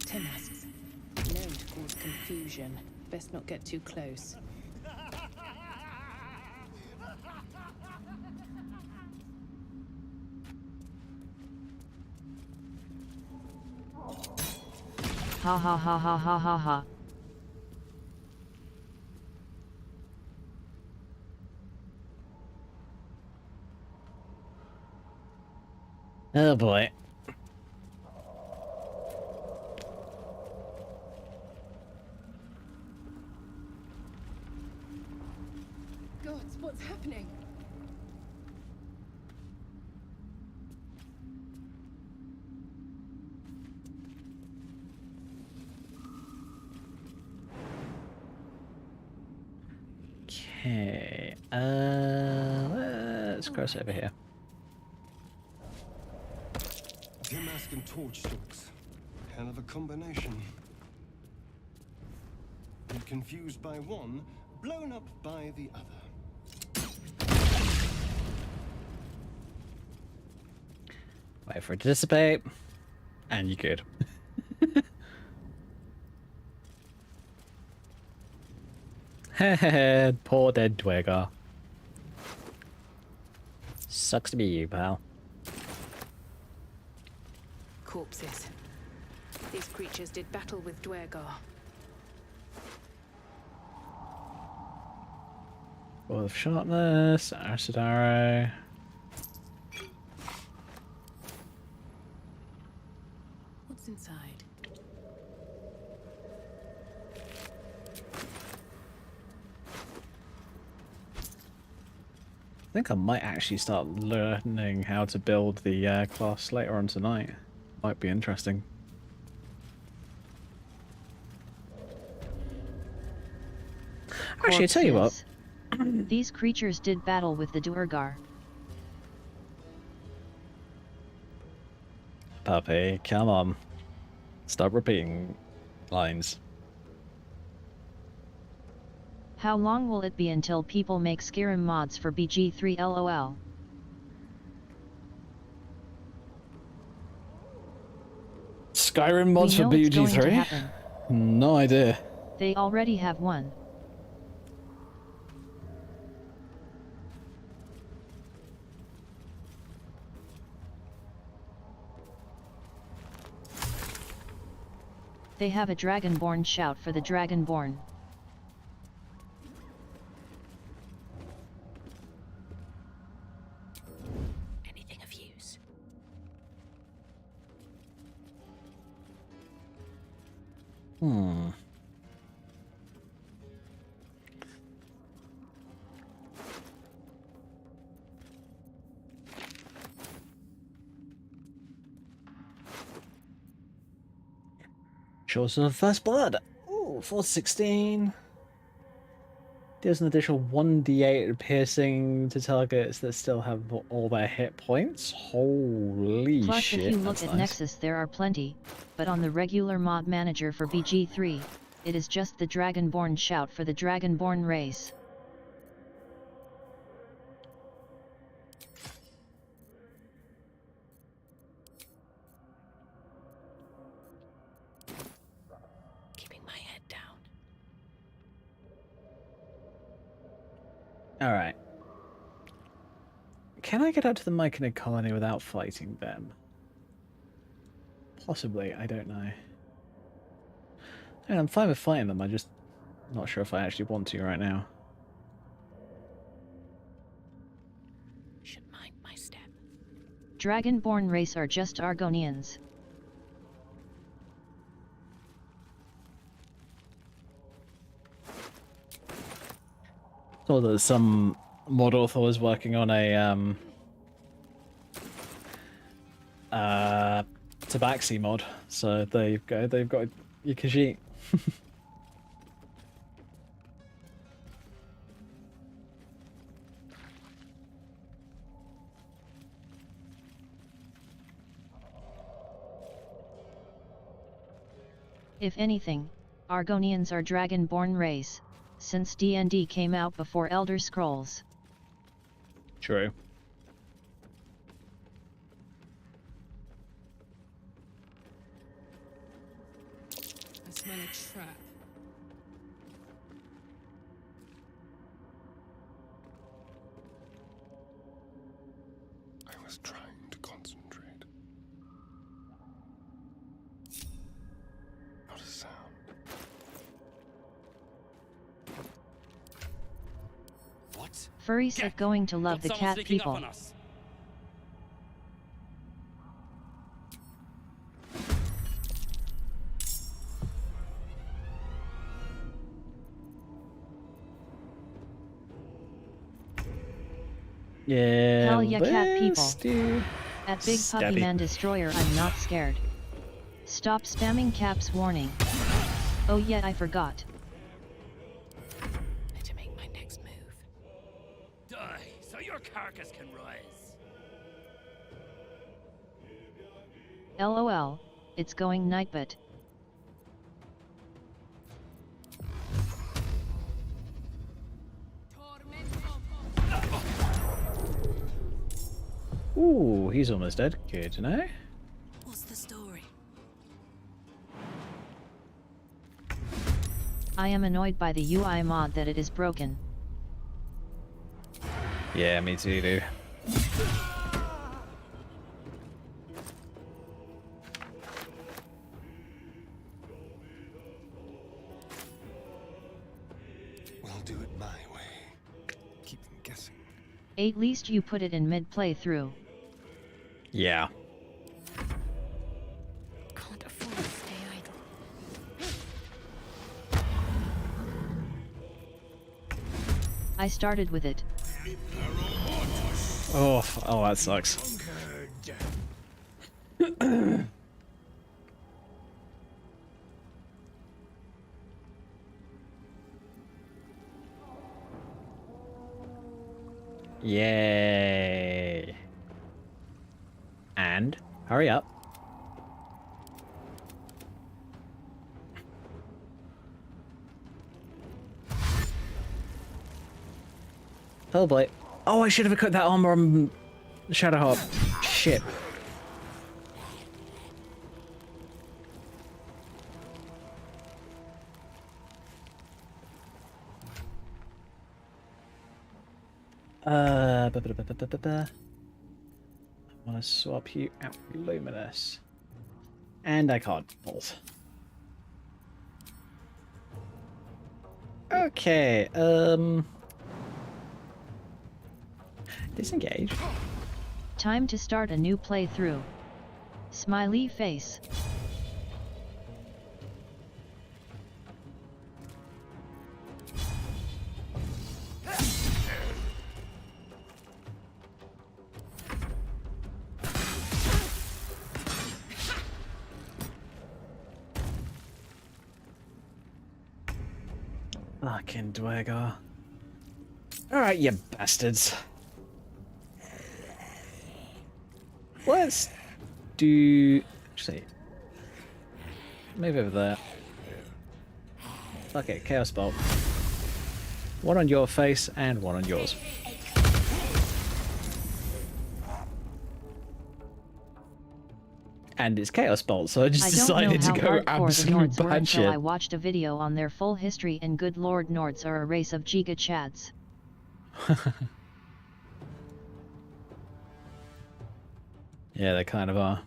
Timasks. Known to cause confusion. Best not get too close. Ha ha ha ha ha ha ha. Oh boy. Gods, what's happening? Okay. Let's cross over here. Damask and torch stalks. Hell of a combination. And confused by one, blown up by the other. Wait for it to dissipate, and you're good. Poor dead Dwegar. Sucks to be you, pal. Corpses. These creatures did battle with Dwegar. Ball of sharpness, acid arrow. What's inside? I think I might actually start learning how to build the class later on tonight. Might be interesting. Actually, I tell you what. These creatures did battle with the Duergar. Puppy, come on. Stop repeating lines. How long will it be until people make Skyrim mods for BG3 LOL? Skyrim mods We for know it's going to BG3? happen. No idea. They already have one. They have a Dragonborn shout for the Dragonborn. Anything of use? Hmm. Chosen of First Blood. Ooh, 416. Deals an additional 1d8 piercing to targets that still have all their hit points. Holy Plus, shit. if you look that's at nice. Nexus, there are plenty, but on the regular mod manager for BG3, it is just the Dragonborn shout for the Dragonborn race. Keeping my head down. Alright. Can I get out to the Myconid colony without fighting them? Possibly, I don't know. And I'm fine with fighting them, I'm just not sure if I actually want to right now. Should mind my step. Dragonborn race are just Argonians. Saw that some mod author was working on a Tabaxi mod, so there you go, they've got your Khajiit. If anything, Argonians are Dragonborn race, since D&D came out before Elder Scrolls. True. I smell a trap. I was trying to concentrate. Not a sound. What? Furries are going to love the cat people. Yeah. Hell yeah, cat people. Dude. At Big Puppy Stabby. Man Destroyer, I'm not scared. Stop spamming caps warning. Oh yeah, I forgot. Need to make my next move. darkness can rise. LOL, it's going night but. Ooh, he's almost dead. Good to know. What's the story? I am annoyed by the UI mod that it is broken. Yeah, me too, dude. We'll do it my way. Keep them guessing. At least you put it in mid playthrough. Yeah. Can't afford to stay idle. I started with it. Oh, that sucks. Yay. And hurry up. Oh boy. Oh, I should have equipped that armor on Shadowheart. Shit. I want to swap you out with Luminous. And I can't. Balls. Okay, disengage. Time to start a new playthrough. Smiley face. Fucking Dwegar. Alright, you bastards. Let's do... see. Move over there. Okay, Chaos Bolt. One on your face and one on yours. And it's Chaos Bolt, so I just decided to go absolute bad shit. I watched a video on their full history, and good lord, Nords are a race of Giga Chads. Yeah, they kind of are.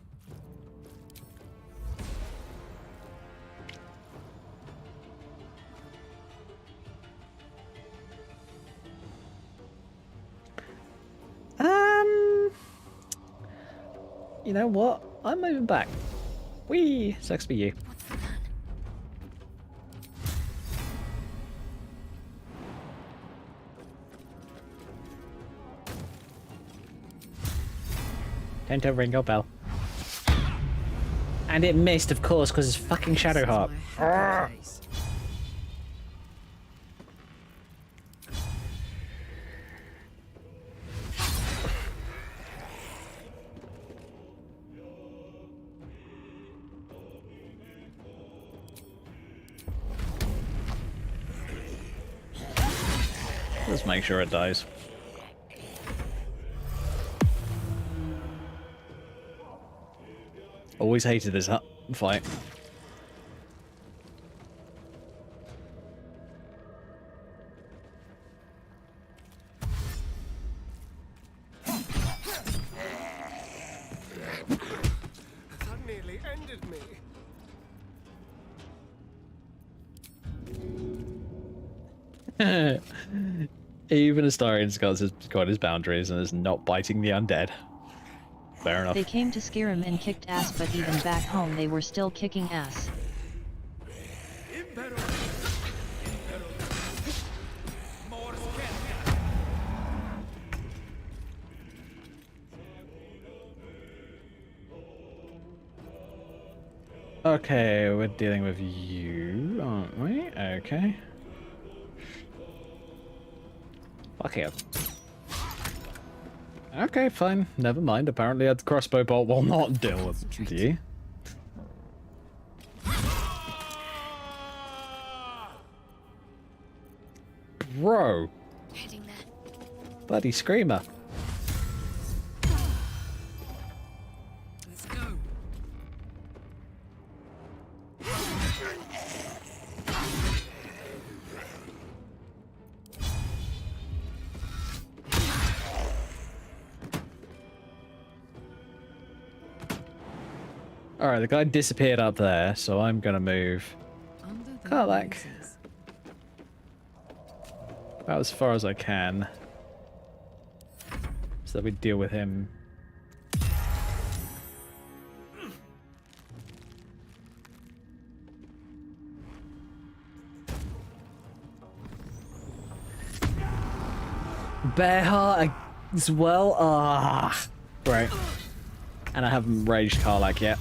You know what? I'm moving back. Whee! Sucks for you. Time to ring your bell. And it missed, of course, because it's fucking Shadowheart. Let's make sure it dies. Always hated this fight. That nearly ended me. Even Astarian's got his boundaries and is not biting the undead. Fair enough. They came to scare him and kicked ass, but even back home they were still kicking ass. Okay, we're dealing with you, aren't we? Okay. Fuck it. Okay, fine. Never mind. Apparently a crossbow bolt will not deal with you. Bro. Heading there. Bloody screamer. Let's go. Alright, the guy disappeared up there, so I'm gonna move Karlach about as far as I can, so that we deal with him. Bear heart as well. Ah, right. And I haven't raged Karlach yet.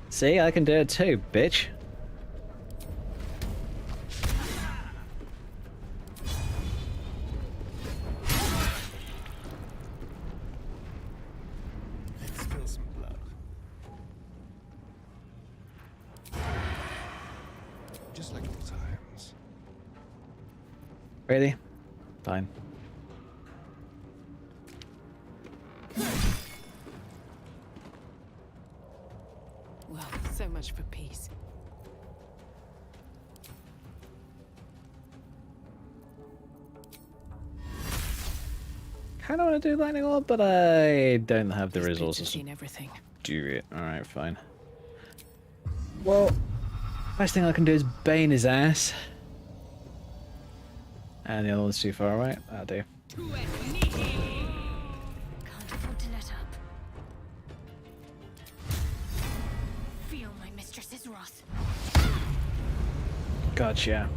See, I can do it too, bitch. Let's spill some blood. Just like old times. Really? Fine. Well, so much for peace. Kind of want to do lightning orb, but I don't have the resources to Seen everything. do it. Alright, fine. Well, best thing I can do is bane his ass. And the other one's too far away. That'll do. Can't afford to let up. Feel my mistress's wrath. Gotcha.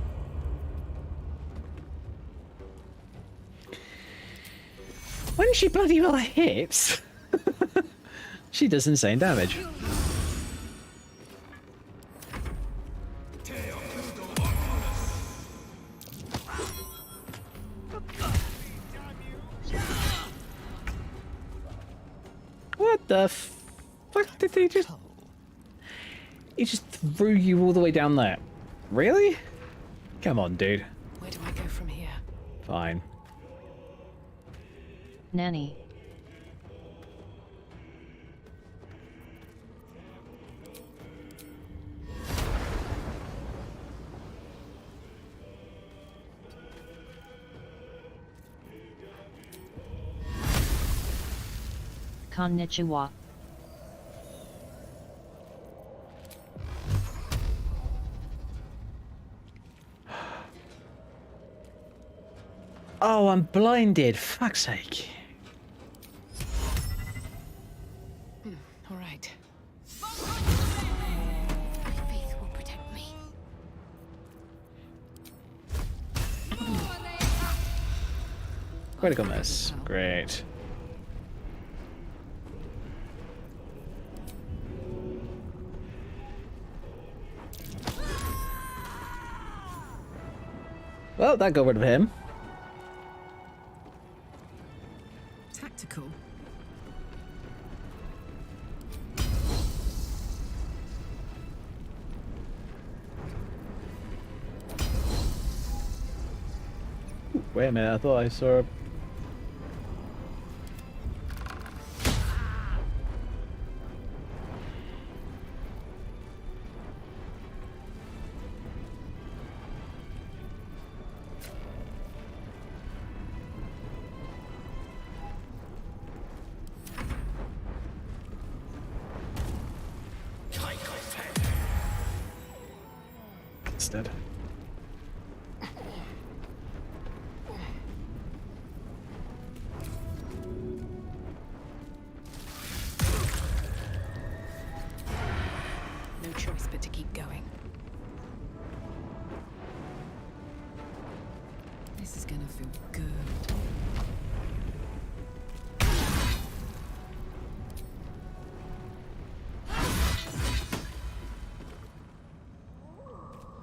When she bloody well hits, she does insane damage. What the fuck did they just... He just threw you all the way down there. Really? Come on, dude. Where do I go from here? Fine. Nanny. Konnichiwa. Oh, I'm blinded. Fuck's sake. All right. My faith will protect me. Critical miss. Great. Well, that got rid of him. Tactical. Wait a minute, I thought I saw a... Instead. No choice but to keep going. This is gonna feel good.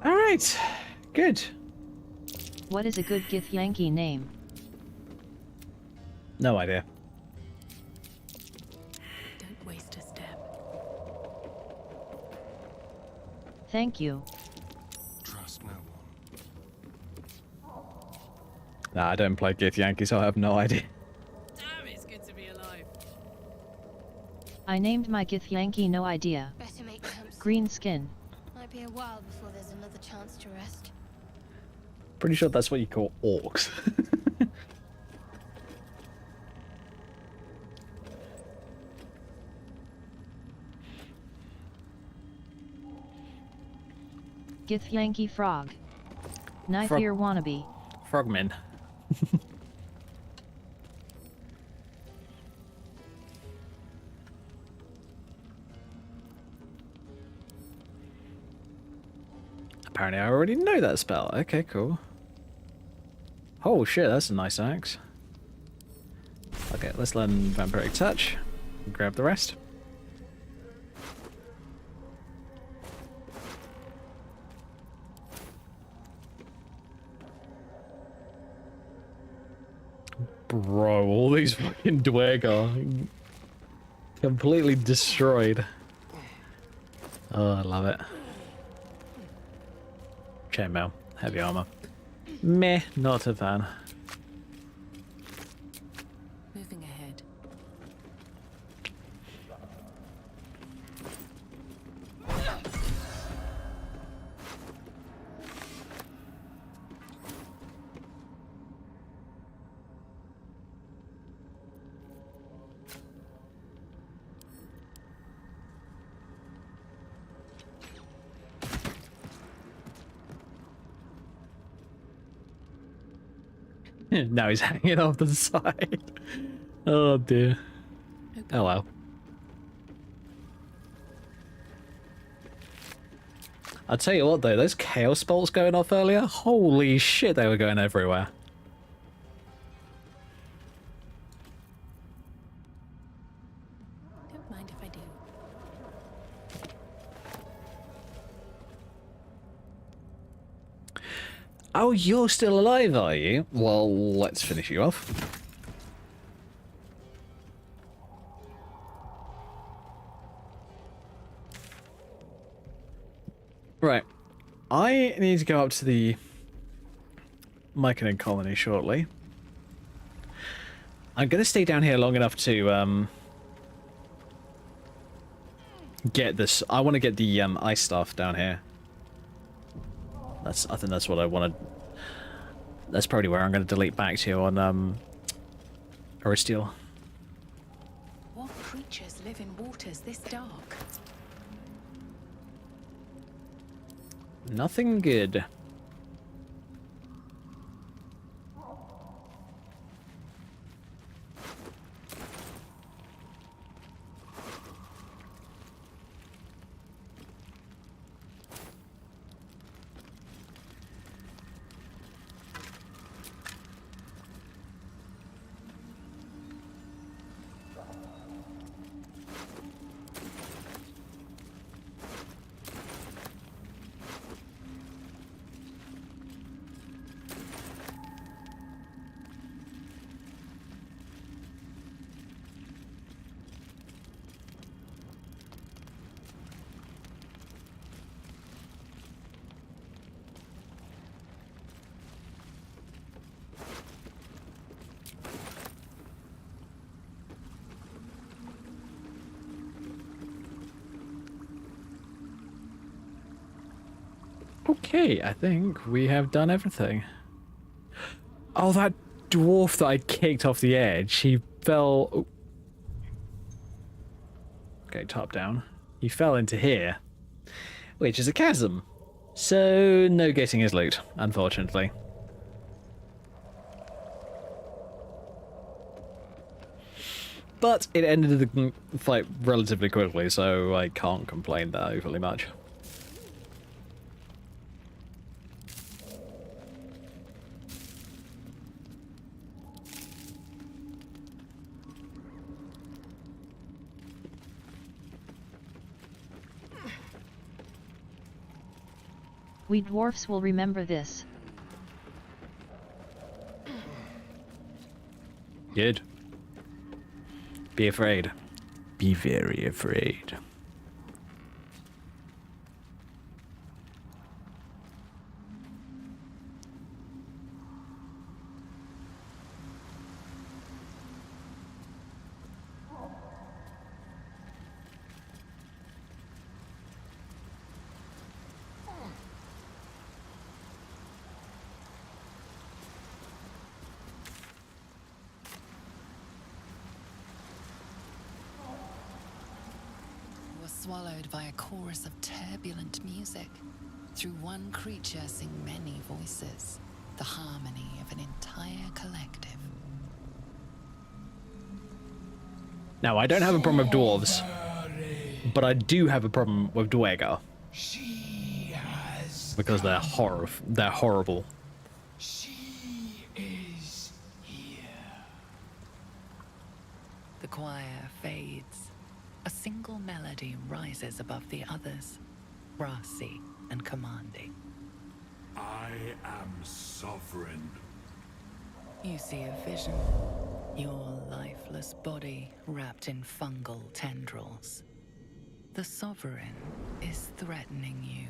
Alright. Good. What is a good Githyanki name? No idea. Don't waste a step. Thank you. Trust no one. Nah, I don't play Githyanki, so I have no idea. Damn, it's good to be alive. I named my Githyanki no idea. Better make camp. Green skin. Might be a while before there's another chance to rest. Pretty sure that's what you call orcs. Githyanki frog. Knife ear wannabe. Frogman. Apparently I already know that spell. Okay, cool. Oh shit, that's a nice axe. Okay, let's learn Vampiric Touch and grab the rest. Bro, all these fucking Dwergar completely destroyed. Oh, I love it. Chainmail, heavy armor. Meh, not a fan. Moving ahead. Now he's hanging off the side. Oh dear. Oh well. I'll tell you what though, those chaos bolts going off earlier, holy shit, they were going everywhere. Don't mind if I do. Oh, you're still alive, are you? Well, let's finish you off. Right. I need to go up to the Myconid colony shortly. I'm going to stay down here long enough to get this. I want to get the ice staff down here. I think that's what I want to. That's probably where I'm going to delete back to on Aristiel. What creatures live in waters this dark? Nothing good. Okay, I think we have done everything. Oh, that dwarf that I kicked off the edge, he fell... Oh. Okay, top down. He fell into here, which is a chasm. So, no getting his loot, unfortunately. But it ended the fight relatively quickly, so I can't complain that overly much. We dwarfs will remember this. Good. Be afraid. Be very afraid. Swallowed by a chorus of turbulent music. Through one creature sing many voices, the harmony of an entire collective. Now, I don't have a problem with dwarves, but I do have a problem with Dwega. Because they're horrible. She is here. The choir fades. A single melody rises above the others, brassy and commanding. I am sovereign. You see a vision. Your lifeless body wrapped in fungal tendrils. The sovereign is threatening you.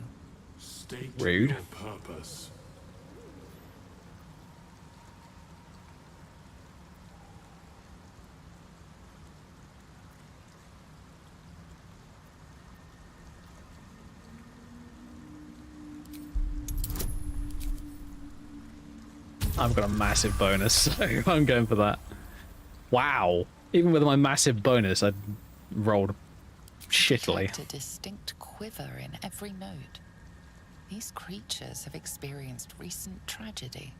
State Rude. your purpose. I've got a massive bonus, so I'm going for that. Wow. Even with my massive bonus, I rolled shittily. A distinct quiver in every note. These creatures have experienced recent tragedy.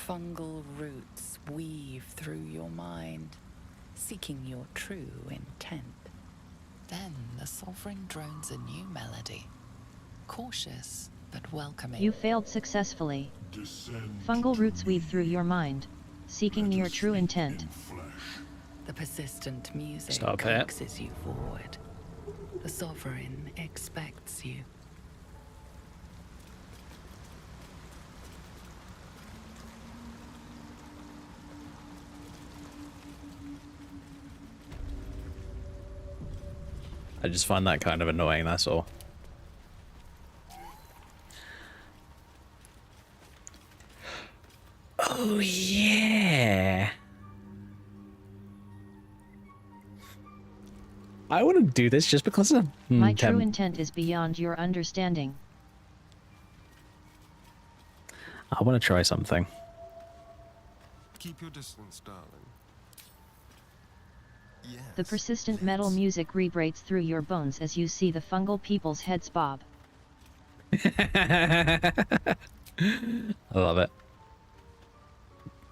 Fungal roots weave through your mind, seeking your true intent. Then the sovereign drones a new melody, cautious but welcoming. You failed successfully. Descend Fungal roots weave through your mind, seeking your true intent. The persistent music Stop it. coaxes you forward. The sovereign expects you. I just find that kind of annoying, that's all. Oh, yeah. I want to do this just because of... My true intent is beyond your understanding. I want to try something. Keep your distance, darling. Yes. The persistent metal music reverberates through your bones as you see the fungal people's heads bob. I love it.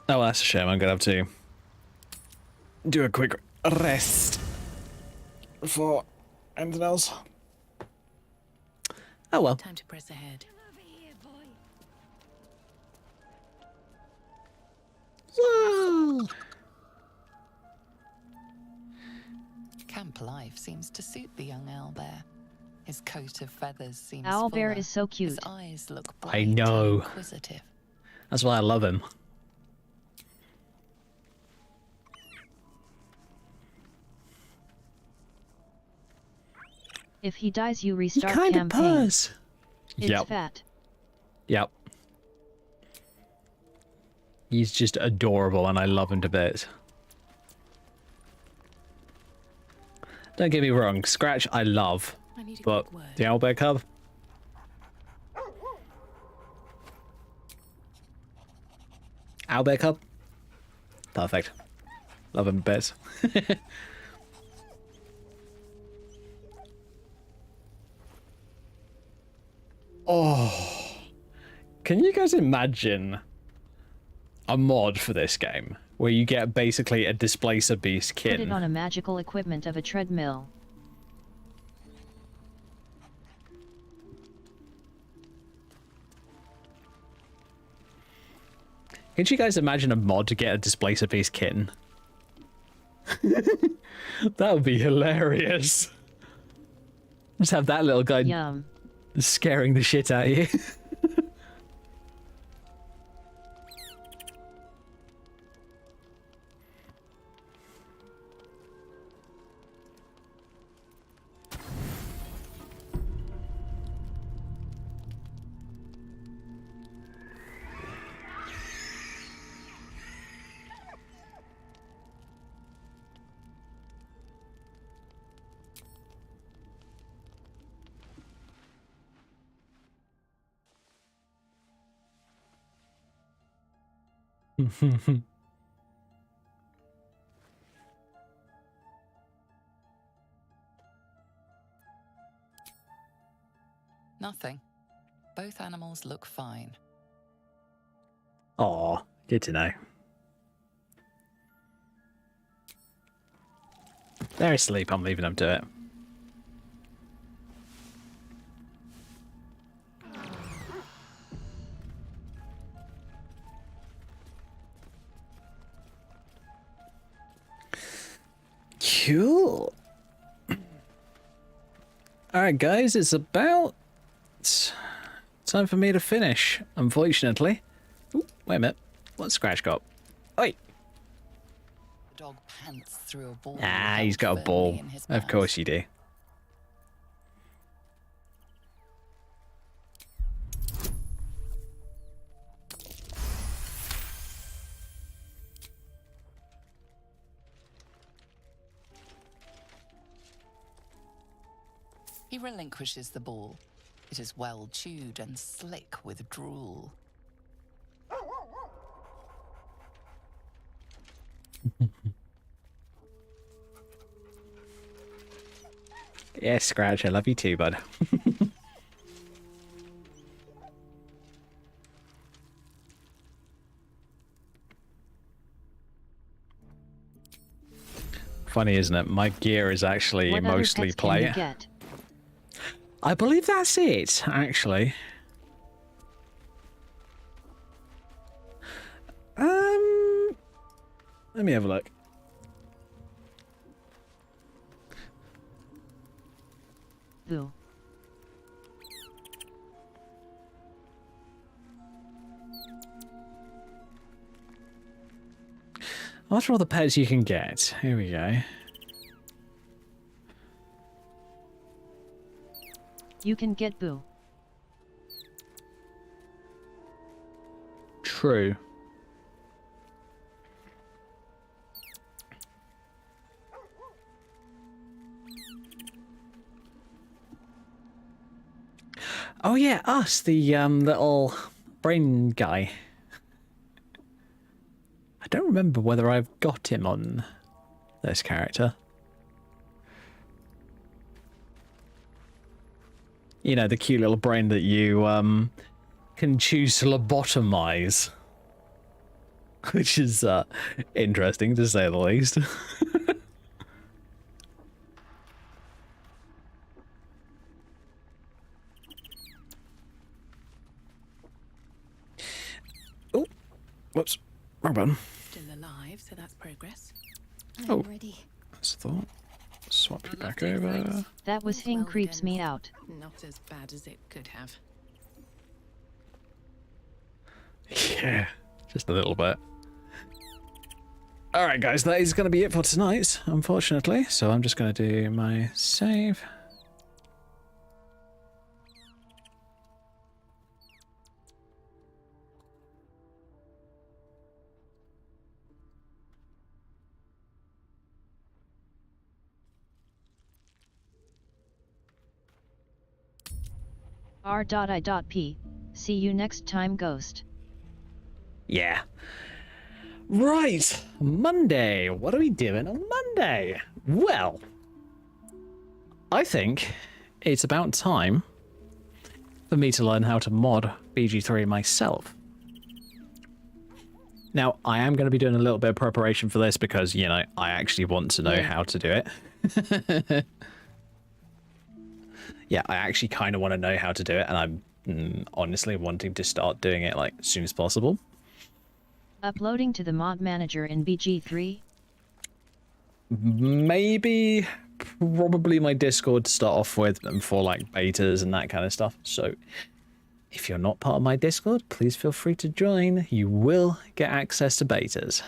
Oh, well, that's a shame. I'm going to have to do a quick rest before anything else. Oh, well. Time to press ahead. Whoa! Camp life seems to suit the young owlbear. His coat of feathers seems Owlbear fuller. is so cute. His eyes look bright I know. and inquisitive. That's why I love him. If he dies, you restart kind of campaign. purrs. It's Yep. fat. Yep. He's just adorable and I love him to bits. Don't get me wrong, Scratch I love, but the owlbear cub? Owlbear cub? Perfect. Love him bits. Oh, can you guys imagine a mod for this game where you get basically a displacer beast Put it kin? on a magical equipment of a treadmill. Can you guys imagine a mod to get a displacer beast kitten? That would be hilarious. Just have that little guy Yum. scaring the shit out of you. Nothing. Both animals look fine. Aw, good to know. They're asleep, I'm leaving them to it. Cool. Alright guys, it's about time for me to finish, unfortunately. Ooh, wait a minute. What's Scratch got? Oi! The dog pants through a ball. Ah, he's got a ball. Of course you do. He relinquishes the ball. It is well chewed and slick with drool. Yeah, Scratch, I love you too, bud. Funny, isn't it? My gear is actually What mostly other pets can you play. get? I believe that's it, actually. Let me have a look. Boo. What are all the pets you can get? Here we go. You can get Boo. True. Oh yeah, us, the little brain guy. I don't remember whether I've got him on this character. You know, the cute little brain that you can choose to lobotomize. Which is interesting, to say the least. Oh, whoops, wrong button. Still alive, so that's progress. Oh, ready. that's a thought. Swap you back over. That was hing creeps me out. Not as bad as it could have. Yeah, just a little bit. Alright guys, that is going to be it for tonight, unfortunately. So I'm just going to do my save. R.I.P. See you next time, Ghost. Yeah. Right, Monday. What are we doing on Monday? Well, I think it's about time for me to learn how to mod BG3 myself. Now, I am going to be doing a little bit of preparation for this because, you know, I actually want to know how to do it. Yeah, I actually kind of want to know how to do it, and I'm honestly wanting to start doing it like as soon as possible. Uploading to the mod manager in BG3. maybe probably my Discord to start off with, and for like betas and that kind of stuff. So if you're not part of my Discord, please feel free to join. You will get access to betas.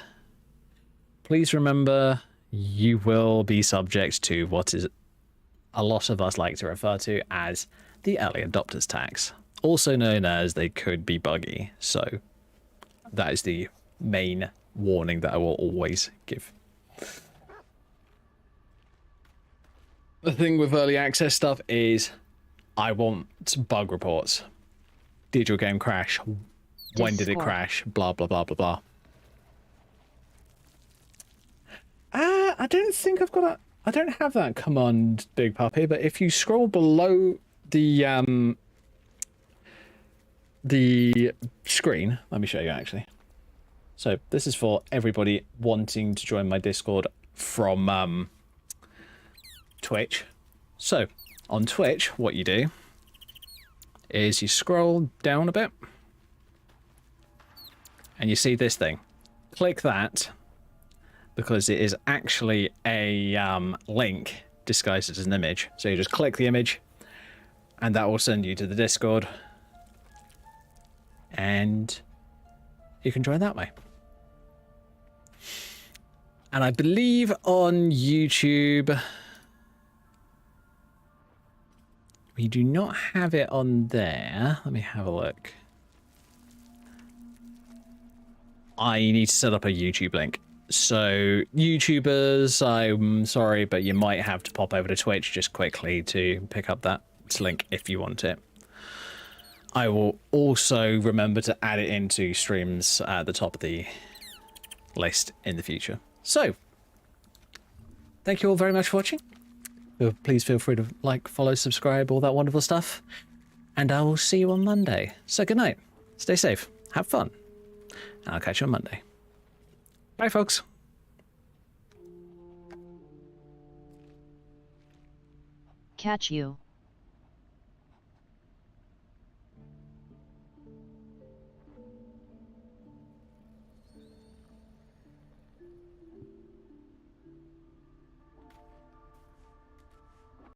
Please remember, you will be subject to what is a lot of us like to refer to as the early adopters tax, also known as they could be buggy. So that is the main warning that I will always give. The thing with early access stuff is I want bug reports. Did your game crash? When did it crash? Blah, blah, blah, blah, blah. I don't think I've got a... I don't have that command, Big Puppy, but if you scroll below the screen, let me show you actually. So this is for everybody wanting to join my Discord from Twitch. So on Twitch, what you do is you scroll down a bit and you see this thing. Click that because it is actually a link disguised as an image. So you just click the image and that will send you to the Discord and you can join that way. And I believe on YouTube we do not have it on there. Let me have a look. I need to set up a YouTube link. So YouTubers, I'm sorry, but you might have to pop over to Twitch just quickly to pick up that link if you want it. I will also remember to add it into streams at the top of the list in the future. So, thank you all very much for watching. Please feel free to like, follow, subscribe, all that wonderful stuff. And I will see you on Monday. So good night. Stay safe. Have fun. And I'll catch you on Monday. Bye, folks. Catch you.